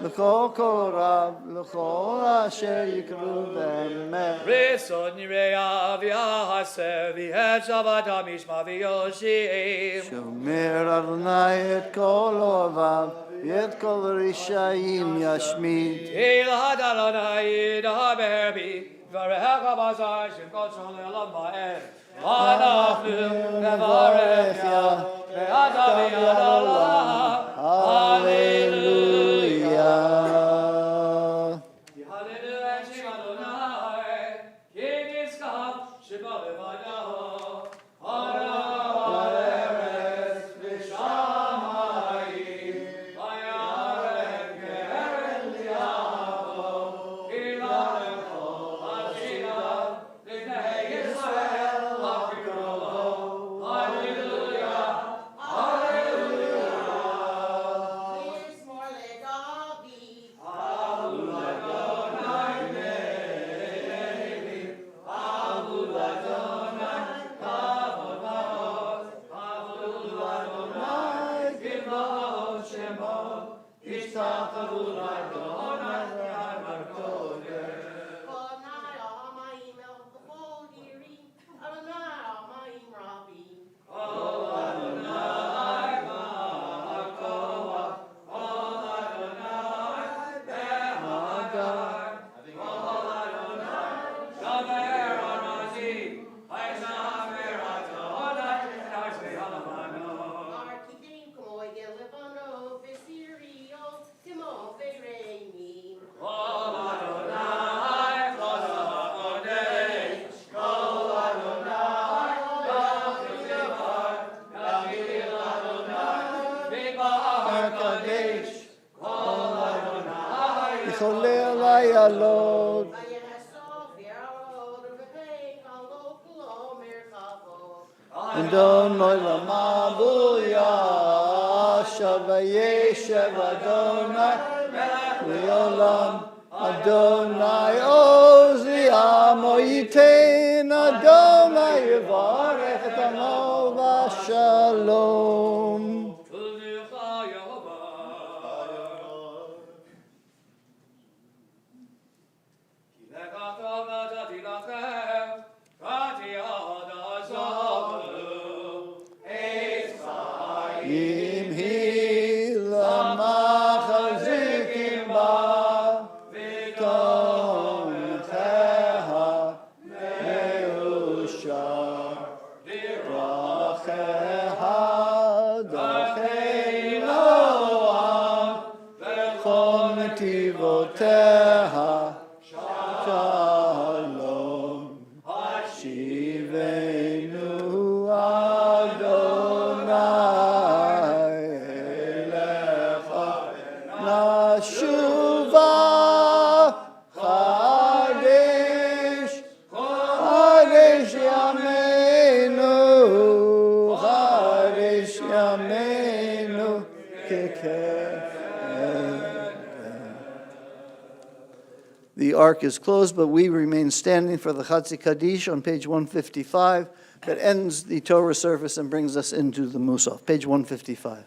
L'chol korav, l'chol asher yikru be'emet. Rison Yireav Yahaseh, V'het Shabbatam Yishma V'yoshim. Shomer Adonai et kol ovav, et kol rishayim yashmid. Tehillat Adonai yidaber bi, V'arecha b'zar Shemkot Shol Elam Ba'ed. Anachnu nevarech ya, Ve'ata b'yad Allah. Hallelujah. Hallelujah Shem Adonai, Ki niskaf Sheba levadaho. Ha'aretz v'shamayim, V'yarek keren li'avo. Ilarecho ha'shinav, L'fnei Yisrael ha'kikrovo. Hallelujah, hallelujah. חולה עלי עלות. אדוני למבויה, שווה ישב אדוני לעולם. אדוני עוזי עמו ייתן, אדוני יברך את עמו בשלום. אם היא למחזיקים בה ותומכיה מאושר דרכיה דרכי נועם וכל נתיבותיה שלום. השיבנו נשובה חדש ימינו, חדש ימינו The ark is closed, but we remain standing for the Chatzi Kaddish on page 155 that ends the Torah service and brings us into the Musaf. Page 155.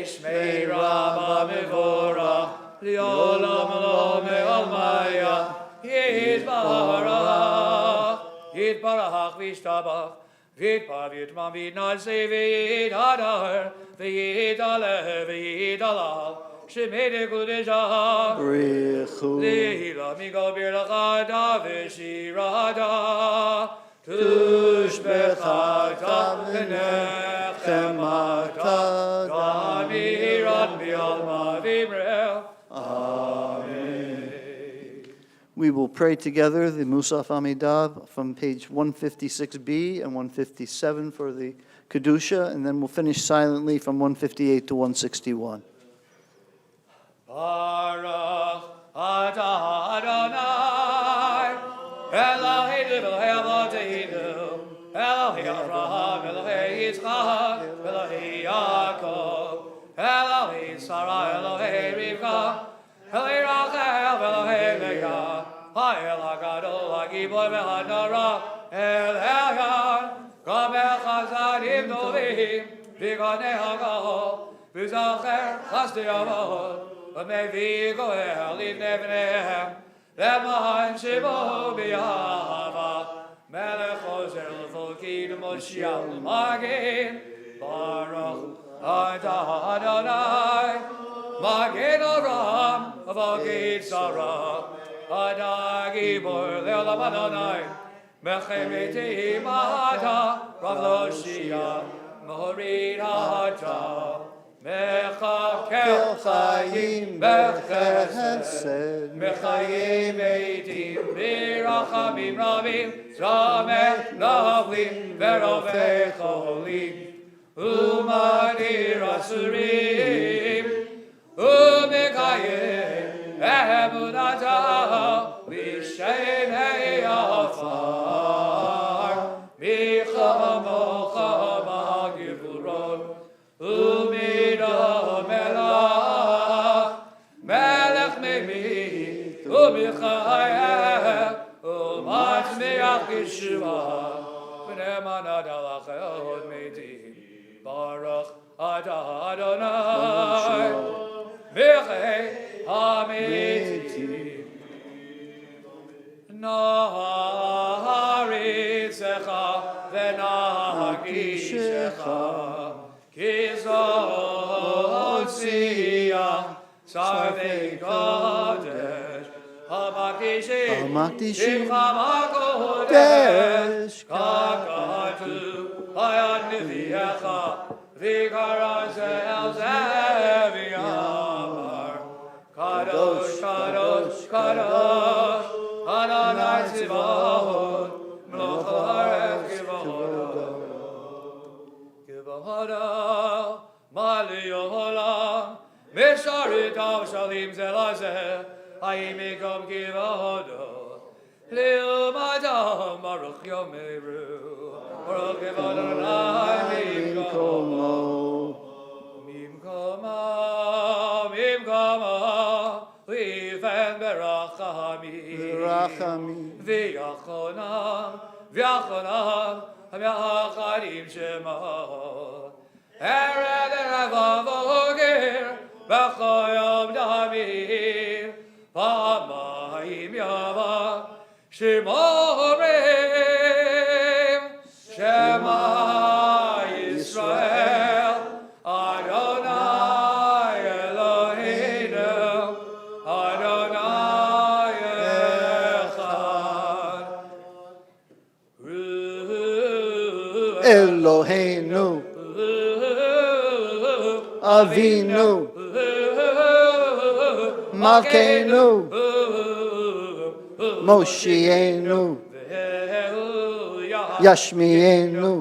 Shmei Rabba Mevorach Li'olam Lo Me'olmaya Yitbarach Yitbarach V'ishtabach V'yitbar V'yitman V'yitnaseh V'yitadar V'yitaleh V'yitalal Shemei Dekudeshah Brichu Lihila Miko Birlachada V'shirada Tushbechata V'nechemata We will pray together the Musaf Amidav from page 156b and 157 for the Kedusha, and then we'll finish silently from 158 to 161. Baruch atah Adonai, Eloheinu v'Eloheinu, Elohei Avraham, Elohei Yitzchak, Elohei Yaakov, Elohei Sarah, Elohei Rivka, Elohei Rachel, Elohei Leah, Ha'el HaGadol, HaGibor v'Hanara, El Elyon, Gomer Chazadim Tovim, V'Ganei HaGahol, V'Zacher Chasdei Avot, V'Mevi Goel Livnei Bneihem, Le'man Shivo B'Yahava, Melech Ozer L'Folkim Moshiach L'Magin, Baruch atah Adonai, Magin Avraham, Avogid Sarah, Adonai Gibor Le'olam Adonai, Mechem Ata, Rav Loshia, Morid Hata, Mechakel Chayim Bechesed, Mechayim Eitim Birachamim Rabim, Zamech Navlim Verovei Cholim, Umadir Asurim, Umekayim Emunatah, Lishem Heyafar, Michamocha Magivuron, Umida Melach, Melech Memi, Umichayeh, Umatmiach Yeshua, V'nemanad Alachot Medim, Baruch atah Adonai, V'chei Hamitim, Naharitzecha v'nahagishecha, Kizotziah Sarvei Kodesh, Hamakdishim Simcha Kodesh, Kakatu, Ayan Niviecha, Vikarazel Zeviamar. Kadosh, Kadosh, Kadosh, Adonai Tzivahot, Melech Haaretz Kivodo. Kivodo, Mali Olam, Misharit Av Shalim Zelazeh, Hayimikom Kivodo. Lil Madam Baruch Yomeru, Baruch Adonai Mimkomo. Mimkomo, Liven Berachami, V'yachonam, V'yacharim Shemo. Ered Eravavogir, B'choyom Damir, V'amayim Yava, Shemorim, Shema Yisrael, Adonai Eloheinu, Adonai Echad. Eloheinu, Avinu, Malkeinu, Moshienu, Yashmienu,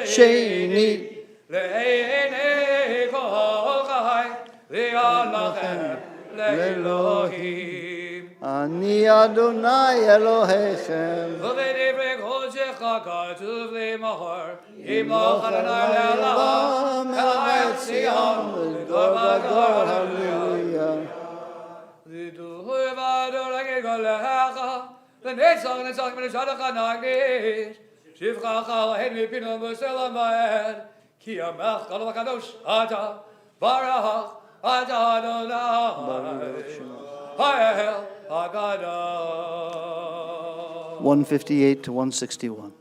Sheni, Le'enei kol chai, le'alachem, le'elohim. Ani Adonai Elohechem, V'vedivre kol shecha katuv le'mahar, Yimloch Adonai le'olam, El Tzion, v'dor v'dor, hallelujah. V'duhu v'ador agir kolecha, v'netzach netzach v'neshadecha nagish, Shivchacha lahen mipinu b'selam ba'ed, Ki Amech Gadol HaKadosh Ata, Barach Ata Adonai, Ha'el HaGadol. 158 to 161.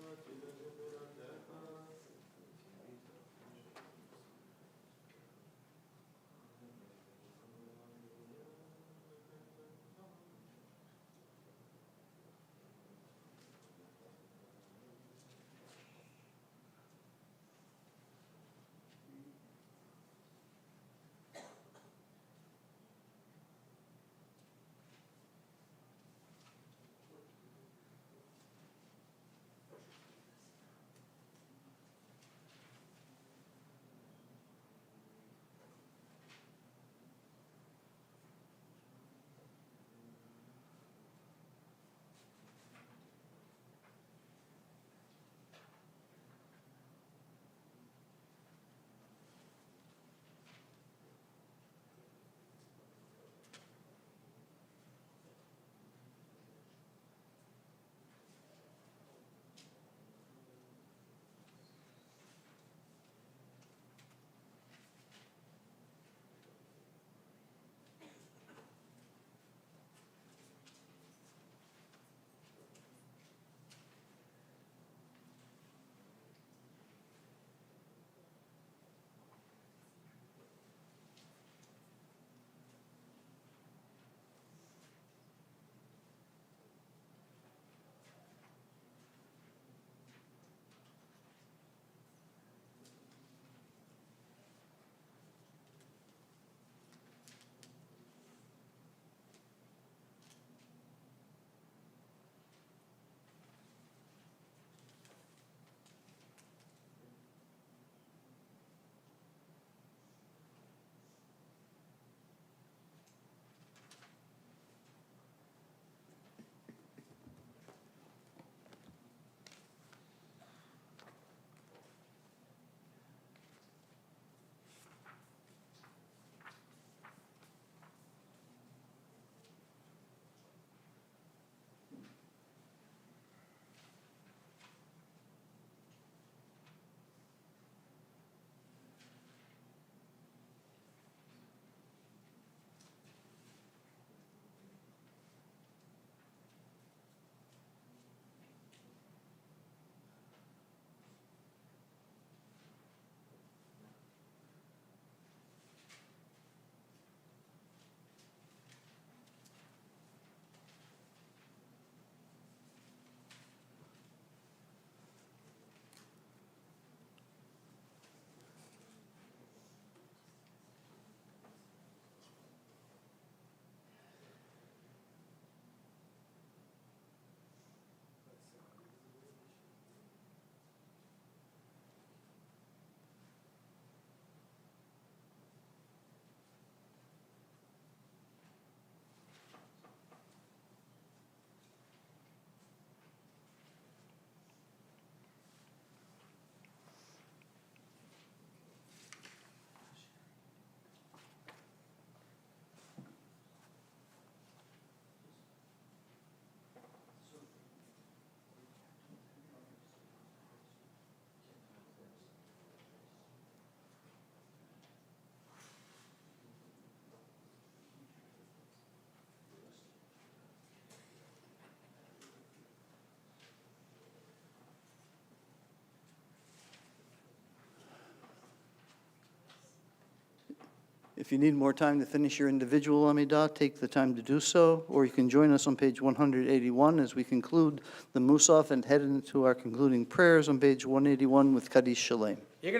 If you need more time to finish your individual Amidah, take the time to do so, or you can join us on page 181 as we conclude the Musaf and head into our concluding prayers on page 181 with Kaddish Shalem. Amen.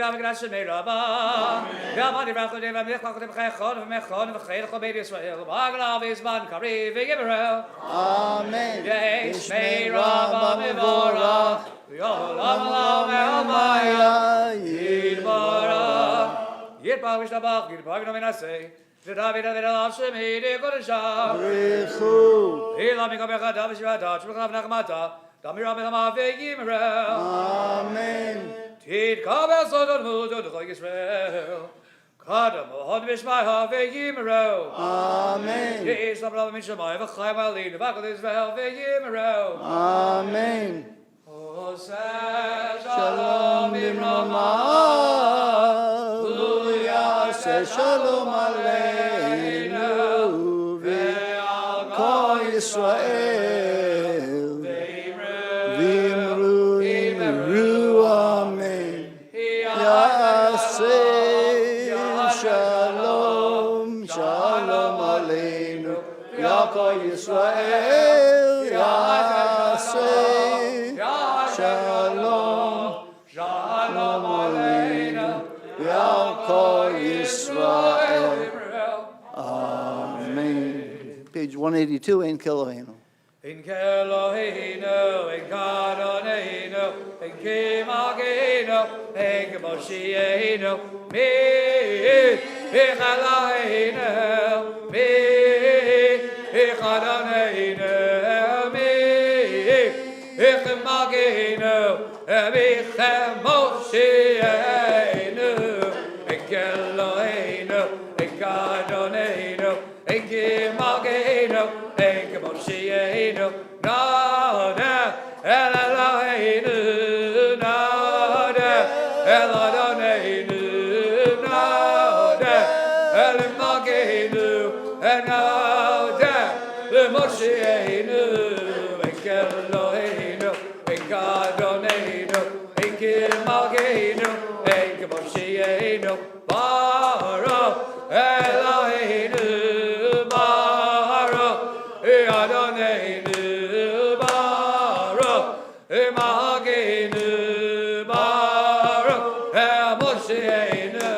Amen. Tid kabel sodon mudo de Israel. Kadam hod mishmai ve yimero. Amen. Yes, the brother Mishmai ve chayim ali de bakol Israel ve yimero. Amen. Oseh Shalom Bimrama. Yaseh Shalom Aleinu ve'al Kol Yisrael. V'imru Amen. Yaseh Shalom Shalom Aleinu ve'al Kol Yisrael. Yaseh Shalom Shalom Aleinu ve'al Kol Yisrael. Amen. Page 182, Ein Keloheinu. In Keloheinu, in Kadoneinu, in Kimagenu, in Kemoshienu, me, Eloheinu, me, Kadoneinu, me, Kimagenu, me, Kemoshienu, in Keloheinu, in Kadoneinu, in Kimagenu, in Kemoshienu, Nada, Eloheinu, Nada, Eloheinu, Nada, Elimagenu, Nada, Lemoshienu, Ekeloheinu, Ekadoneinu, Ekimagenu, Ekemoshienu, Baruch Eloheinu, Baruch Adoneinu, Baruch Emagenu, Baruch Emoshienu,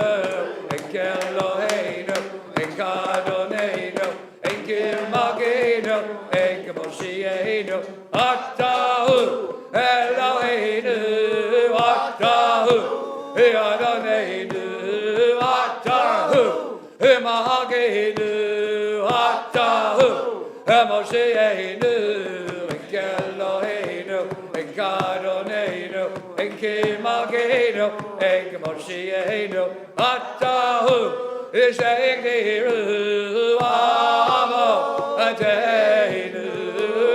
Ekeloheinu, Ekadoneinu, Ekimagenu, Ekemoshienu, Atahu Eloheinu, Atahu Adoneinu, Atahu Emagenu, Atahu Mosheinu, Ekeloheinu, Ekadoneinu, Ekimagenu, Ekemoshienu, Atahu Ishegdiru, Amo Ateinu,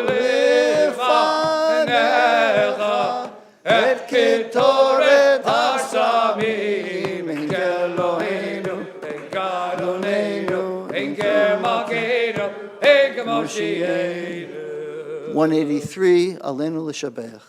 Lifanecha, Et Kitoret Hasamim, Ekeloheinu, Ekadoneinu, Ekimagenu, 183, Aleinu L'Shabech.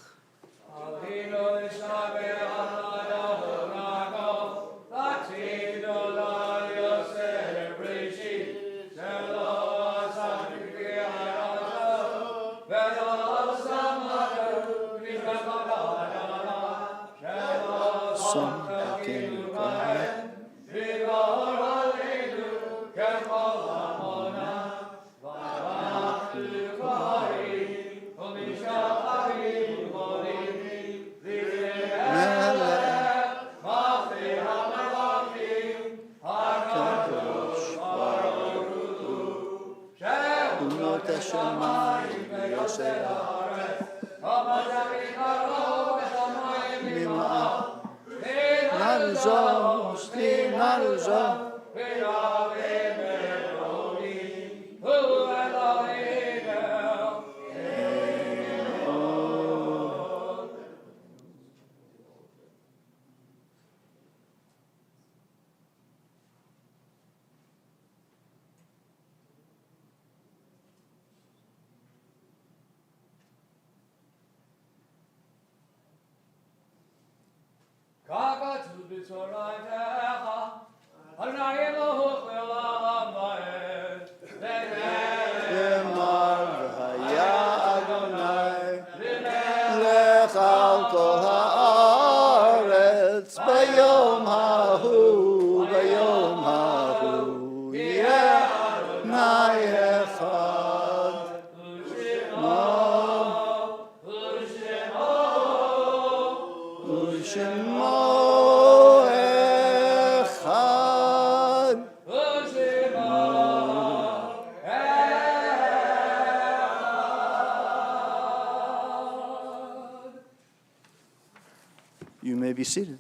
Kakatu b'tzoratecha, Adonai Elohu You may be seated.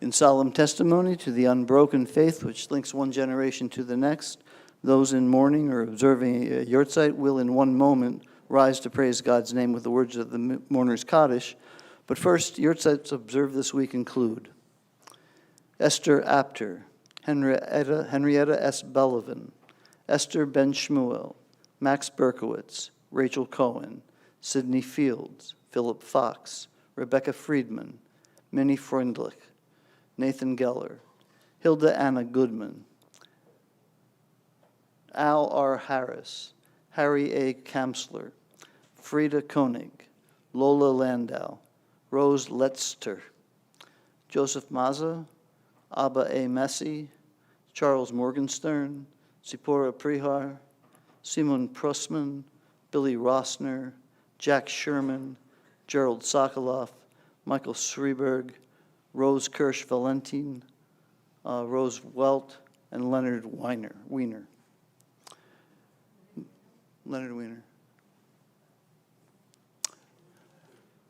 In solemn testimony to the unbroken faith which links one generation to the next, those in mourning or observing a yahrzeit will in one moment rise to praise God's name with the words of the mourner's Kaddish. But first, yahrzeits observed this week include Esther Apter, Henrietta S. Bellivan, Esther Ben Shmuel, Max Berkowitz, Rachel Cohen, Sidney Fields, Philip Fox, Rebecca Friedman, Minnie Freundlich, Nathan Geller, Hilda Anna Goodman, Al R. Harris, Harry A. Kamsler, Frida Koenig, Lola Landau, Rose Letzter, Joseph Maza, Abba A. Messi, Charles Morgenstern, Zipporah Prihar, Simon Prusman, Billy Rossner, Jack Sherman, Gerald Sokoloff, Michael Sreberg, Rose Kirsch-Valentin, Rose Welt, and Leonard Weiner. Leonard Weiner.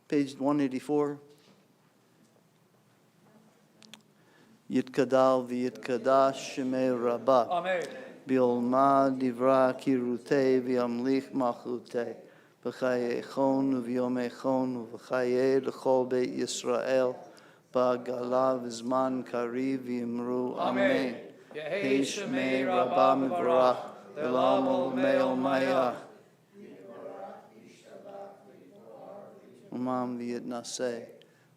Page 184. Yitkadal v'yitkadash shemei rabbah. Amen. Biolma divra kirutei v'yamlich malchutei. B'chaye echon v'yom echon v'chaye l'chol beit Yisrael. Ba'gala v'zman kari v'yimru amen. Yehi shemei rabbah mevarach. Le'olam olmei olmayach. Umam v'yitnaseh.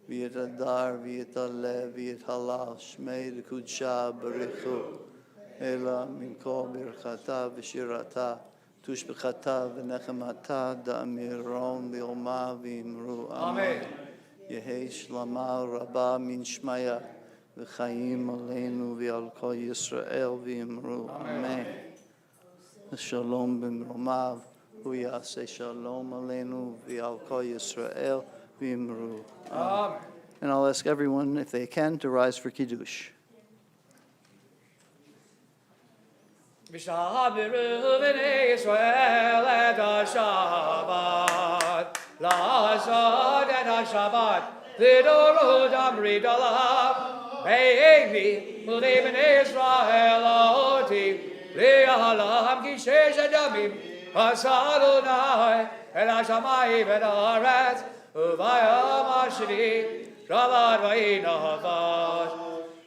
V'yitadar v'yitalev v'yithalal shmei d'kudsha barichu. Ela min kol birchata v'shirata. Tushbechata v'nechemata da'amiron v'yoma v'yimru amen. Yehi shlama rabba min shmaya v'chayim aleinu v'al kol Yisrael v'yimru amen. Shalom b'mromav hu yaseh shalom aleinu v'al kol Yisrael v'yimru amen. And I'll ask everyone, if they can, to rise for Kiddush. V'shabiru b'nei Yisrael et ha-Shabbat, la'asad et ha-Shabbat, v'doru damri dalav, ve'emi mulei b'nei Yisrael oti, li'alam ki shesh adamim, asad Adonai, el ha-shamayim et ha'aretz, uvayam ashri, Shabbat v'inavash,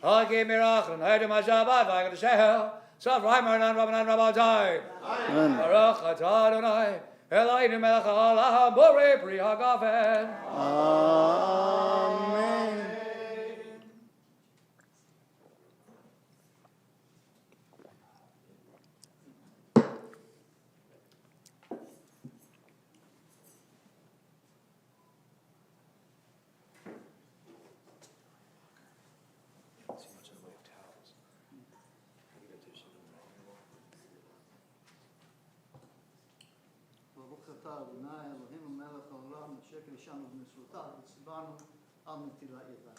ha'kim mirach, l'naydim ha-Shabbat v'agad Sav Reimer and Rabbanan Rabbatai. Baruch atah Adonai, Eloheinu melech haolam, borei pri hagafen. Amen. ברוך אתה אדוני אלוהינו מלך העולם אשר קדישנו במצוותיו וציוונו על נטילת ידיים.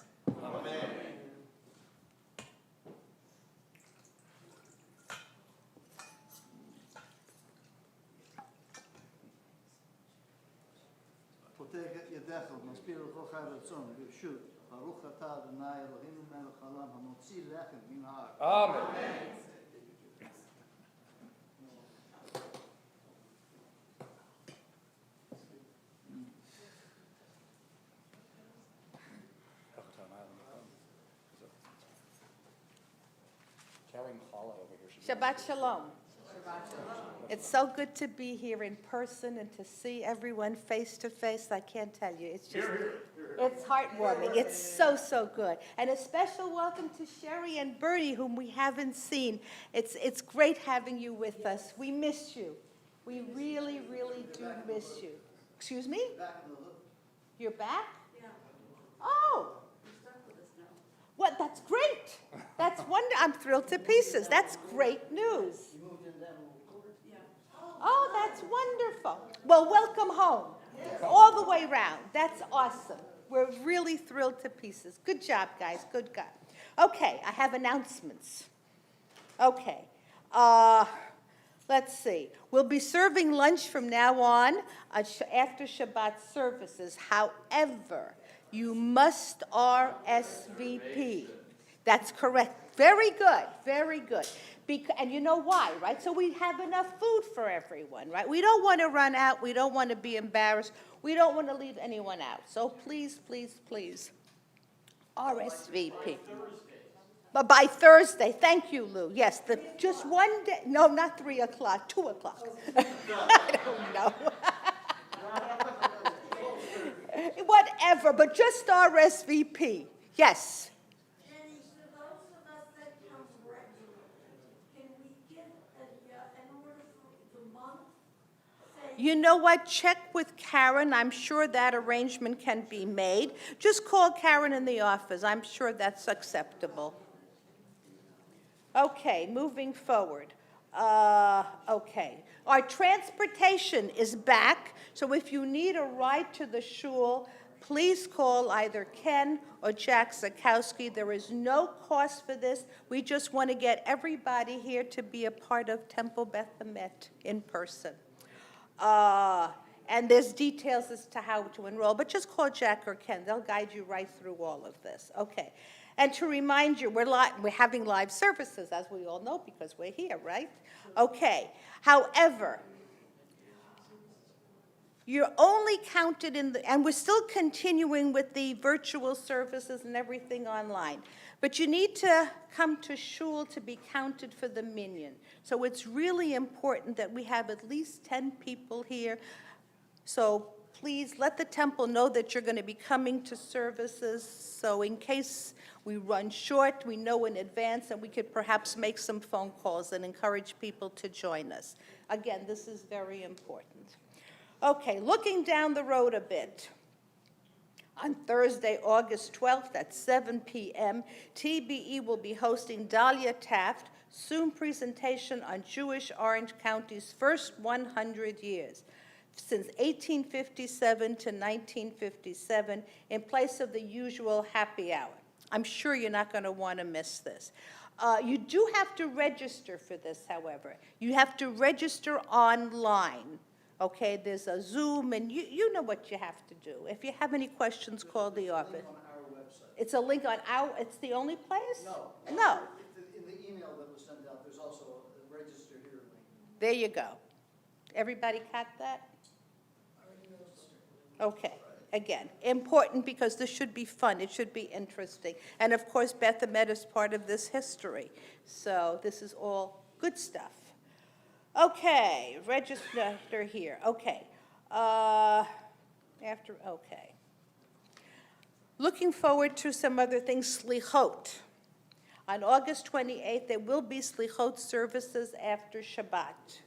פותח את ידיך ומסביר לכל חי רצון ברשות ברוך אתה אדוני אלוהינו מלך העולם המוציא לחם מן הארץ. Amen. Carrying challah over here. Shabbat Shalom. It's so good to be here in person and to see everyone face to face. I can't tell you. It's just, it's heartwarming. It's so, so good. And a special welcome to Sherry and Bertie, whom we haven't seen. It's great having you with us. We miss you. We really, really do miss you. Excuse me? You're back? Yeah. Oh. What? That's great. That's wonderful. I'm thrilled to pieces. That's great news. Oh, that's wonderful. Well, welcome home. All the way round. That's awesome. We're really thrilled to pieces. Good job, guys. Good job. Okay, I have announcements. Okay. Let's see. We'll be serving lunch from now on after Shabbat services. However, You must RSVP. That's correct. Very good, very good. And you know why, right? So we have enough food for everyone, right? We don't want to run out. We don't want to be embarrassed. We don't want to leave anyone out. So please, please, please, RSVP. But by Thursday, thank you, Lou. Yes, just one day, no, not 3 o'clock, 2 o'clock. I don't know. Whatever, but just RSVP. Yes. Jenny, for those of us that come regularly, can we get an order for the month? Say, You know what? Check with Karen. I'm sure that arrangement can be made. Just call Karen in the office. I'm sure that's acceptable. Okay, moving forward. Okay. Our transportation is back, so if you need a ride to the shul, please call either Ken or Jack Zakowski. There is no cost for this. We just want to get everybody here to be a part of Temple Beth Emet in person. And there's details as to how to enroll, but just call Jack or Ken. They'll guide you right through all of this. Okay. And to remind you, we're having live services, as we all know, because we're here, right? Okay. However, you're only counted in the, and we're still continuing with the virtual services and everything online. But you need to come to shul to be counted for the minyan. So it's really important that we have at least 10 people here. So please let the temple know that you're going to be coming to services. So in case we run short, we know in advance, and we could perhaps make some phone calls and encourage people to join us. Again, this is very important. Okay, looking down the road a bit. On Thursday, August 12th at 7 p.m., TBE will be hosting Dahlia Taft, Zoom presentation on Jewish Orange County's first 100 years, since 1857 to 1957, in place of the usual happy hour. I'm sure you're not going to want to miss this. You do have to register for this, however. You have to register online. Okay, there's a Zoom, and you know what you have to do. If you have any questions, call the office. On our website. It's a link on it's the only place? No. No. In the email that was sent out, there's also a register here link. There you go. Everybody caught that? Okay. Again, important because this should be fun. It should be interesting. And of course, Beth Emet is part of this history. So this is all good stuff. Okay, register here. Okay. Okay. Looking forward to some other things, Slichot. On August 28th, there will be Slichot services after Shabbat.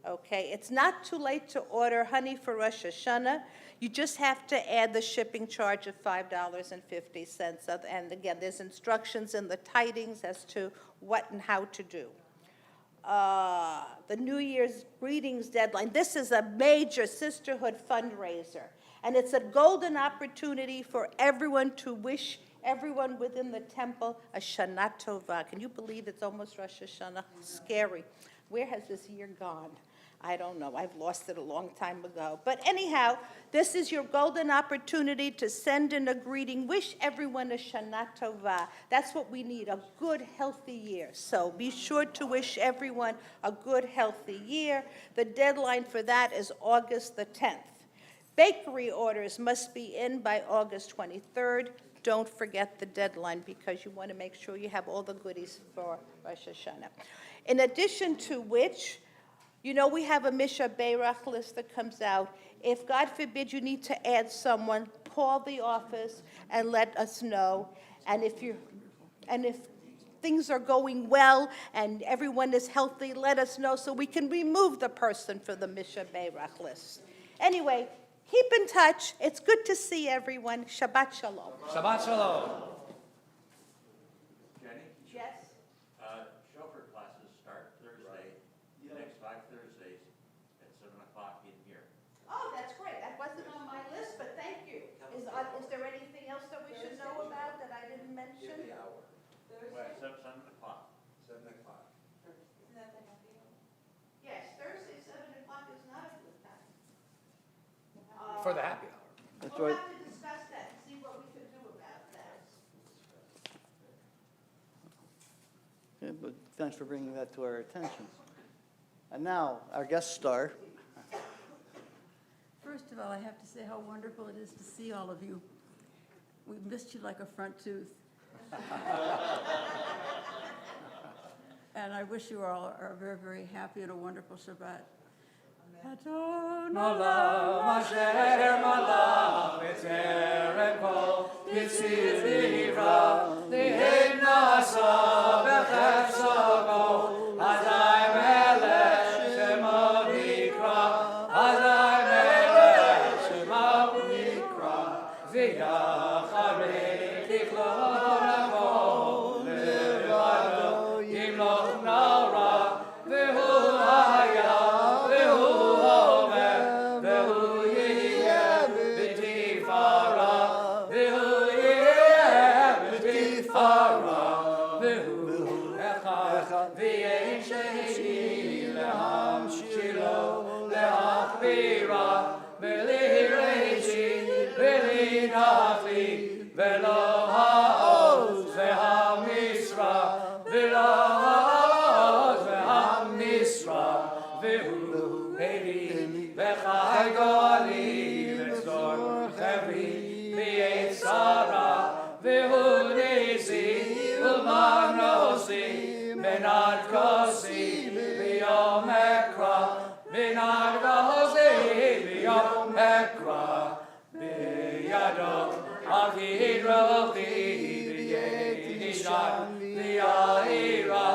Okay, it's not too late to order honey for Rosh Hashanah. You just have to add the shipping charge of $5.50. And again, there's instructions in the tidings as to what and how to do. The New Year's greetings deadline. This is a major sisterhood fundraiser. And it's a golden opportunity for everyone to wish everyone within the temple a Shana Tova. Can you believe it's almost Rosh Hashanah? Scary. Where has this year gone? I don't know. I've lost it a long time ago. But anyhow, this is your golden opportunity to send in a greeting. Wish everyone a Shana Tova. That's what we need, a good, healthy year. So be sure to wish everyone a good, healthy year. The deadline for that is August the 10th. Bakery orders must be in by August 23rd. Don't forget the deadline because you want to make sure you have all the goodies for Rosh Hashanah. In addition to which, you know, we have a Misha Beirach list that comes out. If, God forbid, you need to add someone, call the office and let us know. And if things are going well and everyone is healthy, let us know so we can remove the person for the Misha Beirach list. Anyway, keep in touch. It's good to see everyone. Shabbat Shalom. Shabbat Shalom. Jenny? Yes? Chauffeur classes start Thursday, the next 5 Thursdays at 7 o'clock in here. Oh, that's great. That wasn't on my list, but thank you. Is there anything else that we should know about that I didn't mention? Give the hour. Well, 7 o'clock. 7 o'clock. Isn't that the happy hour? Yes, Thursday, 7 o'clock is not a good time. For the happy hour. That's We'll right. have to discuss that and see what we can Yeah, but thanks for bringing that to our attention. And now, our guest star. First of all, I have to say how wonderful it is to see all of you. We've missed you like a front tooth. And I wish you all are very, very happy and a wonderful Shabbat. Malam asher malam b'tzeren kol b'tzivra Li'ed nasa b'chefsago Hazai melech shema v'ikra Hazai melech shema v'ikra V'yacharei tiklon hakol Levado yimloch nara V'hu haya ולא העוז והמשרה ולא העוז והמשרה והוא אלי וחי גואלי וצדור חברי ויעץ שרה והוא ניסי ולמנוסי מנעד כוסי ביום אקרא מנעד כוסי ביום אקרא בידו Akid rochi v'yei nishan v'ya'ira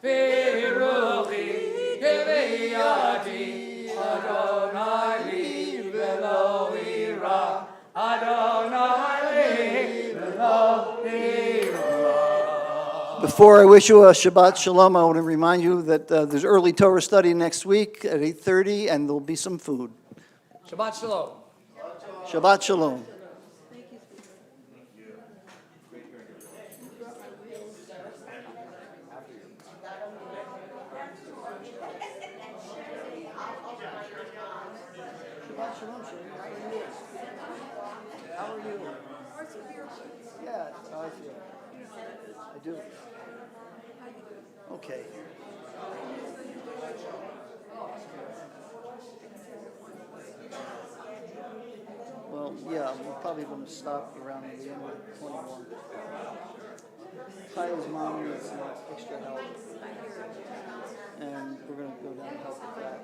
v'ruchi k'v'yati Adonai li v'lo ira Adonai li v'lo ira. Before I wish you a Shabbat Shalom, I want to remind you that there's early Torah study next week at 8:30, and there'll be some food. Shabbat Shalom. Shabbat Shalom. How are you? Yeah, that's how I feel. I do. Okay. Well, yeah, we're probably going to stop around the end of 21. Kyle's mom needs some extra help. And we're going to go down and help with that.